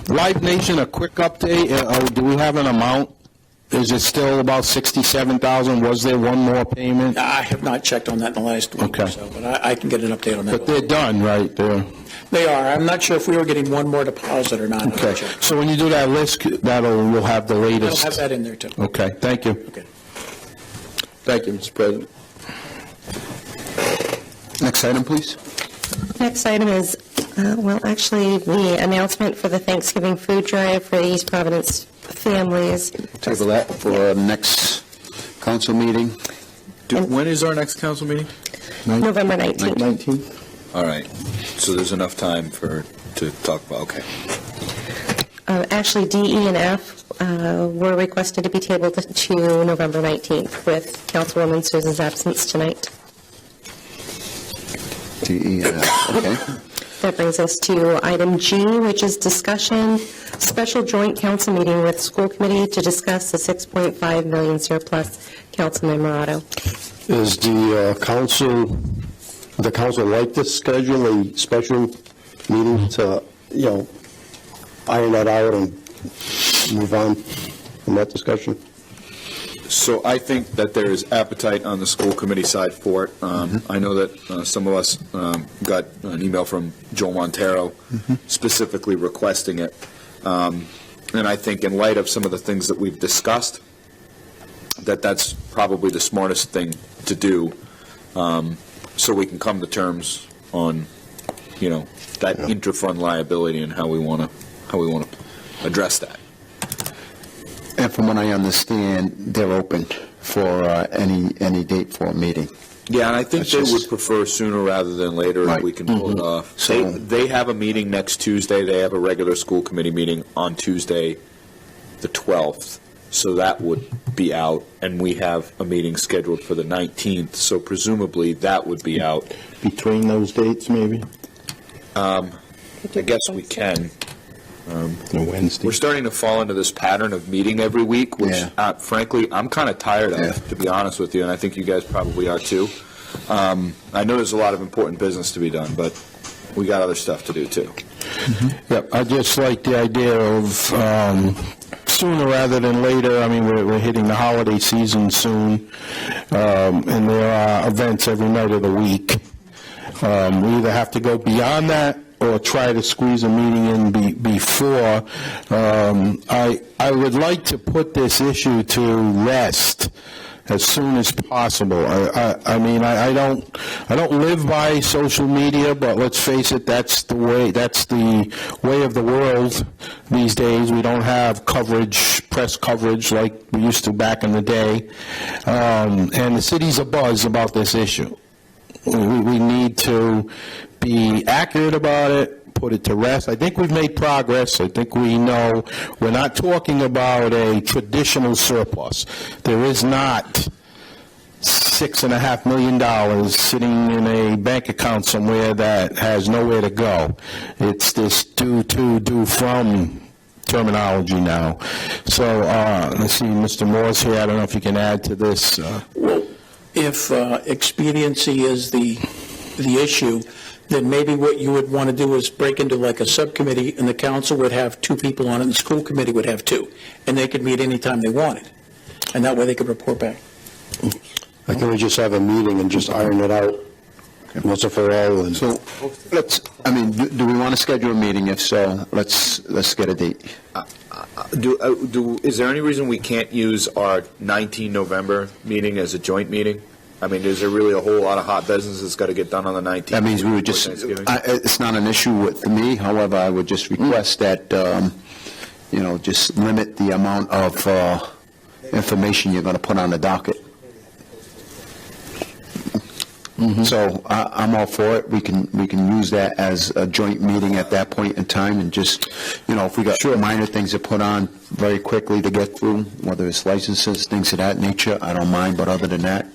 Live Nation, a quick update. Do we have an amount? Is it still about $67,000? Was there one more payment? I have not checked on that in the last week or so, but I can get an update on that. But they're done, right? They are. I'm not sure if we were getting one more deposit or not. Okay. So when you do that list, we'll have the latest. I'll have that in there, too. Okay. Thank you. Okay. Thank you, Mr. President. Next item, please. Next item is, actually, the announcement for the Thanksgiving food drive for the East Providence families. Table that for next council meeting. When is our next council meeting? November 19th. All right. So there's enough time to to talk about? Okay. Actually, D, E, and F were requested to be tabled to November 19th with Councilwoman Souza's absence tonight. D, E, and F, okay. That brings us to item G, which is discussion, special joint council meeting with school committee to discuss the $6.5 million surplus. Councilman Morato. Is the council like to schedule a special meeting to, iron that out and move on from that discussion? So I think that there is appetite on the school committee side for it. I know that some of us got an email from Joe Montero specifically requesting it. And I think in light of some of the things that we've discussed, that's probably the smartest thing to do, so we can come to terms on, that intra-fund liability and how we want to address that. And from what I understand, they're open for any date for a meeting. Yeah, and I think they would prefer sooner rather than later if we can pull it off. So they have a meeting next Tuesday. They have a regular school committee meeting on Tuesday, the 12th. So that would be out, and we have a meeting scheduled for the 19th. So presumably that would be out. Between those dates, maybe? I guess we can. Wednesday. We're starting to fall into this pattern of meeting every week, which, frankly, I'm kind of tired of, to be honest with you, and I think you guys probably are too. I know there's a lot of important business to be done, but we got other stuff to do too. Yep, I just like the idea of sooner rather than later. I mean, we're hitting the holiday season soon, and there are events every night of the week. We either have to go beyond that or try to squeeze a meeting in before. I would like to put this issue to rest as soon as possible. I mean, I don't live by social media, but let's face it, that's the way of the world these days. We don't have press coverage like we used to back in the day, and the city's abuzz about this issue. We need to be accurate about it, put it to rest. I think we've made progress. I think we know we're not talking about a traditional surplus. There is not $6.5 million sitting in a bank account somewhere that has nowhere to go. It's this due from terminology now. So let's see, Mr. Moore's here. I don't know if you can add to this. Well, if expediency is the issue, then maybe what you would want to do is break into like a subcommittee, and the council would have 2 people on it, and the school committee would have 2, and they could meet anytime they wanted, and that way they could report back. Why can't we just have a meeting and just iron it out once and for all? And so do we want to schedule a meeting? If so, let's get a date. Is there any reason we can't use our 19 November meeting as a joint meeting? I mean, is there really a whole lot of hot business that's got to get done on the 19th? That means we would just, it's not an issue with me. However, I would just request that, just limit the amount of information you're going to put on the docket. So I'm all for it. We can use that as a joint meeting at that point in time, and just, if we got minor things to put on very quickly to get through, whether it's licenses, things of that nature, I don't mind. But other than that,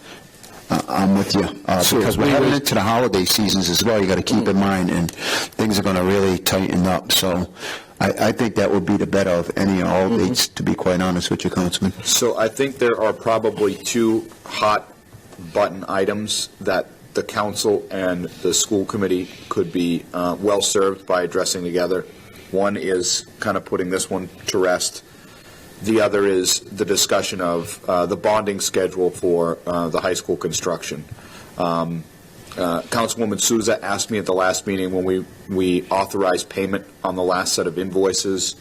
I'm with you. Because we're heading into the holiday seasons as well, you got to keep in mind, and things are going to really tighten up. So I think that would be the better of any and all dates, to be quite honest with you, Councilman. So I think there are probably 2 hot button items that the council and the school committee could be well served by addressing together. One is kind of putting this one to rest. The other is the discussion of the bonding schedule for the high school construction. Councilwoman Souza asked me at the last meeting when we authorized payment on the last set of invoices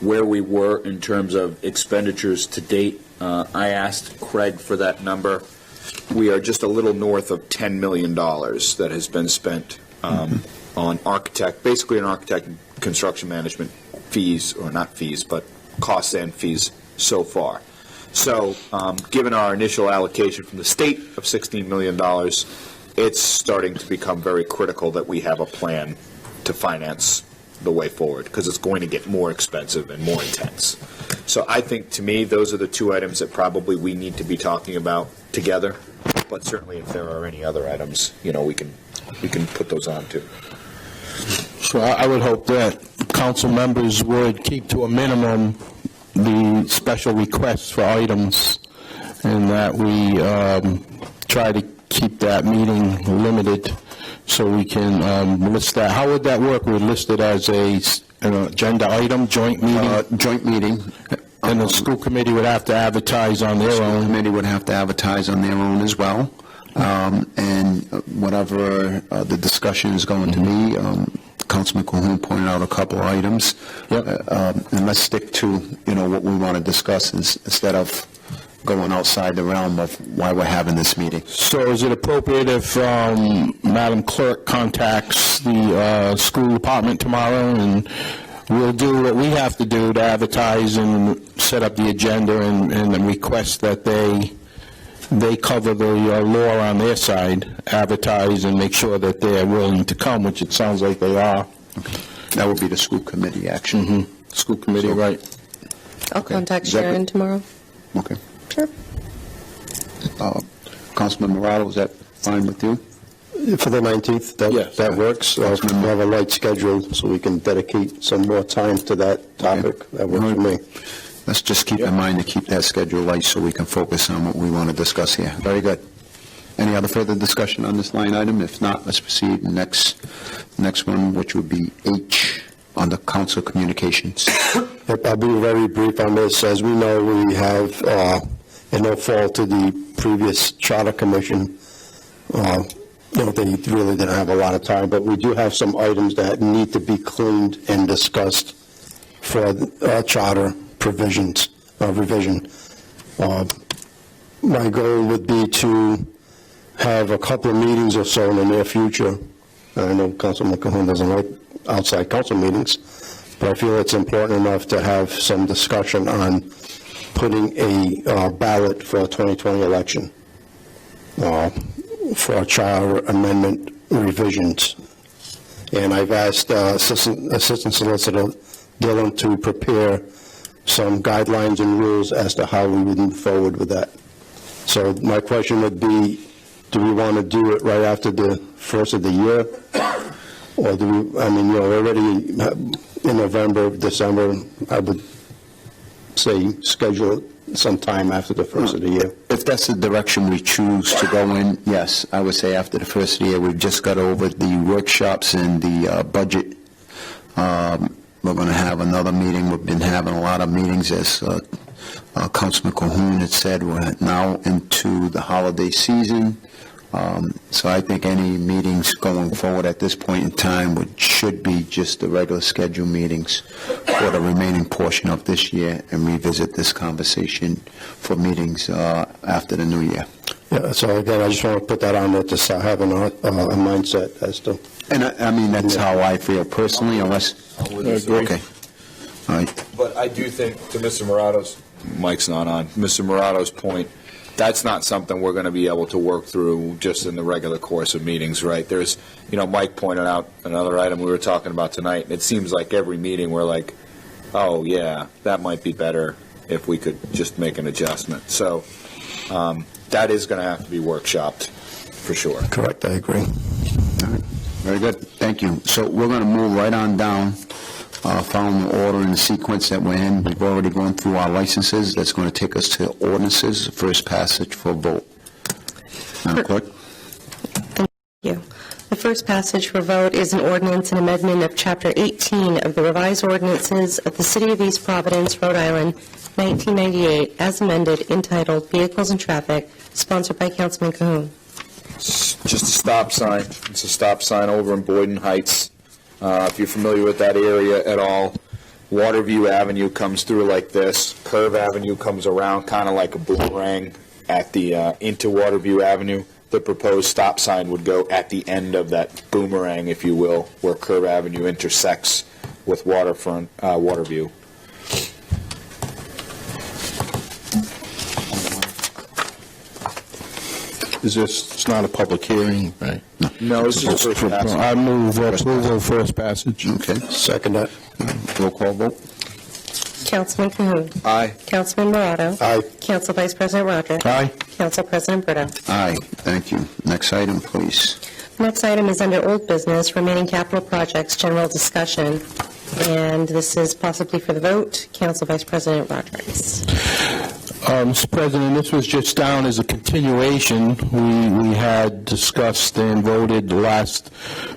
where we were in terms of expenditures to date. I asked Craig for that number. We are just a little north of $10 million that has been spent on basically architect and construction management fees, or not fees, but costs and fees so far. So given our initial allocation from the state of $16 million, it's starting to become very critical that we have a plan to finance the way forward, because it's going to get more expensive and more intense. So I think, to me, those are the two items that probably we need to be talking about together. But certainly, if there are any other items, we can put those on too. So I would hope that council members would keep to a minimum the special requests for items, and that we try to keep that meeting limited so we can list that. How would that work? We'd list it as an agenda item, joint meeting? Joint meeting. And the school committee would have to advertise on their own? The school committee would have to advertise on their own as well. And whatever the discussion is going to be, Councilman Cahoon pointed out a couple of items. And let's stick to, what we want to discuss instead of going outside the realm of why we're having this meeting. So is it appropriate if Madam Clerk contacts the school department tomorrow, and we'll do what we have to do to advertise and set up the agenda and request that they cover the law on their side, advertise and make sure that they're willing to come, which it sounds like they are. Okay. That would be the school committee action. School committee, right. I'll contact Sharon tomorrow. Okay. Sure. Councilman Morado, is that fine with you? For the 19th, that works. We'll have a light schedule so we can dedicate some more time to that topic. Okay. That works for me. Let's just keep in mind to keep that schedule light so we can focus on what we want to discuss here. Very good. Any other further discussion on this line item? If not, let's proceed. Next one, which would be H, on the council communications. Yep, I'll be very brief on this. As we know, we have, in no fault to the previous charter commission, they really didn't have a lot of time, but we do have some items that need to be cleaned and discussed for charter revision. My goal would be to have a couple of meetings or so in the near future. I know Councilman Cahoon doesn't like outside council meetings, but I feel it's important enough to have some discussion on putting a ballot for a 2020 election for charter amendment revisions. And I've asked Assistant Solicitor Dillon to prepare some guidelines and rules as to how we would move forward with that. So my question would be, do we want to do it right after the first of the year? Or do we, already in November, December, I would say schedule it sometime after the first of the year. If that's the direction we choose to go in, yes, I would say after the first of the year. We've just got over the workshops and the budget. We're going to have another meeting. We've been having a lot of meetings, as Councilman Cahoon had said. We're now into the holiday season. So I think any meetings going forward at this point in time should be just the regular scheduled meetings for the remaining portion of this year, and revisit this conversation for meetings after the new year. Yeah, so again, I just want to put that on there to start having a mindset as to... And that's how I feel personally, unless... Okay. All right. But I do think, to Mr. Morato's, Mike's not on, Mr. Morato's point, that's not something we're going to be able to work through just in the regular course of meetings, right? There's, Mike pointed out another item we were talking about tonight. It seems like every meeting we're like, oh, yeah, that might be better if we could just make an adjustment. So that is going to have to be workshopped for sure. Correct, I agree. All right. Very good. Thank you. So we're going to move right on down, following the order and the sequence that we're in. We've already gone through our licenses. That's going to take us to ordinances, first passage for vote. Madam Clerk. Thank you. The first passage for vote is an ordinance and amendment of Chapter 18 of the revised ordinances of the City of East Providence, Rhode Island, 1998, as amended, entitled Vehicles and Traffic, sponsored by Councilman Cahoon. Just a stop sign. It's a stop sign over in Boyden Heights. If you're familiar with that area at all, Waterview Avenue comes through like this. Curve Avenue comes around kind of like a boomerang at the into Waterview Avenue. The proposed stop sign would go at the end of that boomerang, if you will, where Curve Avenue intersects with Waterview. is this, it's not a public hearing, right? No, this is the first passage. I move approval of first passage. Okay. Second that. Roll call vote. Councilman Cahoon. Aye. Councilman Morato. Aye. Council Vice President Rodrick. Aye. Council President Brito. Aye, thank you. Next item, please. Next item is under old business, remaining capital projects, general discussion. And this is possibly for the vote. Council Vice President Rodriguez. Mr. President, this was just down as a continuation. We had discussed and voted the last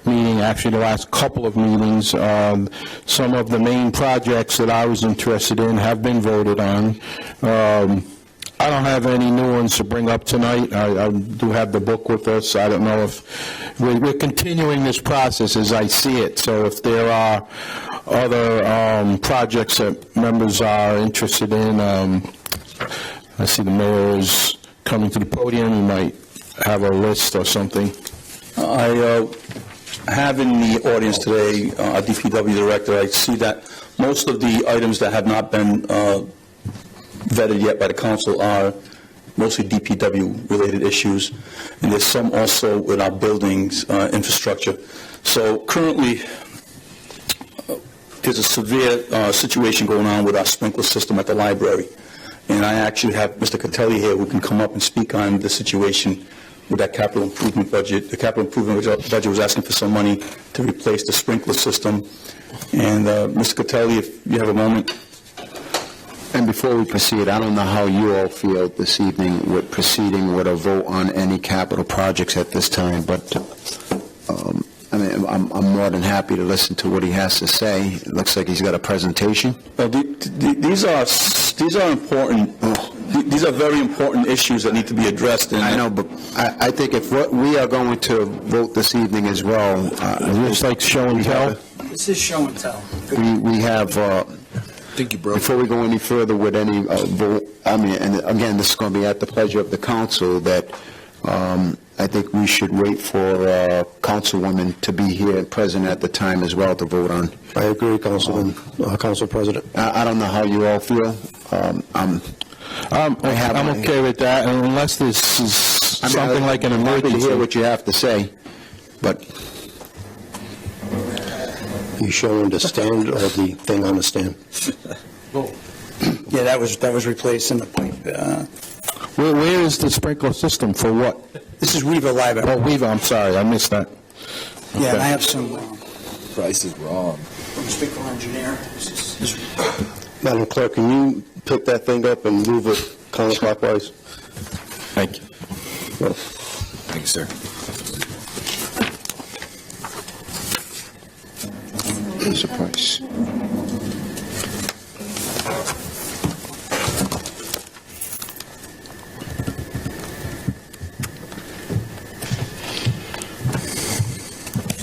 meeting, actually the last couple of meetings. Some of the main projects that I was interested in have been voted on. I don't have any new ones to bring up tonight. I do have the book with us. I don't know if we're continuing this process as I see it. So if there are other projects that members are interested in, I see the mayor is coming to the podium. He might have a list or something. I have in the audience today our DPW director. I see that most of the items that have not been vetted yet by the council are mostly DPW-related issues, and there's some also with our buildings infrastructure. So currently, there's a severe situation going on with our sprinkler system at the library. And I actually have Mr. Catelli here who can come up and speak on the situation with that capital improvement budget. The capital improvement budget was asking for some money to replace the sprinkler system. And Mr. Catelli, if you have a moment. And before we proceed, I don't know how you all feel this evening with proceeding with a vote on any capital projects at this time, but I mean, I'm more than happy to listen to what he has to say. It looks like he's got a presentation. Well, these are important. These are very important issues that need to be addressed. I know, but I think if what we are going to vote this evening as well, just like show and tell. This is show and tell. We have. Before we go any further with any vote, I mean, and again, this is going to be at the pleasure of the council, that I think we should wait for Councilwoman to be here and present at the time as well to vote on. I agree, Councilman, Council President. I don't know how you all feel. I'm okay with that, unless this is something like an emergency. To hear what you have to say, but you showing the stand or the thing on the stand? Yeah, that was replaced in the pipe. Where is the sprinkler system for what? This is Weaver Library. Oh, Weaver, I'm sorry, I missed that. Yeah, and I have some Price is wrong. from sprinkler engineer. Madam Clerk, can you pick that thing up and move it counterclockwise? Thank you. Thank you, sir. there's a price.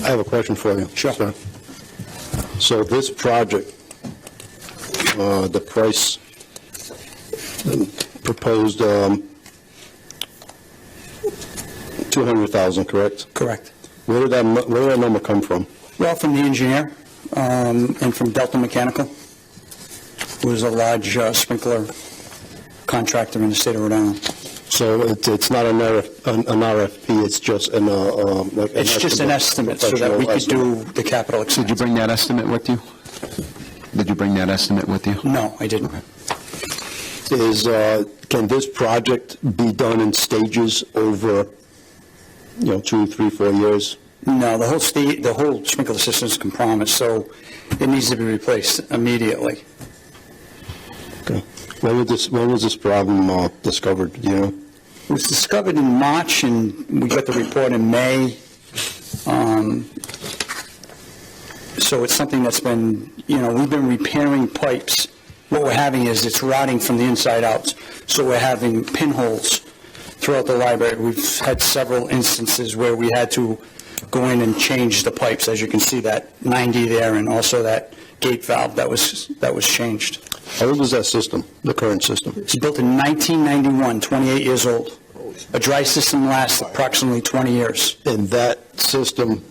I have a question for you. Sure. Sir. So this project, the price proposed $200,000, correct? Correct. Where did that number come from? Well, from the engineer and from Delta Mechanical, who is a large sprinkler contractor in the state of Rhode Island. So it's not an RFP, it's just an It's just an estimate so that we could do the capital expense. Did you bring that estimate with you? Did you bring that estimate with you? No, I didn't. Can this project be done in stages over, 2, 3, 4 years? No, the whole sprinkler system is compromised, so it needs to be replaced immediately. Okay. When was this problem discovered? Do you know? It was discovered in March, and we got the report in May. So it's something that's been, we've been repairing pipes. What we're having is it's rotting from the inside out. So we're having pinholes throughout the library. We've had several instances where we had to go in and change the pipes. As you can see, that 90 there, and also that gate valve that was changed. How old is that system, the current system? It's built in 1991, 28 years old. A dry system lasts approximately 20 years. And that system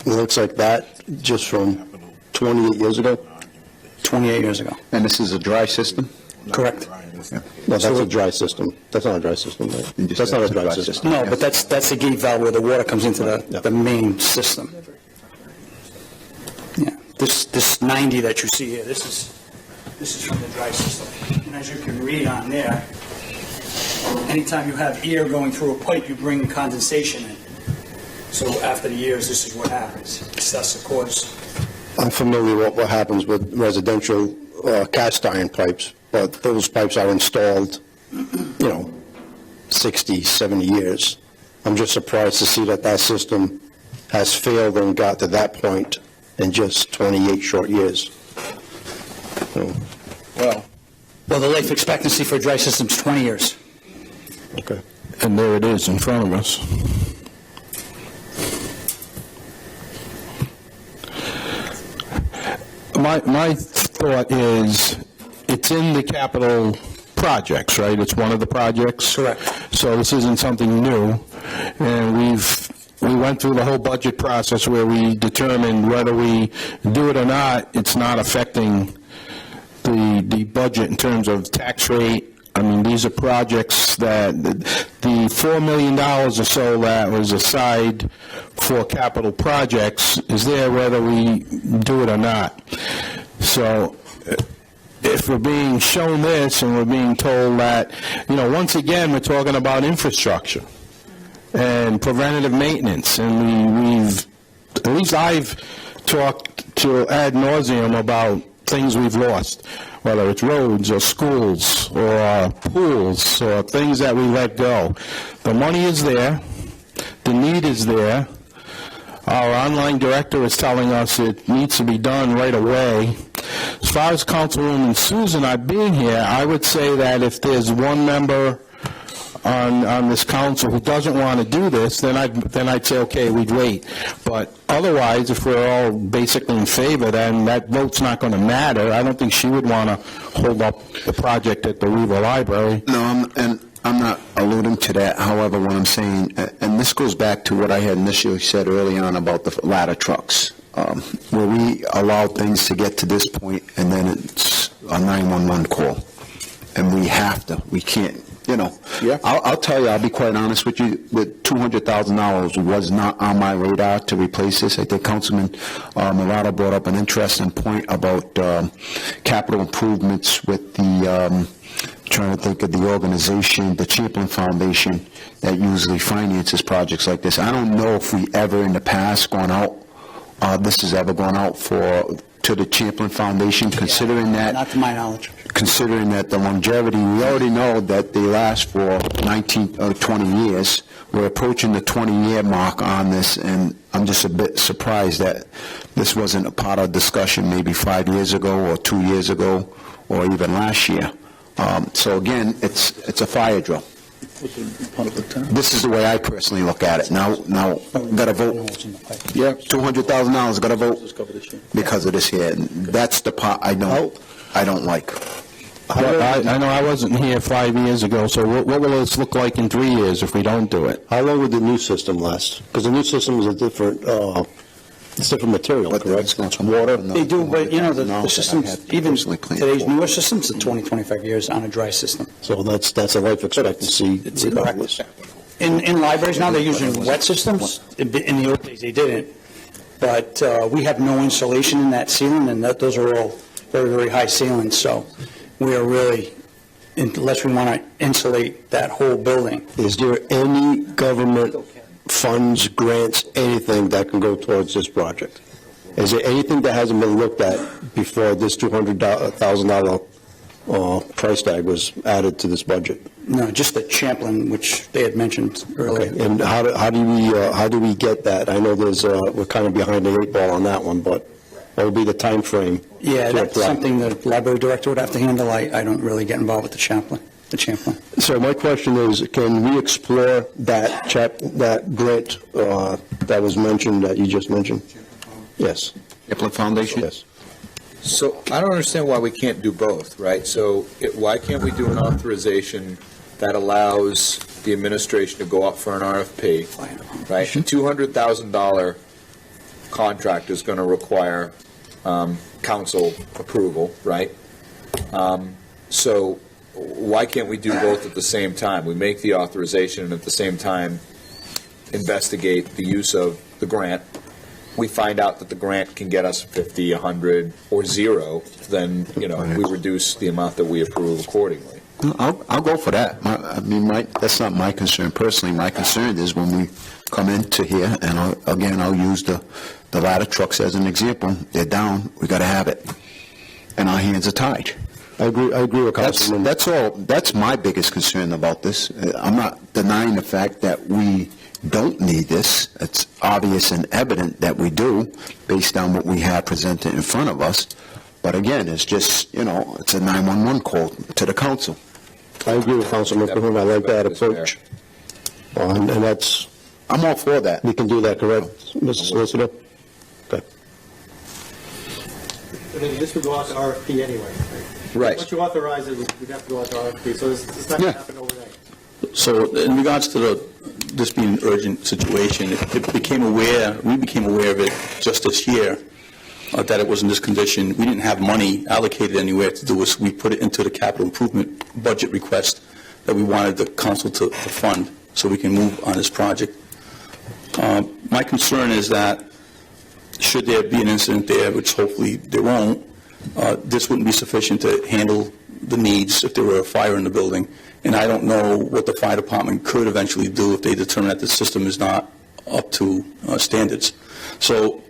looks like that just from 28 years ago? 28 years ago. And this is a dry system? Correct. No, that's a dry system. That's not a dry system, right? That's not a dry system. No, but that's the gate valve where the water comes into the main system. Yeah, this 90 that you see here, this is from the dry system. And as you can read on there, anytime you have air going through a pipe, you bring condensation in. So after the years, this is what happens. Thus, of course. I'm familiar with what happens with residential cast iron pipes, but those pipes are installed, 60, 70 years. I'm just surprised to see that system has failed and got to that point in just 28 short years. Well, the life expectancy for a dry system is 20 years. Okay. And there it is in front of us. My thought is, it's in the capital projects, right? It's one of the projects? Correct. So this isn't something new, and we went through the whole budget process where we determined whether we do it or not, it's not affecting the budget in terms of tax rate. I mean, these are projects that, the $4 million or so that was aside for capital projects is there whether we do it or not. So if we're being shown this and we're being told that, once again, we're talking about infrastructure and preventative maintenance, and we've, at least I've talked to ad nauseum about things we've lost, whether it's roads or schools or pools or things that we let go. The money is there. The need is there. Our online director is telling us it needs to be done right away. As far as Councilwoman Susan not being here, I would say that if there's one member on this council who doesn't want to do this, then I'd say, okay, we'd wait. But otherwise, if we're all basically in favor, then that vote's not going to matter. I don't think she would want to hold up the project at the Weaver Library. No, I'm not alluding to that. However, what I'm saying, and this goes back to what I had initially said early on about the ladder trucks, where we allow things to get to this point, and then it's a 911 call. And we can't. Yeah. I'll tell you, I'll be quite honest with you, with $200,000 was not on my radar to replace this. I think Councilman Morado brought up an interesting point about capital improvements with the, trying to think of the organization, the Champlain Foundation, that usually finances projects like this. I don't know if we ever in the past gone out, this has ever gone out to the Champlain Foundation, considering that. Not to my knowledge. Considering that the longevity, we already know that they last for 19 or 20 years. We're approaching the 20-year mark on this, and I'm just a bit surprised that this wasn't a part of discussion maybe 5 years ago or 2 years ago or even last year. So again, it's a fire drill. This is the way I personally look at it. Now, got to vote. Yeah, $200,000 got to vote because of this here. And that's the part I don't like. I know I wasn't here 5 years ago, so what will this look like in 3 years if we don't do it? How long would the new system last? Because the new system is a different, it's different material, correct? Water? They do, but the systems, even today's newer systems, are 20, 25 years on a dry system. So that's a life expectancy. It's regardless. In libraries now, they're using wet systems. In the old days, they didn't. But we have no insulation in that ceiling, and those are all very, very high ceilings. So we are really, unless we want to insulate that whole building. Is there any government funds, grants, anything that can go towards this project? Is there anything that hasn't been looked at before this $200,000 price tag was added to this budget? No, just the Champlain, which they had mentioned earlier. Okay. And how do we get that? I know we're kind of behind the eight ball on that one, but what would be the time frame? Yeah, that's something the library director would have to handle. I don't really get involved with the Champlain. So my question is, can we explore that grant that was mentioned, that you just mentioned? Yes. Champlain Foundation? Yes. So I don't understand why we can't do both, right? So why can't we do an authorization that allows the administration to go up for an RFP, right? A $200,000 contract is going to require council approval, right? So why can't we do both at the same time? We make the authorization and at the same time investigate the use of the grant. We find out that the grant can get us 50, 100, or 0, then, we reduce the amount that we approve accordingly. I'll go for that. That's not my concern personally. My concern is when we come into here, and I'll use the ladder trucks as an example. They're down. We got to have it, and our hands are tied. I agree with Councilman. That's all. That's my biggest concern about this. I'm not denying the fact that we don't need this. It's obvious and evident that we do, based on what we have presented in front of us. But again, it's just, it's a 911 call to the council. I agree with Councilman Cahoon. I like that approach. And that's... I'm all for that. We can do that, correct, Mr. Solicitor? Okay. But this would go out to RFP anyway, right? Once you authorize it, we'd have to go out to RFP, so it's not going to happen overnight. So in regards to this being an urgent situation, we became aware of it just this year, that it was in this condition. We didn't have money allocated anywhere to do this. We put it into the capital improvement budget request that we wanted the council to fund so we can move on this project. My concern is that should there be an incident there, which hopefully there won't, this wouldn't be sufficient to handle the needs if there were a fire in the building. And I don't know what the fire department could eventually do if they determine that the system is not up to standards. So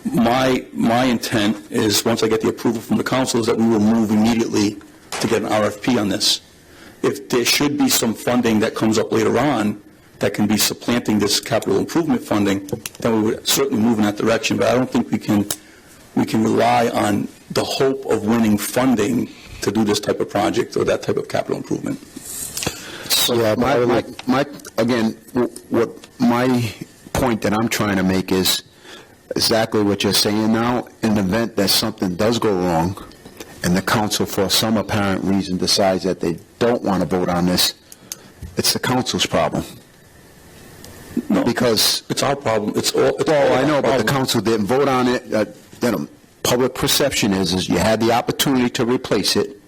my intent is, once I get the approval from the council, is that we will move immediately to get an RFP on this. If there should be some funding that comes up later on that can be supplanting this capital improvement funding, then we would certainly move in that direction. But I don't think we can rely on the hope of winning funding to do this type of project or that type of capital improvement. Yeah, what my point that I'm trying to make is exactly what you're saying now. In the event that something does go wrong and the council, for some apparent reason, decides that they don't want to vote on this, it's the council's problem. No, because it's our problem. I know, but the council didn't vote on it. Public perception is you had the opportunity to replace it,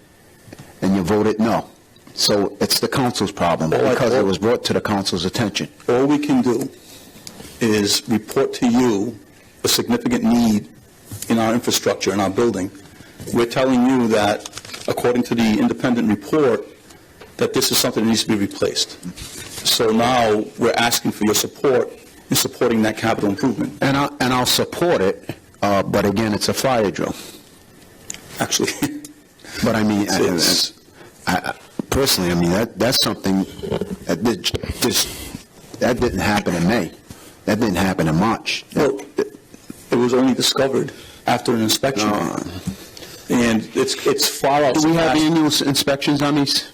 and you voted no. So it's the council's problem because it was brought to the council's attention. All we can do is report to you a significant need in our infrastructure, in our building. We're telling you that, according to the independent report, that this is something that needs to be replaced. So now we're asking for your support in supporting that capital improvement. And I'll support it, but again, it's a fire drill. Actually. But I mean, personally, that's something that didn't happen in May. That didn't happen in March. Well, it was only discovered after an inspection. And it's far out. Do we have annual inspections on these?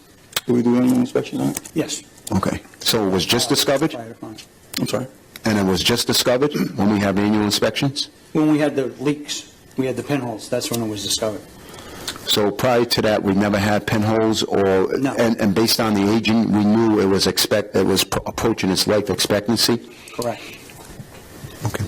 Do we do annual inspections on it? Yes. Okay. So it was just discovered? I'm sorry? And it was just discovered when we have annual inspections? When we had the leaks, we had the pinholes, that's when it was discovered. So prior to that, we never had pinholes, or no. And based on the aging, we knew it was approaching its life expectancy? Correct. Okay.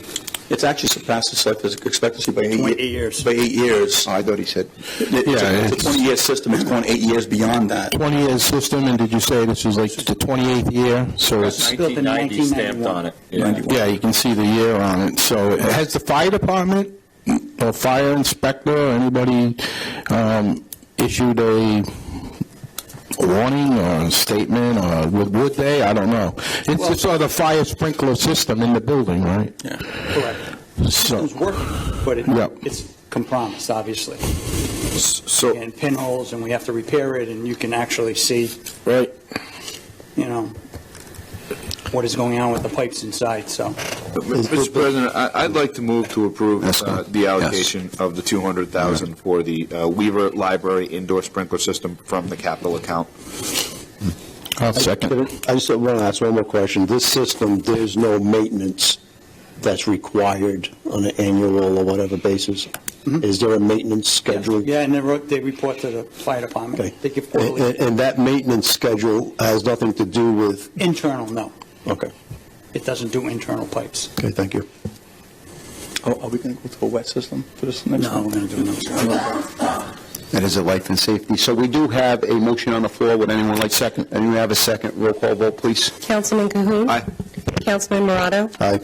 It's actually surpassed its life expectancy by 8 years. By 8 years. Oh, I thought he said. It's a 20-year system. It's going 8 years beyond that. 20-year system, and did you say this is like the 28th year? So it's 1990 stamped on it. Yeah, you can see the year on it. So has the fire department or fire inspector or anybody issued a warning or a statement, or would they? I don't know. It's just the fire sprinkler system in the building, right? Yeah. Correct. The system's working, but it's compromised, obviously. So, and pinholes, and we have to repair it, and you can actually see, right, what is going on with the pipes inside, so. Mr. President, I'd like to move to approve the allocation of the $200,000 for the Weaver Library indoor sprinkler system from the capital account. I'll second. I just want to ask one more question. This system, there's no maintenance that's required on an annual or whatever basis? Mm-hmm. Is there a maintenance schedule? Yeah, and they report to the fire department. Okay. They give quarterly. And that maintenance schedule has nothing to do with? Internal, no. Okay. It doesn't do internal pipes. Okay, thank you. Are we going to go to a wet system for this next one? No, we're going to do another. That is a life and safety. So we do have a motion on the floor. Would anyone like second? Anyone have a second? Roll call vote, please. Councilman Cahoon. Aye. Councilman Morado. Aye.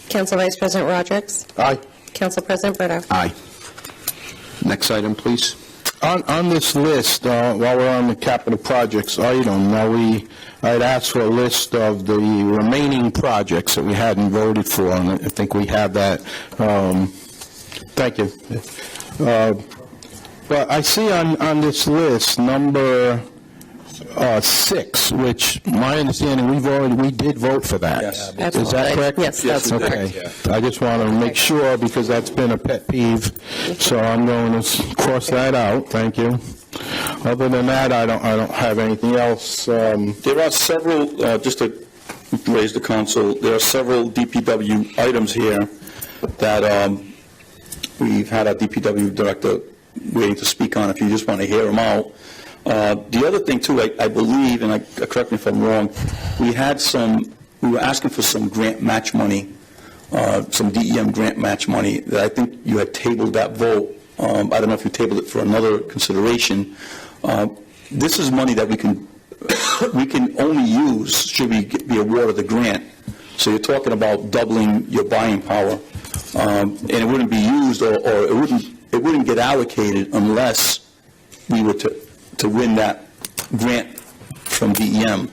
Council Vice President Rodrick. Aye. Council President Brito. Aye. Next item, please. On this list, while we're on the capital projects item, I'd asked for a list of the remaining projects that we hadn't voted for, and I think we have that. Thank you. But I see on this list, number 6, which, my understanding, we did vote for that. Yes. Is that correct? Yes, that's Okay. correct. I just want to make sure, because that's been a pet peeve, so I'm going to cross that out. Thank you. Other than that, I don't have anything else. There are several, just to raise the council, there are several DPW items here that we've had our DPW director waiting to speak on, if you just want to hear them out. The other thing, too, I believe, and correct me if I'm wrong, we were asking for some grant match money, some DEM grant match money, that I think you had tabled that vote. I don't know if you tabled it for another consideration. This is money that we can only use should we be awarded the grant. So you're talking about doubling your buying power, and it wouldn't be used, or it wouldn't get allocated unless we were to win that grant from DEM.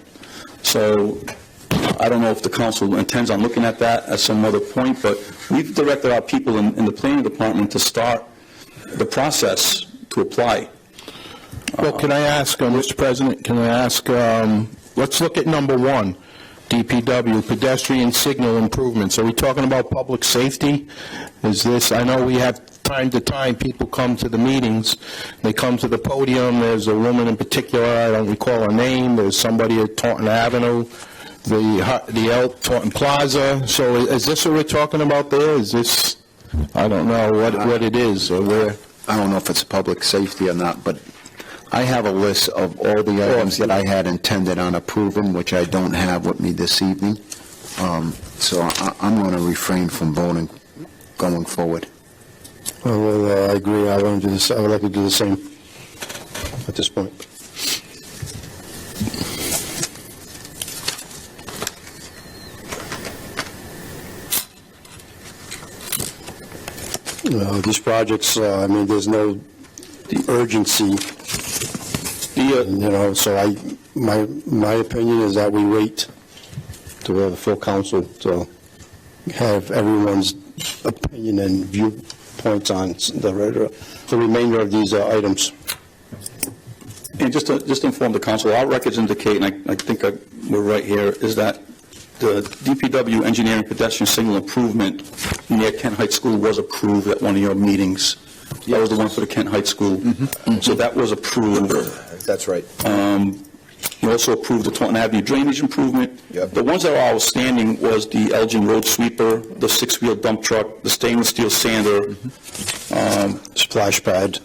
So I don't know if the council intends on looking at that at some other point, but we've directed our people in the planning department to start the process to apply. Well, can I ask, Mr. President, let's look at number 1, DPW, pedestrian signal improvements. Are we talking about public safety? Is this, I know we have time to time, people come to the meetings, they come to the podium, there's a woman in particular, I don't recall her name, there's somebody at Taunton Avenue, the Elk Taunton Plaza, so is this what we're talking about there? Is this, I don't know what it is, or where? I don't know if it's public safety or not, but I have a list of all the items that I had intended on approving, which I don't have with me this evening. So I'm going to refrain from voting going forward. Well, I agree. I want to do this. I would like to do the same at this point. These projects, I mean, there's no urgency, so my opinion is that we wait to have a full council to have everyone's opinion and viewpoints on the remainder of these items. And just to inform the council, our records indicate, and I think we're right here, is that the DPW engineering pedestrian signal improvement near Kent Heights School was approved at one of your meetings. That was the one for the Kent Heights School. So that was approved. That's right. You also approved the Taunton Avenue drainage improvement. Yep. The ones that are outstanding was the Elgin Road sweeper, the 6-wheel dump truck, the stainless steel sander. Splash pad.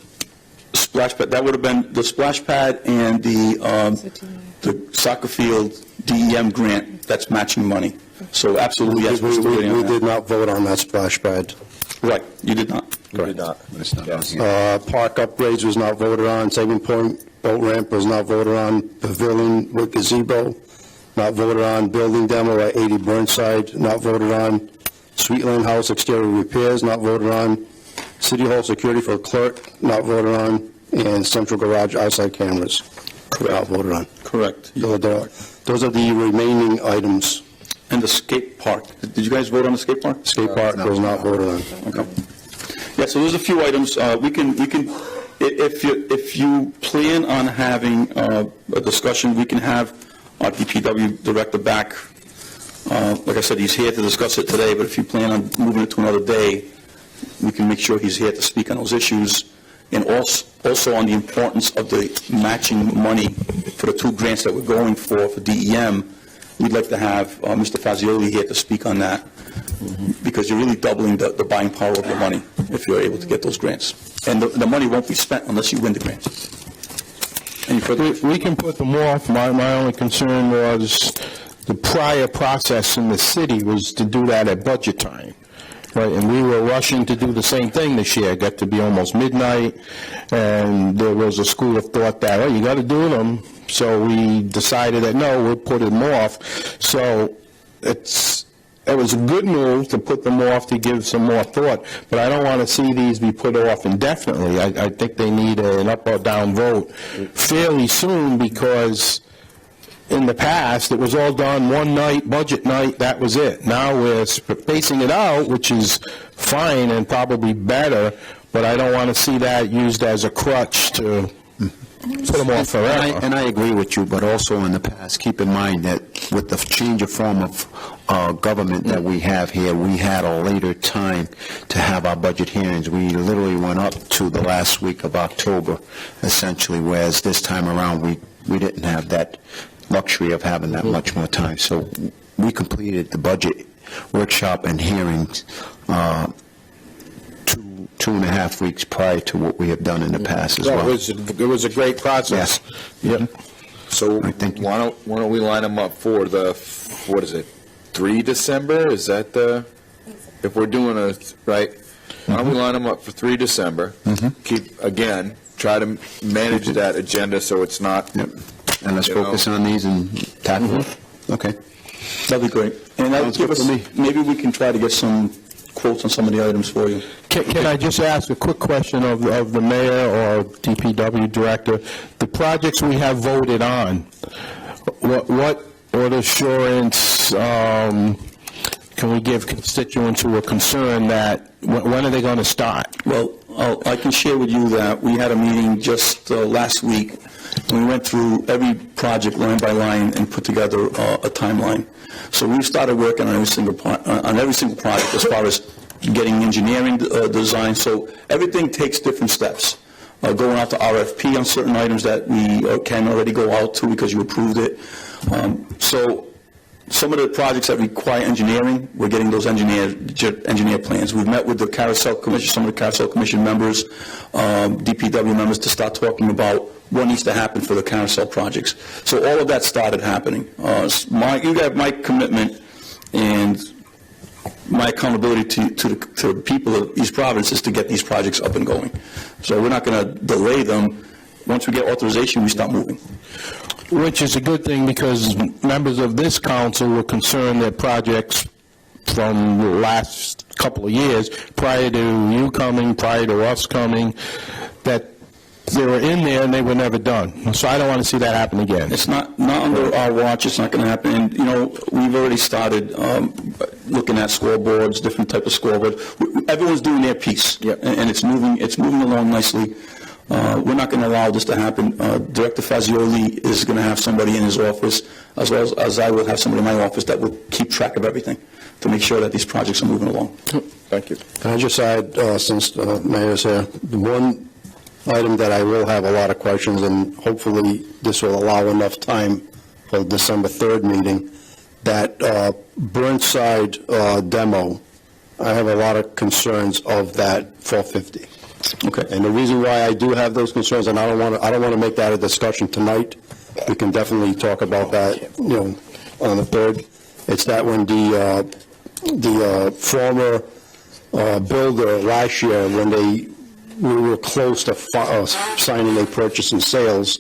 Splash pad, that would have been the splash pad and the soccer field DEM grant, that's matching money. So absolutely, yes, we're still waiting on We that. did not vote on that splash pad. Right, you did not. You did not. But it's not on here. Park upgrades was not voted on. Saving Point boat ramp was not voted on. Pavilion with gazebo, not voted on. Building demo at 80 Burnside, not voted on. Sweetland House exterior repairs, not voted on. City Hall security for clerk, not voted on. And central garage outside cameras, not voted on. Correct. Those are the remaining items. And the skate park, did you guys vote on the skate park? Skate park was not voted on. Okay. Yeah, so there's a few items, we can, if you plan on having a discussion, we can have our DPW director back. Like I said, he's here to discuss it today, but if you plan on moving it to another day, we can make sure he's here to speak on those issues, and also on the importance of the matching money for the 2 grants that we're going for DEM. We'd like to have Mr. Fazioli here to speak on that, because you're really doubling the buying power of your money if you're able to get those grants. And the money won't be spent unless you win the grants. Any further? We can put them off. My only concern was the prior process in the city was to do that at budget time. Right, and we were rushing to do the same thing this year. It got to be almost midnight, and there was a school of thought that, oh, you got to do them. So we decided that, no, we'll put them off. So it was a good move to put them off to give some more thought, but I don't want to see these be put off indefinitely. I think they need an up or down vote fairly soon, because in the past, it was all done one night, budget night, that was it. Now we're spacing it out, which is fine and probably better, but I don't want to see that used as a crutch to put them off forever. And I agree with you, but also in the past, keep in mind that with the change of form of government that we have here, we had a later time to have our budget hearings. We literally went up to the last week of October, essentially, whereas this time around, we didn't have that luxury of having that much more time. So we completed the budget workshop and hearings 2.5 weeks prior to what we have done in the past as well. It was a great process. Yes. Yep. So why don't we line them up for the, 3 December? Is that the, if we're doing right, why don't we line them up for 3 December? Try to manage that agenda so it's not. Yep. And let's focus on these and tackle it. Okay. That'd be great. And that would give us, maybe we can try to get some quotes on some of the items for you. Can I just ask a quick question of the mayor or DPW director? The projects we have voted on, what assurance can we give constituents who are concerned that, when are they going to start? Well, I can share with you that we had a meeting just last week. We went through every project line by line and put together a timeline. So we've started working on every single project as far as getting engineering design. So everything takes different steps. Going out to RFP on certain items that we can already go out to because you approved it. So some of the projects that require engineering, we're getting those engineer plans. We've met with the Carousel Commission, some of the Carousel Commission members, DPW members, to start talking about what needs to happen for the Carousel projects. So all of that started happening. You got my commitment and my accountability to the people of East Providence is to get these projects up and going. So we're not going to delay them. Once we get authorization, we start moving. Which is a good thing, because members of this council were concerned that projects from the last couple of years, prior to you coming, prior to us coming, that they were in there and they were never done. So I don't want to see that happen again. It's not under our watch. It's not going to happen. And, we've already started looking at scoreboards, different type of scoreboards. Everyone's doing their piece, and it's moving along nicely. We're not going to allow this to happen. Director Fazioli is going to have somebody in his office, as well as I will have somebody in my office that will keep track of everything to make sure that these projects are moving along. Thank you. Can I just add, since Mayor's here, the one item that I will have a lot of questions, and hopefully this will allow enough time for the December 3rd meeting, that Burnside demo, I have a lot of concerns of that 450. Okay. And the reason why I do have those concerns, and I don't want to make that a discussion tonight. We can definitely talk about that, on the 3rd. It's that when the former builder last year, when we were close to signing a purchase and sales,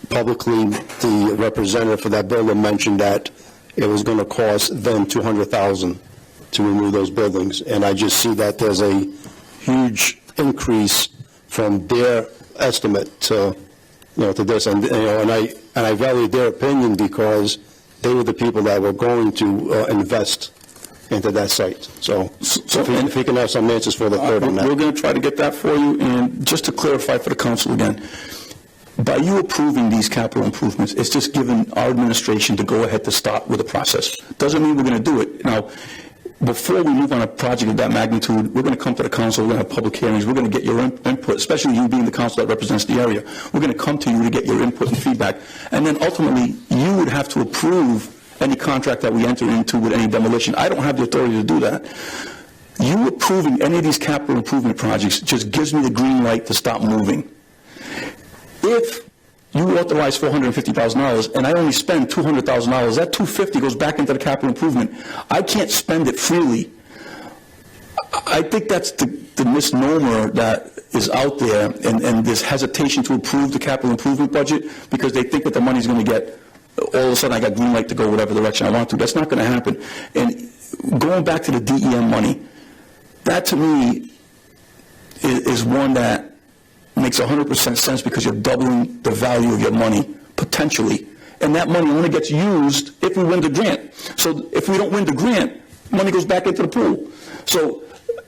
publicly the representative for that builder mentioned that it was going to cost them $200,000 to remove those buildings. And I just see that there's a huge increase from their estimate to this, and I value their opinion because they were the people that were going to invest into that site. So if we can have some answers for the 3rd on that. We're going to try to get that for you. And just to clarify for the council again, by you approving these capital improvements, it's just giving our administration to go ahead to start with the process. Doesn't mean we're going to do it. Now, before we move on a project of that magnitude, we're going to come to the council, we're going to have public hearings, we're going to get your input, especially you being the council that represents the area. We're going to come to you to get your input and feedback. And then ultimately, you would have to approve any contract that we enter into with any demolition. I don't have the authority to do that. You approving any of these capital improvement projects just gives me the green light to stop moving. If you authorize $450,000 and I only spend $200,000, that $250,000 goes back into the capital improvement. I can't spend it freely. I think that's the misnomer that is out there, and this hesitation to approve the capital improvement budget because they think that the money's going to get, all of a sudden I got green light to go whatever direction I want to. That's not going to happen. And going back to the DEM money, that to me is one that makes 100% sense because you're doubling the value of your money, potentially. And that money only gets used if we win the grant. So if we don't win the grant, money goes back into the pool. So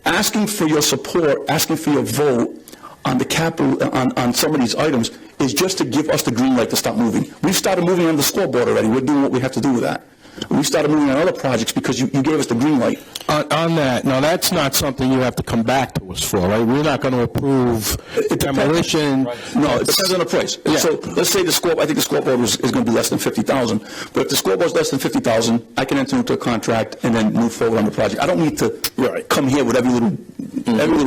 asking for your support, asking for your vote on the capital, on some of these items is just to give us the green light to stop moving. We've started moving on the scoreboard already. We're doing what we have to do with that. We started moving on other projects because you gave us the green light. On that, now that's not something you have to come back to us for, right? We're not going to approve demolition. No, it depends on the price. Yeah. So let's say I think the scoreboard is going to be less than $50,000. But if the scoreboard is less than $50,000, I can enter into a contract and then move forward on the project. I don't need to come here with every little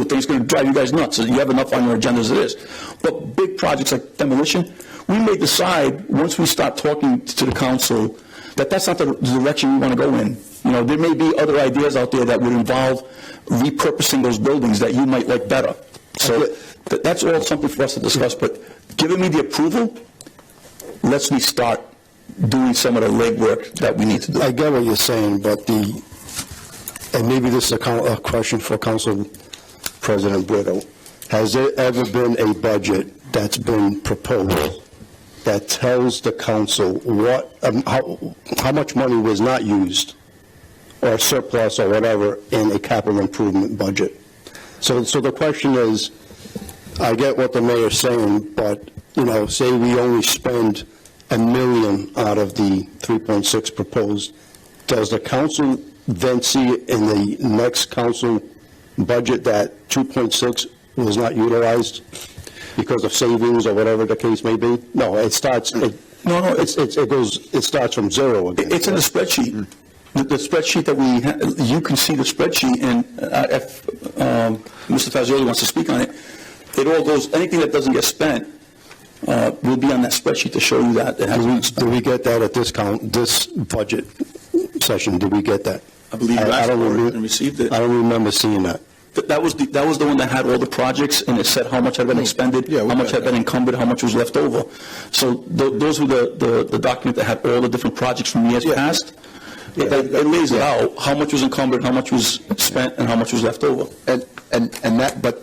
thing. It's going to drive you guys nuts. So you have enough on your agenda as it is. But big projects like demolition, we may decide once we start talking to the council that that's not the direction we want to go in. You know, there may be other ideas out there that would involve repurposing those buildings that you might like better. So that's all something for us to discuss. But giving me the approval lets me start doing some of the legwork that we need to do. I get what you're saying, but and maybe this is a question for Council President Brito. Has there ever been a budget that's been proposed that tells the council what, how much money was not used or surplus or whatever in a capital improvement budget? So the question is, I get what the mayor's saying, but, you know, say we only spend $1 million out of the 3.6 proposed, does the council then see in the next council budget that 2.6 was not utilized because of savings or whatever the case may be? No, it starts. It starts from zero again. It's in the spreadsheet. The spreadsheet that you can see the spreadsheet, and if Mr. Fazioli wants to speak on it, it all goes. Anything that doesn't get spent will be on that spreadsheet to show you that it hasn't been spent. Do we get that at this budget session? Did we get that? I believe you asked for it and received it. I don't remember seeing that. That was the one that had all the projects, and it said how much had been expended, how much had been encumbered, how much was left over. So those were the document that had all the different projects from years past. It lays it out, how much was encumbered, how much was spent, and how much was left over.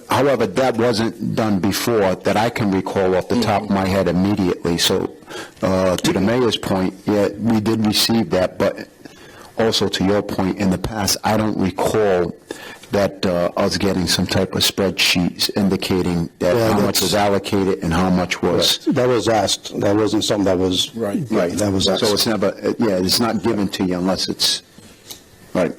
However, that wasn't done before that I can recall off the top of my head immediately. So to the mayor's point, yeah, we did receive that, but also to your point, in the past, I don't recall that us getting some type of spreadsheets indicating that how much was allocated and how much was... That was asked. That wasn't something that was... Right. That was asked. So it's never, it's not given to you unless it's... Right.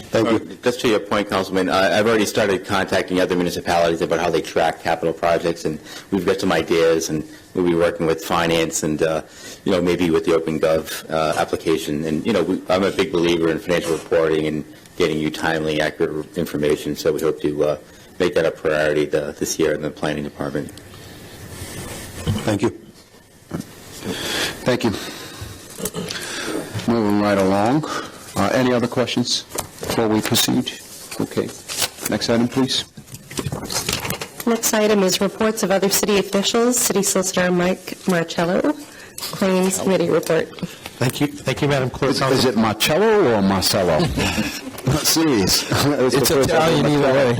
Thank you. Just to your point, Councilman, I've already started contacting other municipalities about how they track capital projects, and we've got some ideas, and we'll be working with finance and, maybe with the OpenGov application. And, I'm a big believer in financial reporting and getting you timely, accurate information, so we hope to make that a priority this year in the planning department. Thank you. Thank you. Moving right along. Any other questions before we proceed? Okay. Next item, please. Next item is reports of other city officials. City Solicitor Mike Marcello, Claims Committee report. Thank you, Madam Clerk. Is it Marcello or Marcello? Serious. It's Italian either way.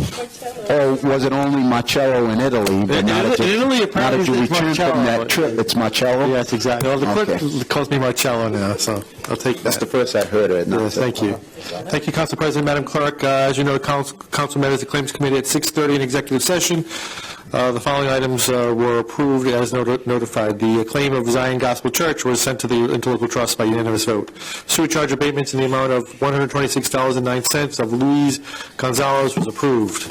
Or was it only Marcello in Italy? But now that you returned from that trip, it's Marcello? Yes, exactly. Well, the clerk calls me Marcello now, so I'll take that. That's the first I heard of it. Yes, thank you. Thank you, Council President. Madam Clerk, as you know, Council met as the Claims Committee at 6:30 in executive session. The following items were approved as notified. The claim of Zion Gospel Church was sent to the interlocal trust by unanimous vote. Sewer charge abatements in the amount of $126.09 of Luis Gonzalez was approved.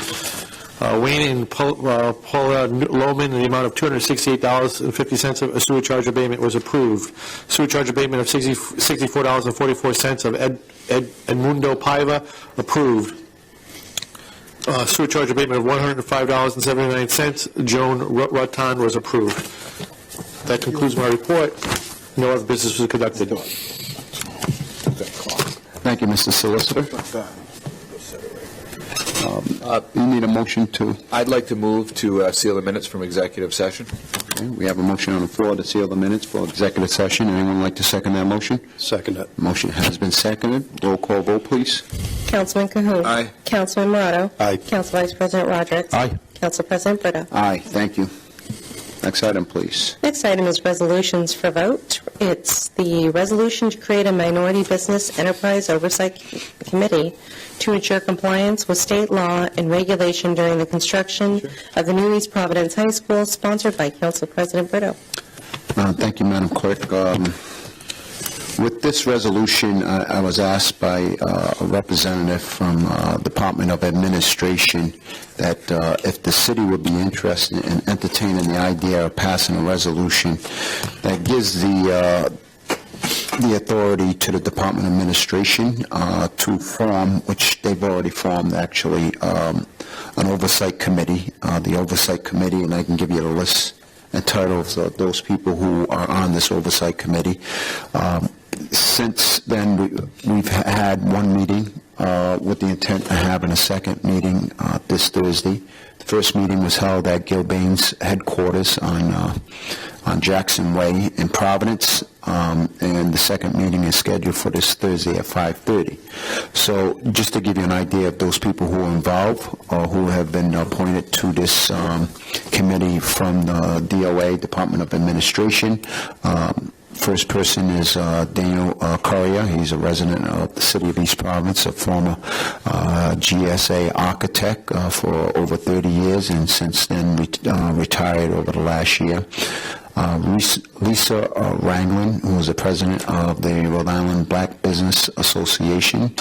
Wayne and Paula Lohman in the amount of $268.50 of a sewer charge abatement was approved. Sewer charge abatement of $64.44 of Edmundo Paiva approved. Sewer charge abatement of $105.79, Joan Rutan was approved. That concludes my report. No other business was conducted. Thank you, Mr. Solicitor. You need a motion to... I'd like to move to seal the minutes from executive session. Okay, we have a motion on the floor to seal the minutes for executive session. Anyone like to second that motion? Second it. Motion has been seconded. Roll call vote, please. Councilman Cahoon. Aye. Councilman Morato. Aye. Council Vice President Rodrick. Aye. Council President Brito. Aye, thank you. Next item, please. Next item is resolutions for vote. It's the resolution to create a minority business enterprise oversight committee to ensure compliance with state law and regulation during the construction of the new East Providence High School, sponsored by Council President Brito. Thank you, Madam Clerk. With this resolution, I was asked by a representative from Department of Administration that if the city would be interested in entertaining the idea of passing a resolution that gives the authority to the Department of Administration to form, which they've already formed actually, an oversight committee, the oversight committee, and I can give you the list and titles of those people who are on this oversight committee. Since then, we've had one meeting with the intent of having a second meeting this Thursday. The first meeting was held at Gilbane's headquarters on Jackson Way in Providence, and the second meeting is scheduled for this Thursday at 5:30. So just to give you an idea of those people who are involved or who have been appointed to this committee from the DOA, Department of Administration. First person is Daniel Currier. He's a resident of the city of East Providence, a former GSA architect for over 30 years, and since then retired over the last year. Lisa Ranglin, who is the president of the Rhode Island Black Business Association.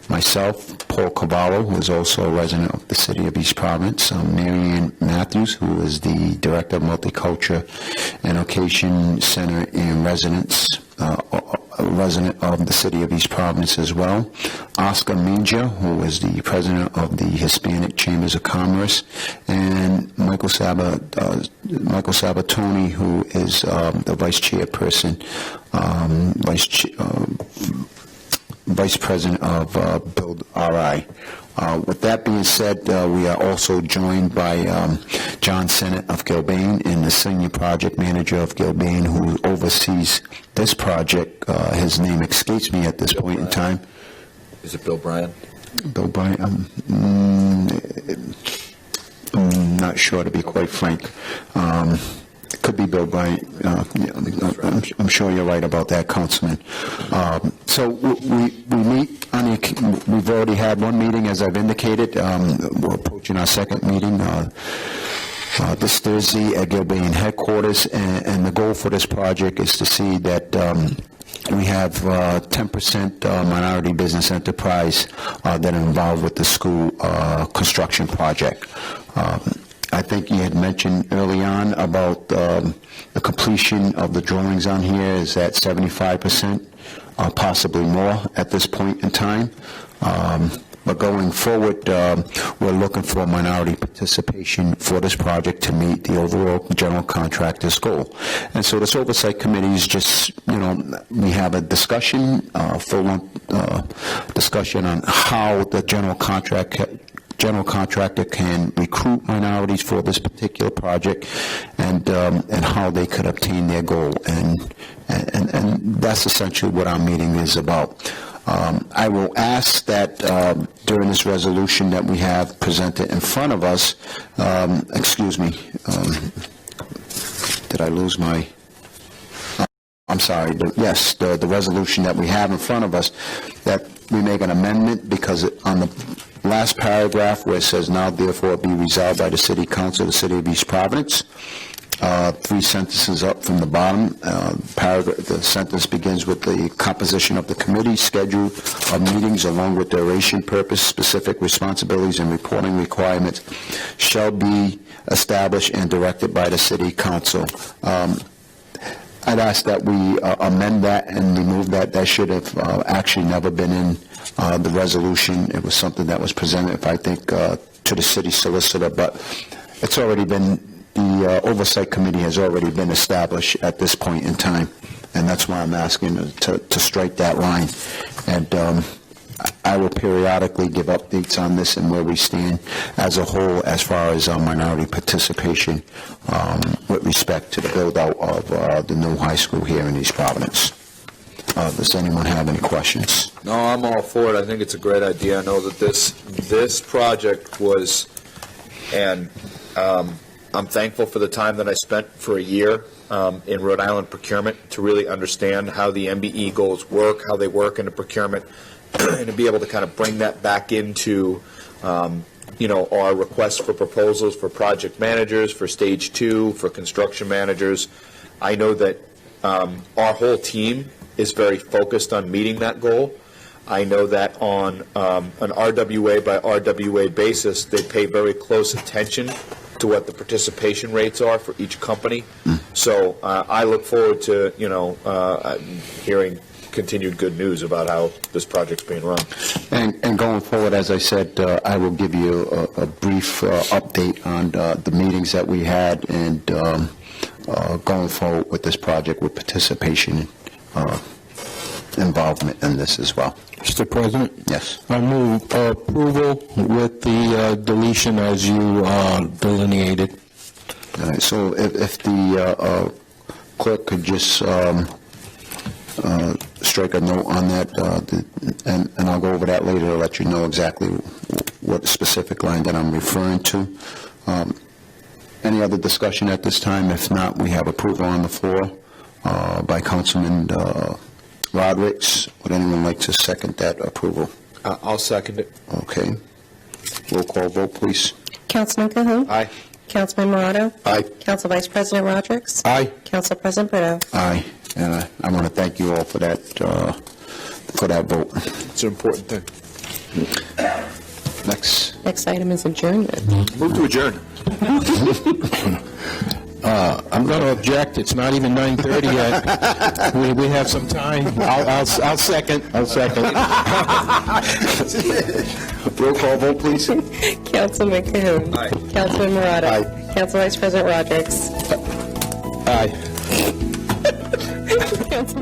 Myself, Paul Cavallo, who is also a resident of the city of East Providence. Marianne Matthews, who is the director of Multicultural and Occasion Center and Residence, a resident of the city of East Providence as well. Oscar Minja, who is the president of the Hispanic Chambers of Commerce, and Michael Sabatoni, who is the vice chairperson, Vice President of Build RI. With that being said, we are also joined by John Sennett of Gilbane and the Senior Project Manager of Gilbane, who oversees this project. His name escapes me at this point in time. Is it Bill Bryan? Bill Bryan? I'm not sure, to be quite frank. It could be Bill Bryant. I'm sure you're right about that, Councilman. So we meet on we've already had one meeting, as I've indicated. We're approaching our second meeting this Thursday at Gilbane headquarters, and the goal for this project is to see that we have 10% minority business enterprise that are involved with the school construction project. I think you had mentioned early on about the completion of the drawings on here is at 75%, possibly more at this point in time. But going forward, we're looking for minority participation for this project to meet the overall general contractor's goal. And so this oversight committee is just, we have a discussion, full discussion on how the general contractor can recruit minorities for this particular project, and how they could obtain their goal, and that's essentially what our meeting is about. I will ask that during this resolution that we have presented in front of us, excuse me, did I lose my... I'm sorry, yes, the resolution that we have in front of us, that we make an amendment, because on the last paragraph where it says, now therefore be resolved by the City Council of the City of East Providence, 3 sentences up from the bottom, the sentence begins with the composition of the committee, schedule of meetings along with duration, purpose, specific responsibilities, and reporting requirements shall be established and directed by the City Council. I'd ask that we amend that and remove that. That should have actually never been in the resolution. It was something that was presented, I think, to the city solicitor, but it's already been, the oversight committee has already been established at this point in time, and that's why I'm asking to strike that line. And I will periodically give updates on this and where we stand as a whole as far as minority participation with respect to the build-out of the new high school here in East Providence. Does anyone have any questions? No, I'm all for it. I think it's a great idea. I know that this project was, and I'm thankful for the time that I spent for a year in Rhode Island procurement to really understand how the MBE goals work, how they work into procurement, and to be able to kind of bring that back into, our requests for proposals for project managers, for stage 2, for construction managers. I know that our whole team is very focused on meeting that goal. I know that on an RWA by RWA basis, they pay very close attention to what the participation rates are for each company. So I look forward to, hearing continued good news about how this project's being run. And going forward, as I said, I will give you a brief update on the meetings that we had and going forward with this project with participation involvement in this as well. Mr. President? Yes. I move approval with the deletion as you delineated. All right, so if the clerk could just strike a note on that, and I'll go over that later to let you know exactly what specific line that I'm referring to. Any other discussion at this time? If not, we have approval on the floor by Councilman Rodrick. Would anyone like to second that approval? I'll second it. Okay. Roll call vote, please. Councilman Cahoon. Aye. Councilman Morado. Aye. Council Vice President Rodrick. Aye. Council President Brito. Aye. And I want to thank you all for that vote. It's an important thing. Next item is adjournment. Move to adjourn. I'm going to object. It's not even 9:30 yet. We have some time. I'll second. Roll call vote, please. Councilman Cahoon. Aye. Councilman Morado. Aye. Council Vice President Rodrick. Aye. Council